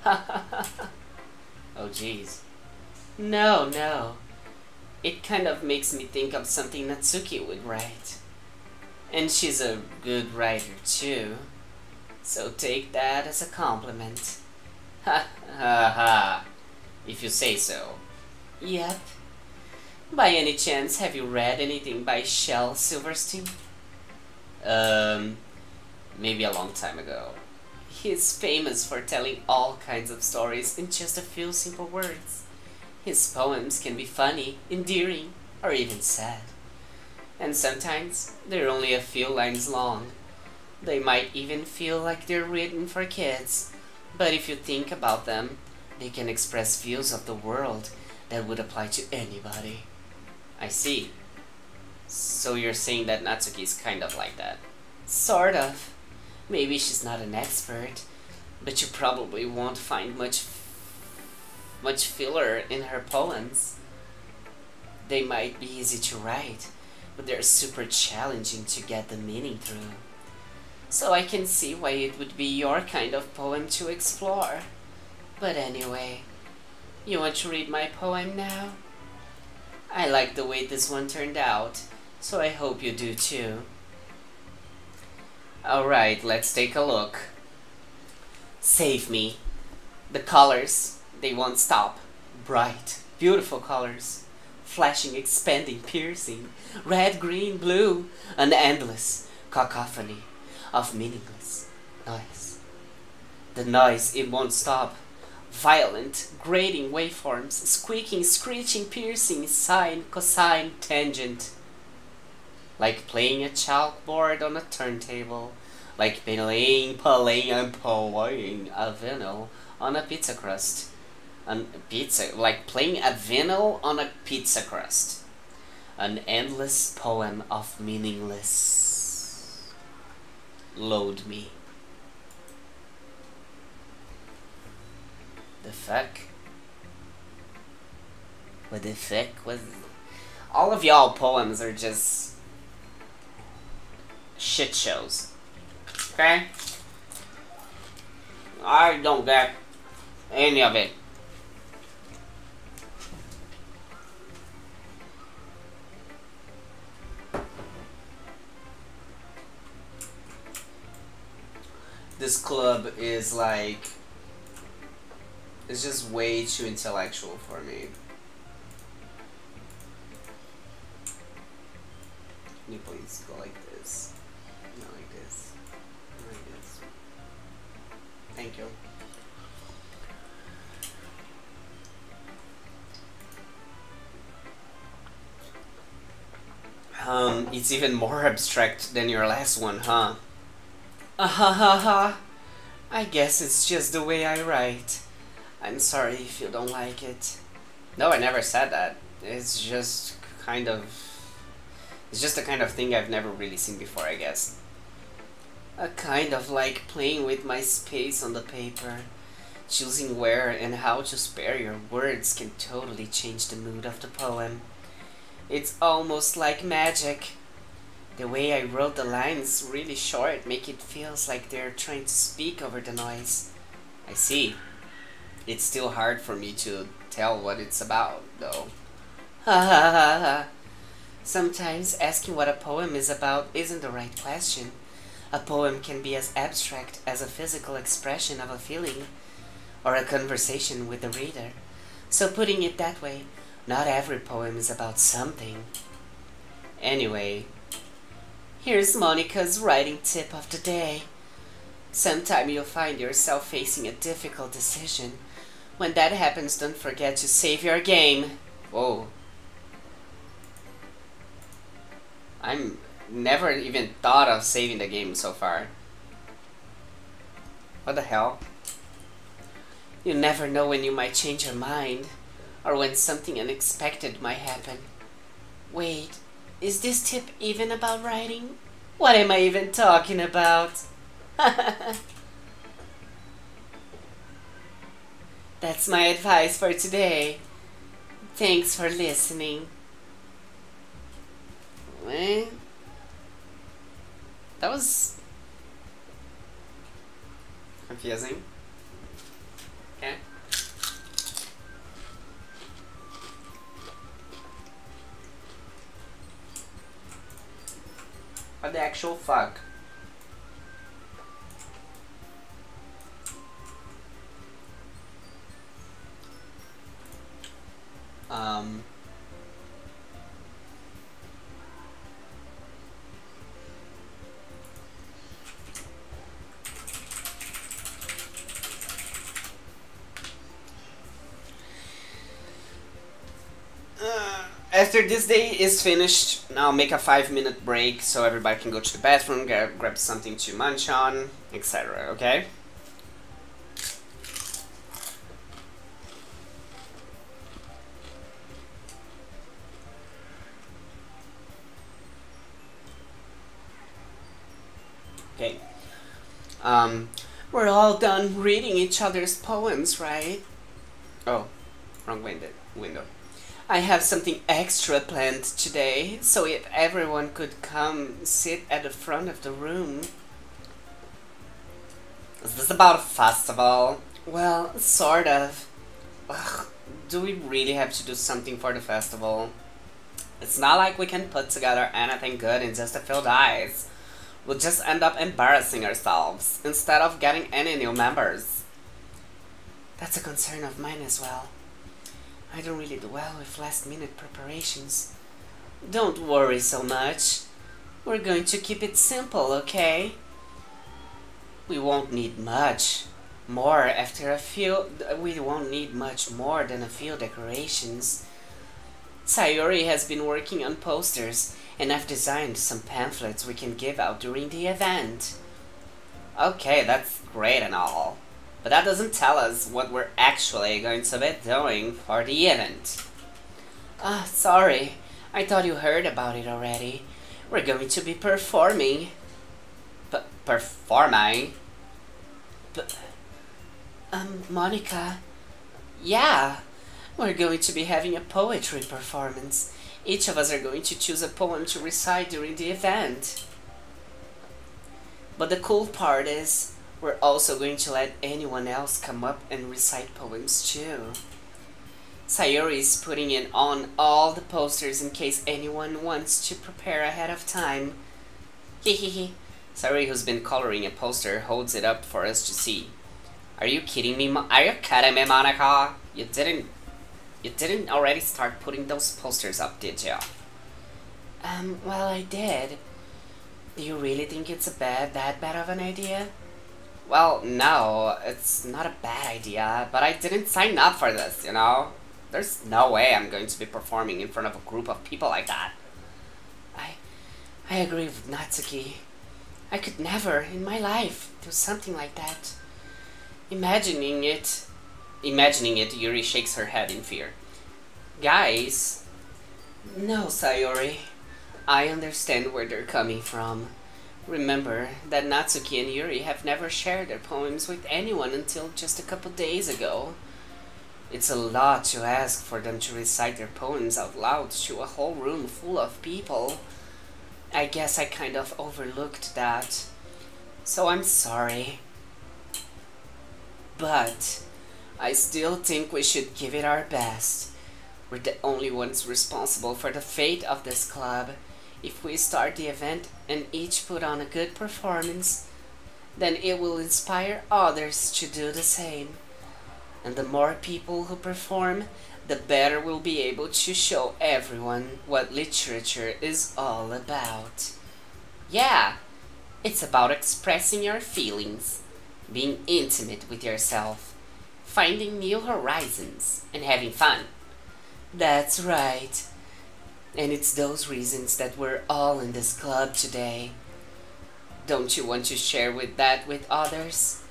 Oh jeez. No. It kind of makes me think of something Natsuki would write. And she's a good writer too. So take that as a compliment. Ha ha ha. If you say so. Yep. By any chance, have you read anything by Shel Silverstein? Um, Maybe a long time ago. He's famous for telling all kinds of stories in just a few simple words. His poems can be funny, endearing, or even sad. And sometimes they're only a few lines long. They might even feel like they're written for kids, but if you think about them, they can express views of the world that would apply to anybody. I see. So you're saying that Natsuki's kind of like that? Sort of. Maybe she's not an expert, but you probably won't find much filler in her poems. They might be easy to write, but they're super challenging to get the meaning through. So I can see why it would be your kind of poem to explore. But anyway, you want to read my poem now? I like the way this one turned out, so I hope you do too. Alright, let's take a look. Save me. The colors, they won't stop. Bright, beautiful colors. Flashing, expanding, piercing. Red, green, blue. An endless cacophony of meaningless noise. The noise, it won't stop. Violent, grating waveforms. Squeaking, screeching, piercing. Sine, cosine, tangent. Like playing a chalkboard on a turntable. Like playing a vinyl on a pizza crust. Like playing a vinyl on a pizza crust. An endless poem of meaningless. Load me. The fuck? What the fuck was... All of y'all poems are just... shit shows. Okay? I don't get any of it. This club is like... it's just way too intellectual for me. Can you please go like this? Not like this. Not like this. Thank you. It's even more abstract than your last one, huh? I guess it's just the way I write. I'm sorry if you don't like it. No, I never said that. It's just kind of... it's just the kind of thing I've never really seen before, I guess. A kind of like playing with my space on the paper. Choosing where and how to spare your words can totally change the mood of the poem. It's almost like magic. The way I wrote the lines really short make it feels like they're trying to speak over the noise. I see. It's still hard for me to tell what it's about, though. Ha ha ha ha. Sometimes asking what a poem is about isn't the right question. A poem can be as abstract as a physical expression of a feeling, or a conversation with the reader. So putting it that way, not every poem is about something. Anyway, here's Monica's writing tip of the day. Sometime you'll find yourself facing a difficult decision. When that happens, don't forget to save your game. Whoa. I'm never even thought of saving the game so far. What the hell? You never know when you might change your mind, or when something unexpected might happen. Wait, is this tip even about writing? What am I even talking about? That's my advice for today. Thanks for listening. What? That was confusing. Okay. What the actual fuck? After this day is finished, I'll make a 5-minute break so everybody can go to the bathroom, grab something to munch on, etc. Okay? Okay. We're all done reading each other's poems, right? Oh, wrong window. I have something extra planned today, so if everyone could come sit at the front of the room. Is this about a festival? Well, sort of. Ugh, do we really have to do something for the festival? It's not like we can put together anything good in just a few days. We'll just end up embarrassing ourselves, instead of getting any new members. That's a concern of mine as well. I don't really do well with last-minute preparations. Don't worry so much. We're going to keep it simple, okay? We won't need much more we won't need much more than a few decorations. Sayori has been working on posters, and I've designed some pamphlets we can give out during the event. Okay, that's great and all. But that doesn't tell us what we're actually going to be doing for the event. Sorry. I thought you heard about it already. We're going to be performing. Performing? Monica. Yeah. We're going to be having a poetry performance. Each of us are going to choose a poem to recite during the event. But the cool part is, we're also going to let anyone else come up and recite poems too. Sayori is putting it on all the posters in case anyone wants to prepare ahead of time. Hehehe. Sayori, who's been coloring a poster, holds it up for us to see. Are you kidding me, Monica? You didn't already start putting those posters up, did you? Well, I did. Do you really think it's that bad of an idea? Well, no, it's not a bad idea, but I didn't sign up for this, you know? There's no way I'm going to be performing in front of a group of people like that. I agree with Natsuki. I could never, in my life, do something like that. Imagining it, Yuri shakes her head in fear. Guys? No, Sayori. I understand where they're coming from. Remember that Natsuki and Yuri have never shared their poems with anyone until just a couple days ago. It's a lot to ask for them to recite their poems out loud to a whole room full of people. I guess I kind of overlooked that. So I'm sorry. But I still think we should give it our best. We're the only ones responsible for the fate of this club. If we start the event and each put on a good performance, then it will inspire others to do the same. And the more people who perform, the better we'll be able to show everyone what literature is all about. Yeah, it's about expressing your feelings, being intimate with yourself, finding new horizons, and having fun. That's right. And it's those reasons that we're all in this club today. Don't you want to share that with others?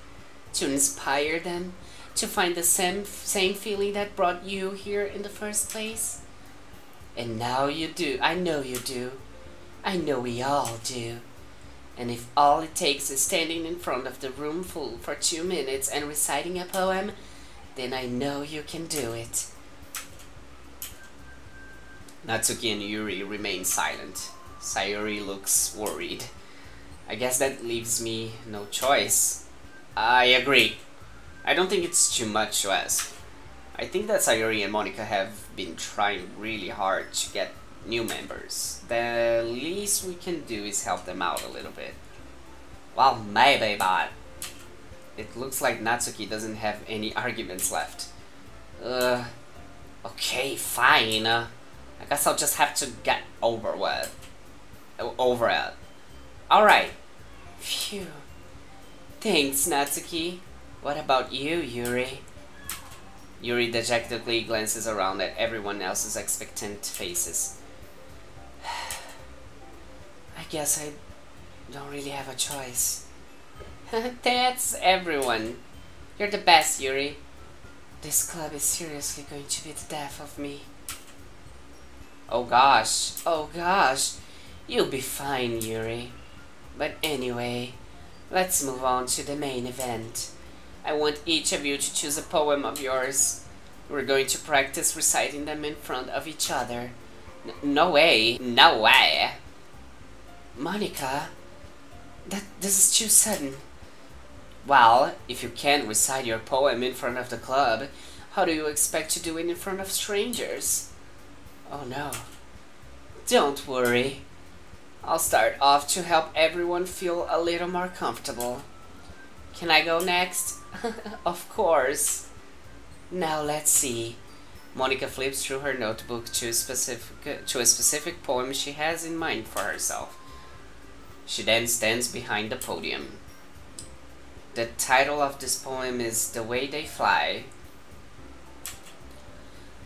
To inspire them? To find the same feeling that brought you here in the first place? And now you do. I know you do. I know we all do. And if all it takes is standing in front of the room full for 2 minutes and reciting a poem, then I know you can do it. Natsuki and Yuri remain silent. Sayori looks worried. I guess that leaves me no choice. I agree. I don't think it's too much to ask. I think that Sayori and Monica have been trying really hard to get new members. The least we can do is help them out a little bit. Well, maybe, but it looks like Natsuki doesn't have any arguments left. Okay, fine. I guess I'll just have to get over with. Over it. Alright. Phew. Thanks, Natsuki. What about you, Yuri? Yuri dejectedly glances around at everyone else's expectant faces. I guess I don't really have a choice. That's everyone. You're the best, Yuri. This club is seriously going to be the death of me. Oh gosh, oh gosh. You'll be fine, Yuri. But anyway, let's move on to the main event. I want each of you to choose a poem of yours. We're going to practice reciting them in front of each other. No way, no way. Monica, this is too sudden. Well, if you can't recite your poem in front of the club, how do you expect to do it in front of strangers? Oh no. Don't worry. I'll start off to help everyone feel a little more comfortable. Can I go next? Of course. Now let's see. Monica flips through her notebook to a specific poem she has in mind for herself. She then stands behind the podium. The title of this poem is The Way They Fly.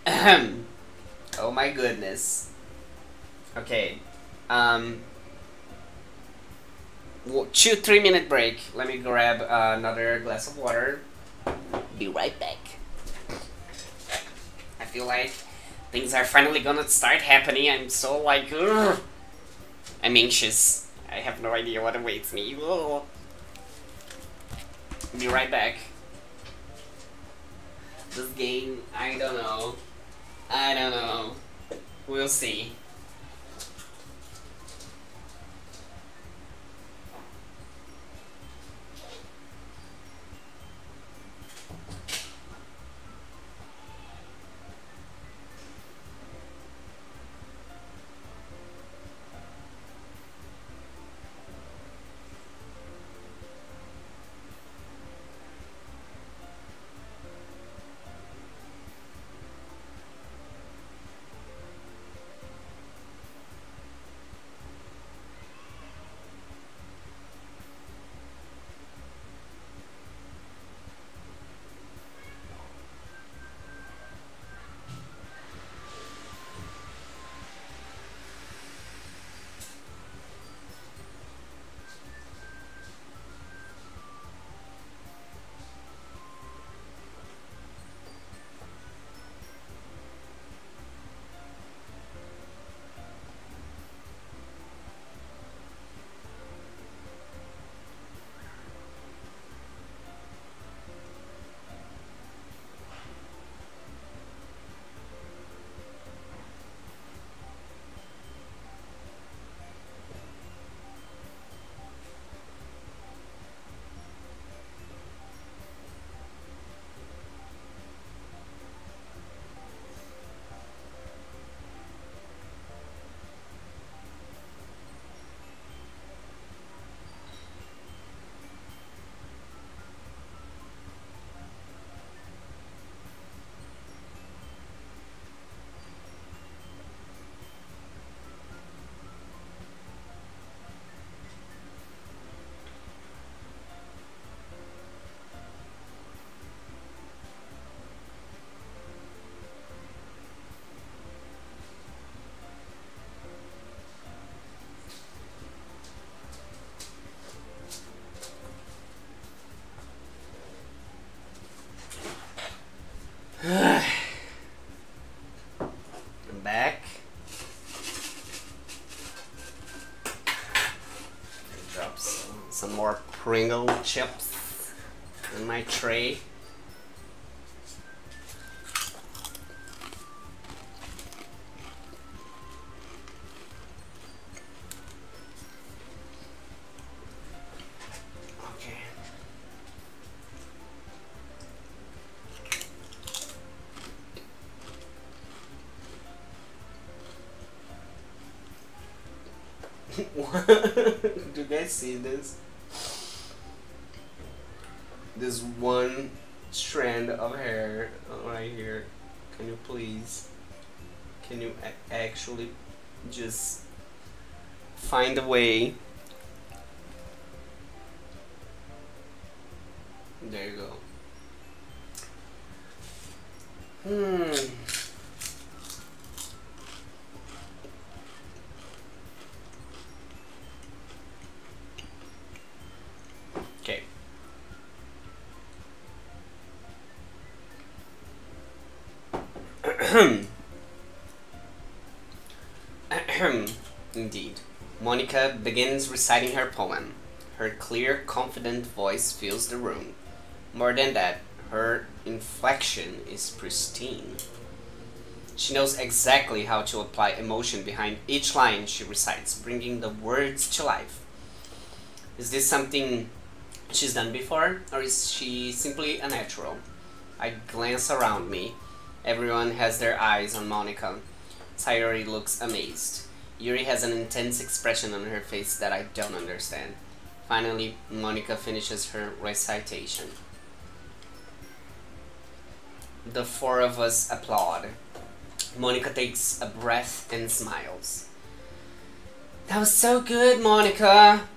Ahem. Oh my goodness. Okay. 3-minute break. Let me grab another glass of water. Be right back. I feel like things are finally gonna start happening. I'm so like, ugh. I'm anxious. I have no idea what awaits me. Ugh. Be right back. This game, I don't know. I don't know. We'll see. I'm back. Drop some more Pringle chips in my tray. Do you guys see this? This one strand of hair right here. Can you please? Can you actually just find a way? There you go. Okay. Indeed. Monica begins reciting her poem. Her clear, confident voice fills the room. More than that, her inflection is pristine. She knows exactly how to apply emotion behind each line she recites, bringing the words to life. Is this something she's done before, or is she simply a natural? I glance around me. Everyone has their eyes on Monica. Sayori looks amazed. Yuri has an intense expression on her face that I don't understand. Finally, Monica finishes her recitation. The four of us applaud. Monica takes a breath and smiles. That was so good, Monica!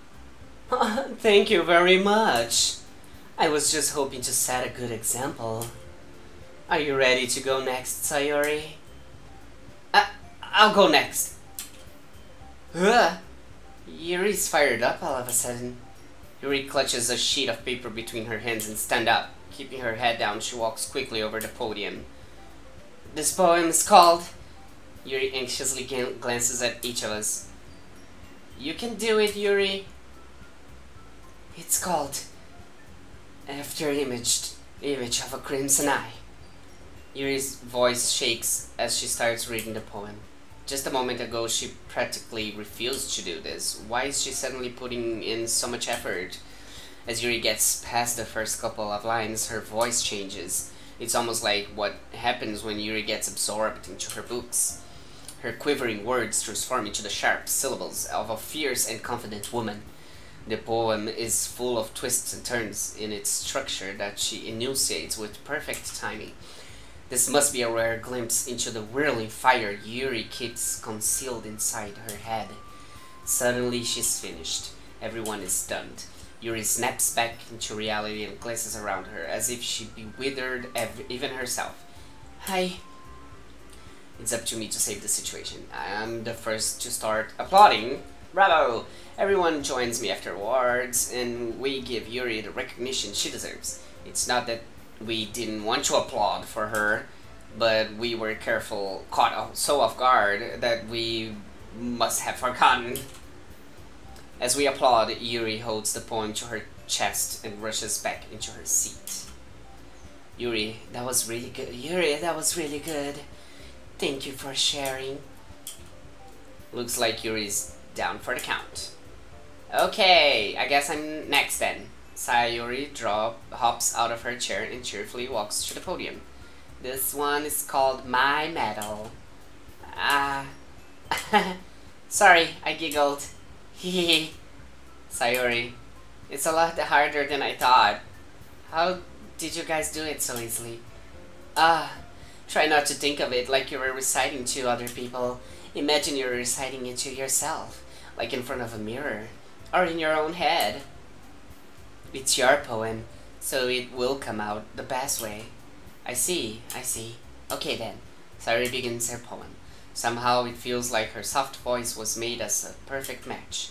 Thank you very much. I was just hoping to set a good example. Are you ready to go next, Sayori? I'll go next. Yuri's fired up all of a sudden. Yuri clutches a sheet of paper between her hands and stands up. Keeping her head down, she walks quickly over the podium. This poem is called... Yuri anxiously glances at each of us. You can do it, Yuri. It's called... After Image of a Crimson Eye. Yuri's voice shakes as she starts reading the poem. Just a moment ago, she practically refused to do this. Why is she suddenly putting in so much effort? As Yuri gets past the first couple of lines, her voice changes. It's almost like what happens when Yuri gets absorbed into her books. Her quivering words transform into the sharp syllables of a fierce and confident woman. The poem is full of twists and turns in its structure that she enunciates with perfect timing. This must be a rare glimpse into the whirling fire Yuri keeps concealed inside her head. Suddenly she's finished. Everyone is stunned. Yuri snaps back into reality and glances around her, as if she'd be withered even herself. Hi. It's up to me to save the situation. I'm the first to start applauding. Bravo! Everyone joins me afterwards, and we give Yuri the recognition she deserves. It's not that we didn't want to applaud for her, but we were caught so off guard that we must have forgotten. As we applaud, Yuri holds the poem to her chest and rushes back into her seat. Yuri, that was really good. Yuri, that was really good. Thank you for sharing. Looks like Yuri's down for the count. Okay, I guess I'm next then. Sayori hops out of her chair and cheerfully walks to the podium. This one is called My Medal. Sorry, I giggled. Hehe. Sayori, it's a lot harder than I thought. How did you guys do it so easily? Try not to think of it like you were reciting to other people. Imagine you're reciting it to yourself, like in front of a mirror, or in your own head. It's your poem, so it will come out the best way. I see. Okay then. Sayori begins her poem. Somehow it feels like her soft voice was made as a perfect match.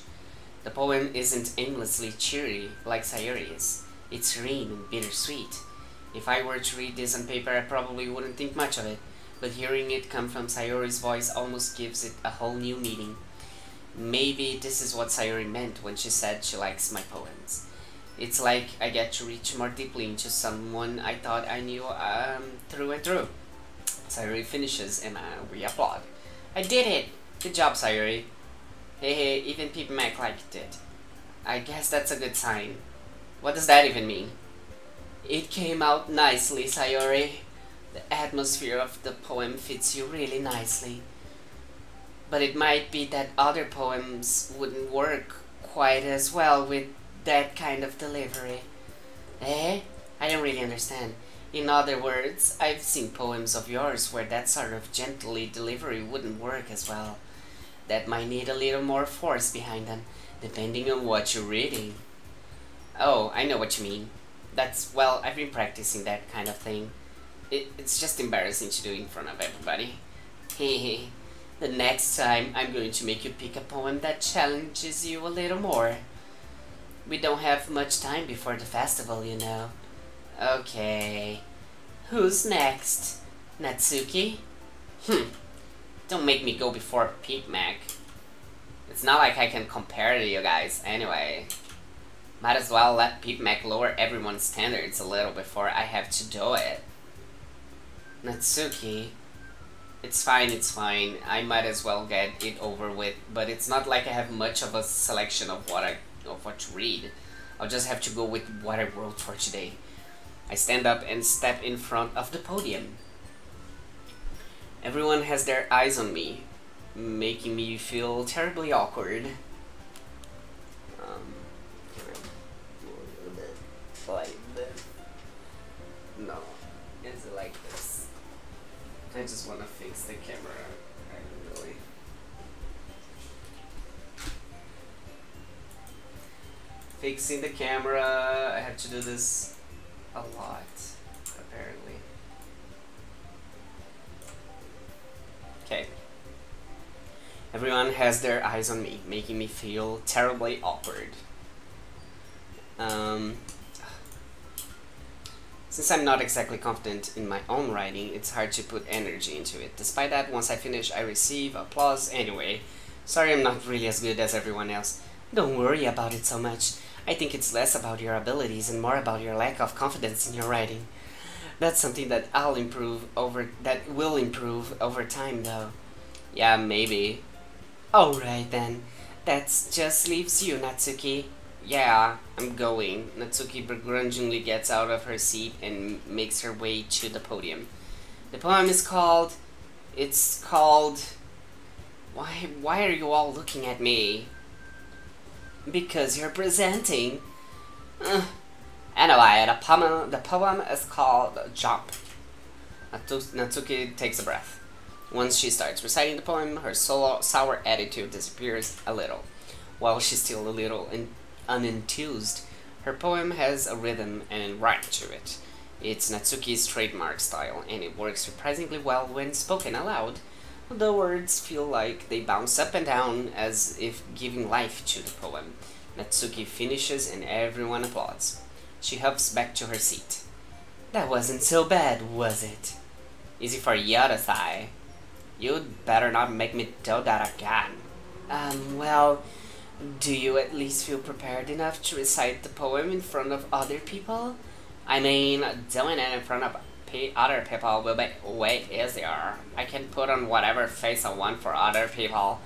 The poem isn't aimlessly cheery like Sayori is. It's serene and bittersweet. If I were to read this on paper, I probably wouldn't think much of it, but hearing it come from Sayori's voice almost gives it a whole new meaning. Maybe this is what Sayori meant when she said she likes my poems. It's like I get to reach more deeply into someone I thought I knew through and through. Sayori finishes and we applaud. I did it! Good job, Sayori. Hey, even PPmac liked it. I guess that's a good sign. What does that even mean? It came out nicely, Sayori. The atmosphere of the poem fits you really nicely. But it might be that other poems wouldn't work quite as well with that kind of delivery. I don't really understand. In other words, I've seen poems of yours where that sort of gently delivery wouldn't work as well. That might need a little more force behind them, depending on what you're reading. Oh, I know what you mean. Well, I've been practicing that kind of thing. It's just embarrassing to do in front of everybody. Hehe. The next time, I'm going to make you pick a poem that challenges you a little more. We don't have much time before the festival, you know. Okay. Who's next? Natsuki? Don't make me go before PPMac. It's not like I can compare to you guys anyway. Might as well let PPMac lower everyone's standards a little before I have to do it. Natsuki? It's fine. I might as well get it over with, but it's not like I have much of a selection of what to read. I'll just have to go with what I wrote for today. I stand up and step in front of the podium. Everyone has their eyes on me, making me feel terribly awkward. Can I move a little bit like this? No, is it like this? I just want to fix the camera. I really. Fixing the camera. I have to do this a lot, apparently. Okay. Everyone has their eyes on me, making me feel terribly awkward. Since I'm not exactly confident in my own writing, it's hard to put energy into it. Despite that, once I finish, I receive applause anyway. Sorry I'm not really as good as everyone else. Don't worry about it so much. I think it's less about your abilities and more about your lack of confidence in your writing. That's something that will improve over time though. Yeah, maybe. Alright then. That just leaves you, Natsuki. Yeah, I'm going. Natsuki begrudgingly gets out of her seat and makes her way to the podium. The poem is called... Why are you all looking at me? Because you're presenting. Anyway, the poem is called Jump. Natsuki takes a breath. Once she starts reciting the poem, her sour attitude disappears a little. While she's still a little unenthused, her poem has a rhythm and rhyme to it. It's Natsuki's trademark style, and it works surprisingly well when spoken aloud. The words feel like they bounce up and down as if giving life to the poem. Natsuki finishes and everyone applauds. She hops back to her seat. That wasn't so bad, was it? Easy for you to say. You'd better not make me do that again. Well, do you at least feel prepared enough to recite the poem in front of other people? I mean, doing it in front of other people will be way easier. I can put on whatever face I want for other people.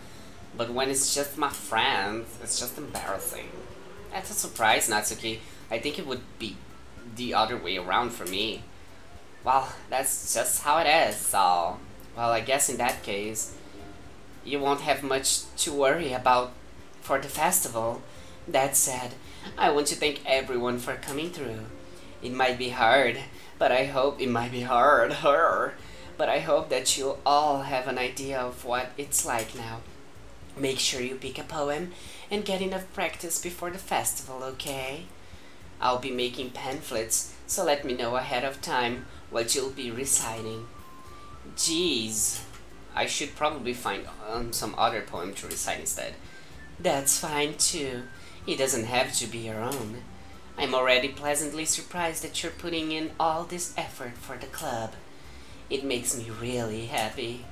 But when it's just my friends, it's just embarrassing. That's a surprise, Natsuki. I think it would be the other way around for me. Well, that's just how it is, so... Well, I guess in that case, you won't have much to worry about for the festival. That said, I want to thank everyone for coming through. It might be hard, but I hope it might be hard, but I hope that you'll all have an idea of what it's like now. Make sure you pick a poem and get enough practice before the festival, okay? I'll be making pamphlets, so let me know ahead of time what you'll be reciting. Jeez, I should probably find some other poem to recite instead. That's fine too. It doesn't have to be your own. I'm already pleasantly surprised that you're putting in all this effort for the club. It makes me really happy.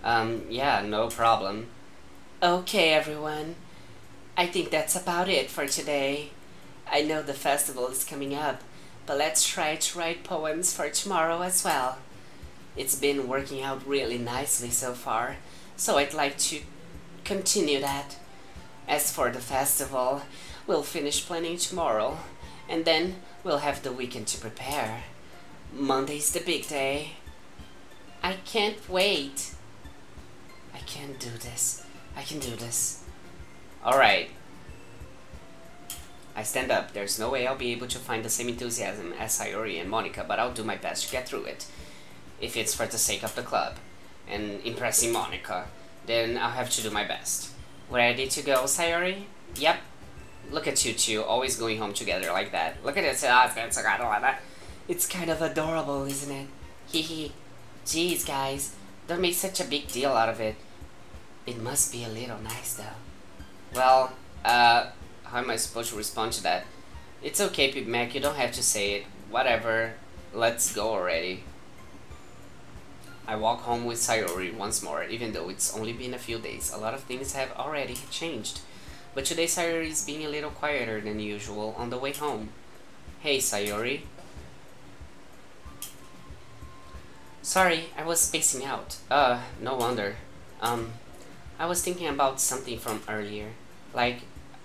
Yeah, no problem. Okay, everyone. I think that's about it for today. I know the festival is coming up, but let's try to write poems for tomorrow as well. It's been working out really nicely so far, so I'd like to continue that. As for the festival, we'll finish planning tomorrow, and then we'll have the weekend to prepare. Monday's the big day. I can't wait. I can do this. I can do this. Alright. I stand up. There's no way I'll be able to find the same enthusiasm as Sayori and Monica, but I'll do my best to get through it. If it's for the sake of the club and impressing Monica, then I'll have to do my best. Ready to go, Sayori? Yep. Look at you two, always going home together like that. Look at it. It's kind of adorable, isn't it? Hehe. Jeez, guys. Don't make such a big deal out of it. It must be a little nice, though. Well, how am I supposed to respond to that? It's okay, Pip Mac, you don't have to say it. Whatever. Let's go already. I walk home with Sayori once more, even though it's only been a few days. A lot of things have already changed. But today Sayori is being a little quieter than usual on the way home. Hey, Sayori. Sorry, I was spacing out. No wonder. I was thinking about something from earlier. Like,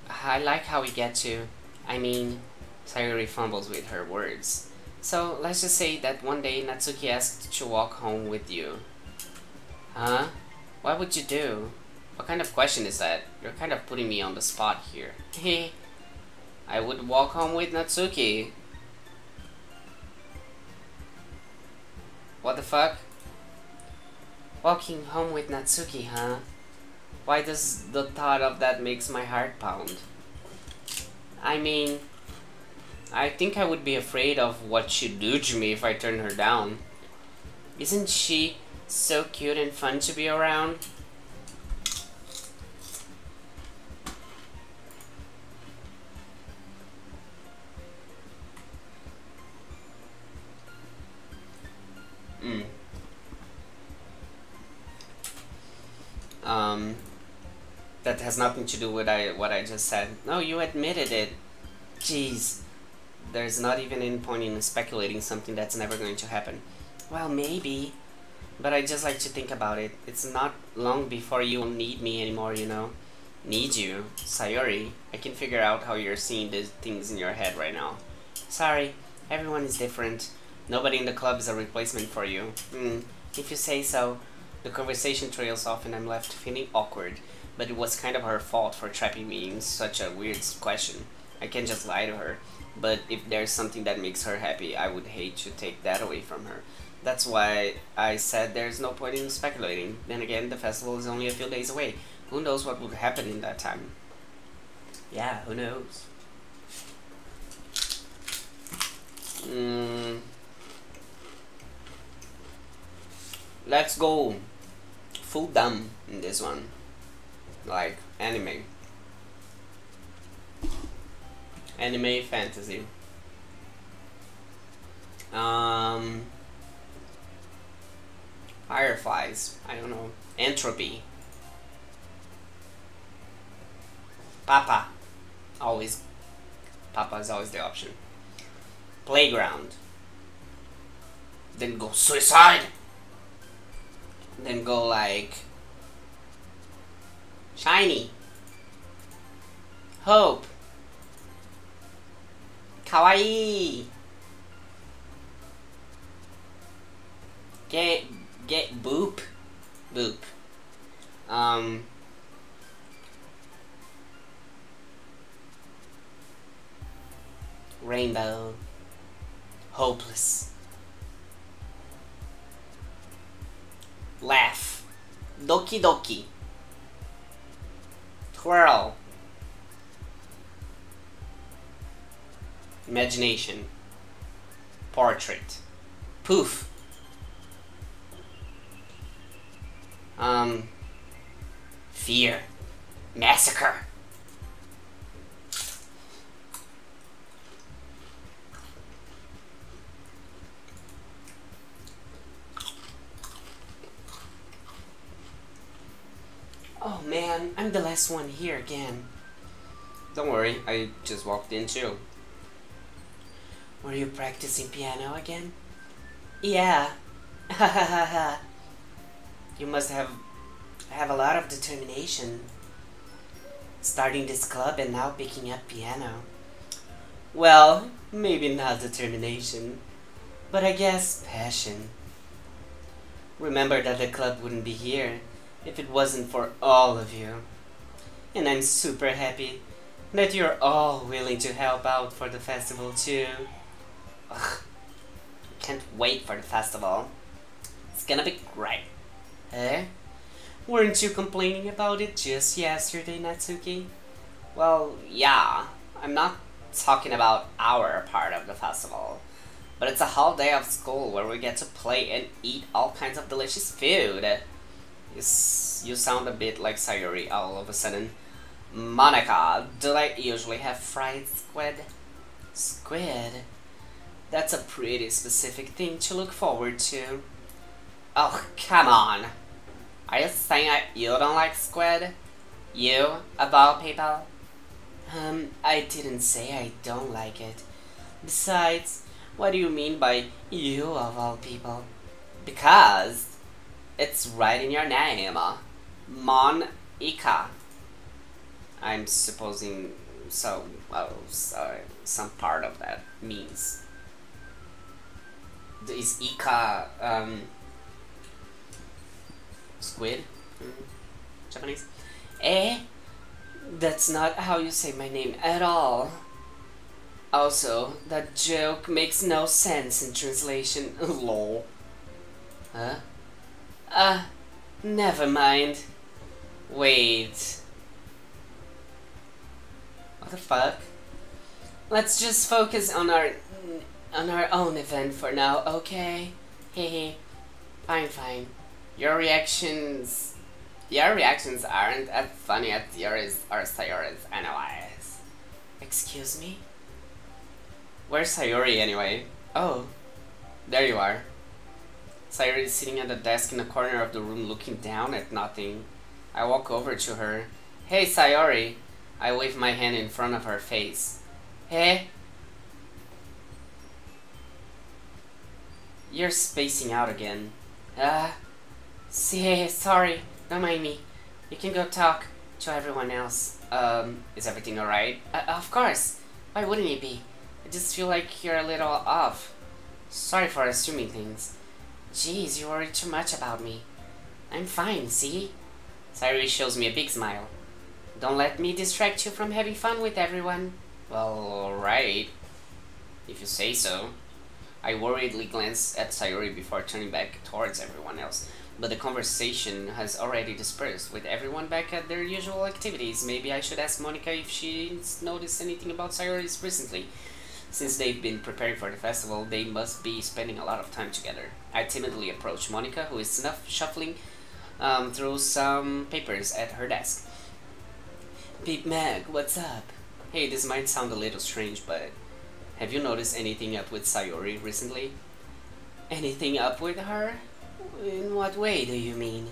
I like how we get to... Sayori fumbles with her words. So, let's just say that one day Natsuki asked to walk home with you. Huh? What would you do? What kind of question is that? You're kind of putting me on the spot here. Heh. I would walk home with Natsuki. What the fuck? Walking home with Natsuki, huh? Why does the thought of that makes my heart pound? I think I would be afraid of what she'd do to me if I turned her down. Isn't she so cute and fun to be around? That has nothing to do with what I just said. No, you admitted it. Jeez. There's not even any point in speculating something that's never going to happen. Well, maybe. But I just like to think about it. It's not long before you won't need me anymore, you know. Need you? Sayori, I can figure out how you're seeing these things in your head right now. Sorry, everyone is different. Nobody in the club is a replacement for you. If you say so. The conversation trails off and I'm left feeling awkward. But it was kind of her fault for trapping me in such a weird question. I can't just lie to her. But if there's something that makes her happy, I would hate to take that away from her. That's why I said there's no point in speculating. Then again, the festival is only a few days away. Who knows what would happen in that time? Yeah, who knows? Let's go full dumb in this one. Like anime. Anime fantasy. Fireflies. I don't know. Entropy. Papa. Always. Papa is always the option. Playground. Then go suicide. Then go like shiny. Hope. Kawaii. Get boop. Boop. Rainbow. Hopeless. Laugh. Doki doki. Twirl. Imagination. Portrait. Poof. Fear. Massacre. Oh man, I'm the last one here again. Don't worry, I just walked in too. Were you practicing piano again? Yeah. You must have a lot of determination. Starting this club and now picking up piano. Well, maybe not determination, but I guess passion. Remember that the club wouldn't be here if it wasn't for all of you. And I'm super happy that you're all willing to help out for the festival too. Ugh, can't wait for the festival. It's gonna be great. Eh? Weren't you complaining about it just yesterday, Natsuki? Well, yeah. I'm not talking about our part of the festival. But it's a whole day of school where we get to play and eat all kinds of delicious food. You sound a bit like Sayuri all of a sudden. Monica, do I usually have fried squid? Squid? That's a pretty specific thing to look forward to. Oh, come on. Are you saying you don't like squid? You, of all people? I didn't say I don't like it. Besides, what do you mean by you of all people? Because it's right in your name. Monica. I'm supposing so, sorry, some part of that means. Is Ika, squid? Japanese? Eh? That's not how you say my name at all. Also, that joke makes no sense in translation. Lol. Huh? Never mind. Wait. What the fuck? Let's just focus on our own event for now, okay? Hehe. Fine. Your reactions aren't as funny as yours or Sayori's anyways. Excuse me? Where's Sayori anyway? Oh, there you are. Sayori is sitting at the desk in the corner of the room looking down at nothing. I walk over to her. Hey Sayori! I wave my hand in front of her face. Hey? You're spacing out again. Sorry, don't mind me. You can go talk to everyone else. Is everything alright? Of course. Why wouldn't it be? I just feel like you're a little off. Sorry for assuming things. Jeez, you worry too much about me. I'm fine, see? Sayori shows me a big smile. Don't let me distract you from having fun with everyone. Well, alright. If you say so. I worriedly glance at Sayori before turning back towards everyone else. But the conversation has already dispersed, with everyone back at their usual activities. Maybe I should ask Monica if she's noticed anything about Sayori's recently. Since they've been preparing for the festival, they must be spending a lot of time together. I timidly approach Monica, who is shuffling through some papers at her desk. Pete Mag, what's up? Hey, this might sound a little strange, but have you noticed anything up with Sayori recently? Anything up with her? In what way do you mean?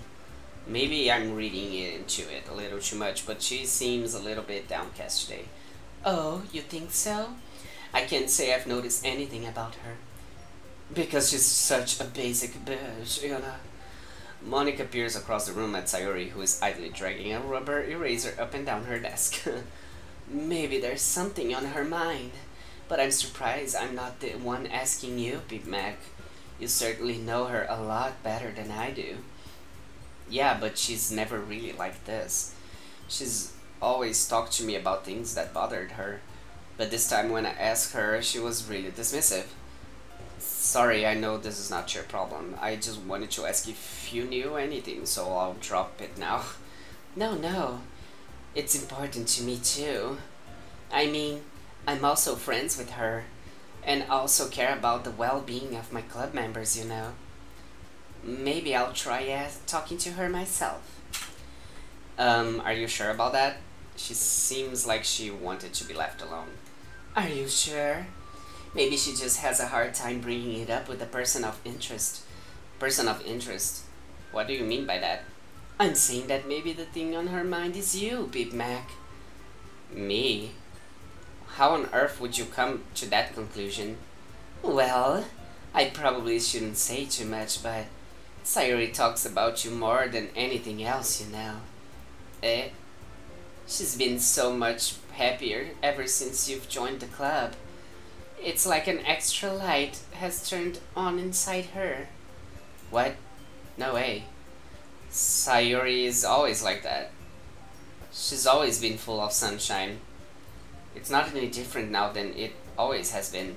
Maybe I'm reading into it a little too much, but she seems a little bit downcast today. Oh, you think so? I can't say I've noticed anything about her. Because she's such a basic bitch, you know. Monica peers across the room at Sayori, who is idly dragging a rubber eraser up and down her desk. Maybe there's something on her mind. But I'm surprised I'm not the one asking you, Big Mac. You certainly know her a lot better than I do. Yeah, but she's never really like this. She's always talked to me about things that bothered her. But this time when I asked her, she was really dismissive. Sorry, I know this is not your problem. I just wanted to ask if you knew anything, so I'll drop it now. No. It's important to me too. I mean, I'm also friends with her, and also care about the well-being of my club members, you know. Maybe I'll try talking to her myself. Are you sure about that? She seems like she wanted to be left alone. Are you sure? Maybe she just has a hard time bringing it up with a person of interest. Person of interest? What do you mean by that? I'm saying that maybe the thing on her mind is you, Big Mac. Me? How on earth would you come to that conclusion? Well, I probably shouldn't say too much, but Sayori talks about you more than anything else, you know. She's been so much happier ever since you've joined the club. It's like an extra light has turned on inside her. What? No way. Sayori is always like that. She's always been full of sunshine. It's not any different now than it always has been.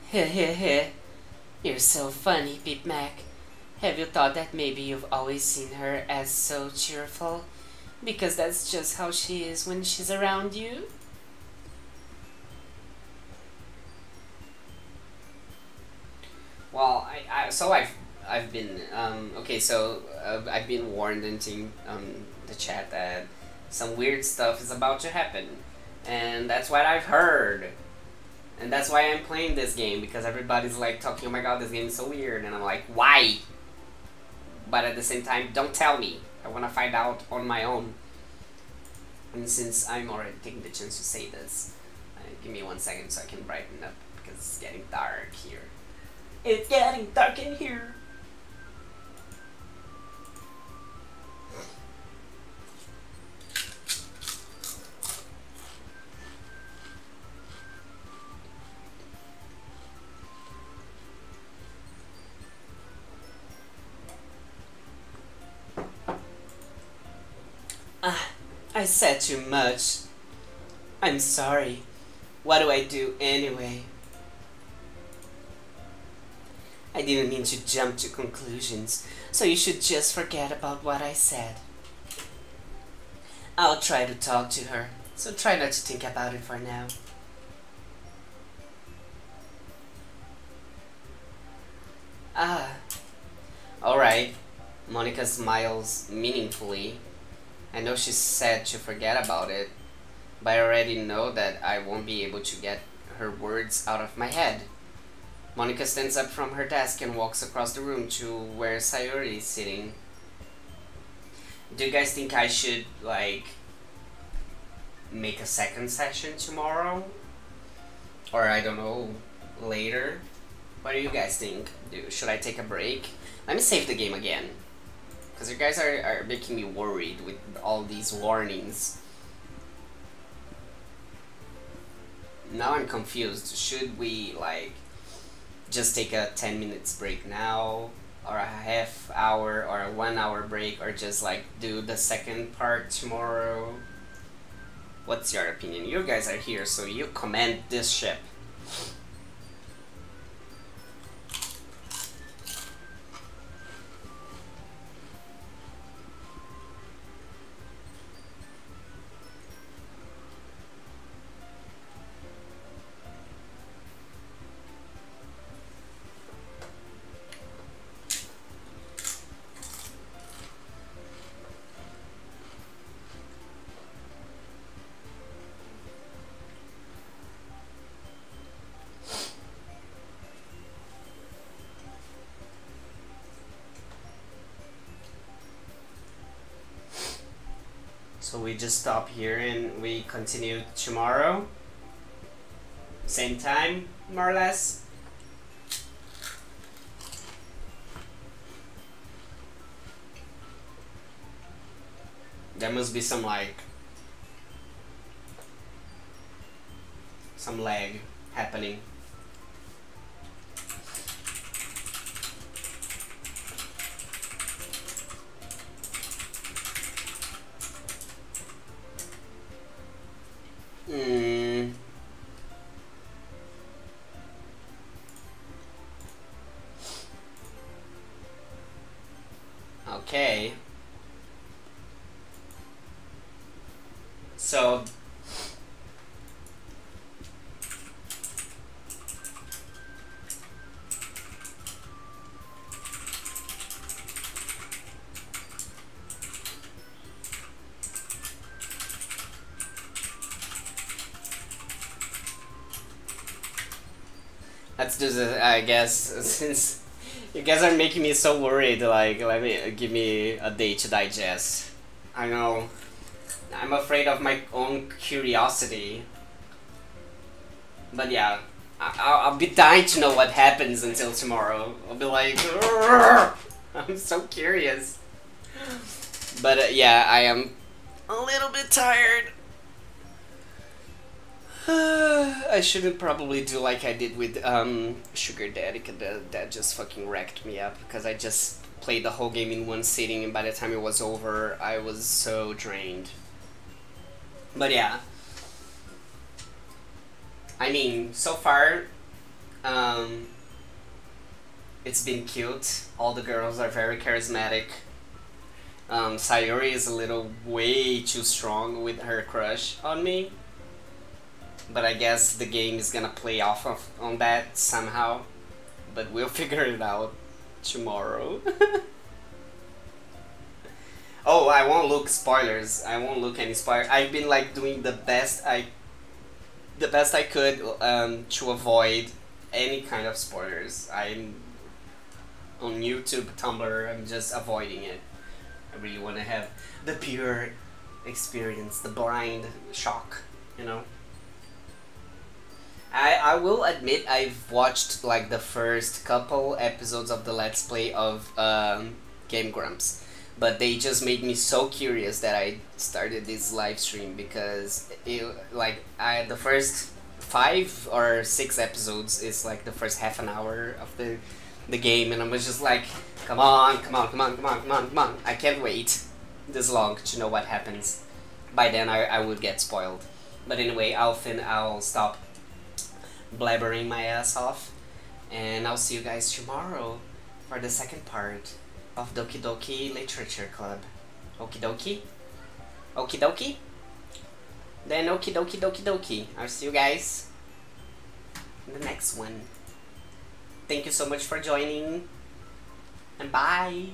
Heh heh heh. You're so funny, Pip Mac. Have you thought that maybe you've always seen her as so cheerful? Because that's just how she is when she's around you? Well, I've been okay. So I've been warned in the chat that some weird stuff is about to happen, and that's what I've heard, and that's why I'm playing this game, because everybody's like talking, oh my god, this game is so weird, and I'm like, why? But at the same time, don't tell me. I want to find out on my own. And since I'm already taking the chance to say this, give me 1 second so I can brighten up, because it's getting dark here. It's getting dark in here. I said too much. I'm sorry. What do I do anyway? I didn't mean to jump to conclusions, so you should just forget about what I said. I'll try to talk to her, so try not to think about it for now. Alright. Monica smiles meaningfully. I know she said to forget about it, but I already know that I won't be able to get her words out of my head. Monica stands up from her desk and walks across the room to where Sayori is sitting. Do you guys think I should, like, make a second session tomorrow? Or, I don't know, later? What do you guys think? Should I take a break? Let me save the game again, because you guys are making me worried with all these warnings. Now I'm confused. Should we, like, just take a 10 minutes break now, or a half hour, or a 1 hour break, or just, like, do the second part tomorrow? What's your opinion? You guys are here, so you command this ship. So we just stop here and we continue tomorrow? Same time, more or less? There must be some, like, some lag happening. Okay. So let's do this, I guess, since you guys are making me so worried. Like, give me a day to digest. I know. I'm afraid of my own curiosity. But yeah, I'll be dying to know what happens until tomorrow. I'll be like, I'm so curious. But yeah, I am a little bit tired. I shouldn't probably do like I did with Sugar Daddy, because that just fucking wrecked me up, because I just played the whole game in one sitting, and by the time it was over, I was so drained. But yeah. I mean, so far, um, it's been cute. All the girls are very charismatic. Sayuri is a little way too strong with her crush on me. But I guess the game is gonna play off of on that somehow. But we'll figure it out tomorrow. Oh, I won't look spoilers. I won't look any spoilers. I've been like doing the best I could to avoid any kind of spoilers. I'm on YouTube, Tumblr. I'm just avoiding it. I really want to have the pure experience, the blind shock, you know. I will admit I've watched like the first couple episodes of the Let's Play of Game Grumps, but they just made me so curious that I started this live stream because the first 5 or 6 episodes is like the first half an hour of the game, and I was just like, come on, come on, come on, come on, come on, come on. I can't wait this long to know what happens. By then I would get spoiled. But anyway, I'll stop blabbering my ass off, and I'll see you guys tomorrow for the second part of Doki Doki Literature Club. Okie dokie? Okie dokie? Then okie dokie dokie dokie. I'll see you guys in the next one. Thank you so much for joining, and bye!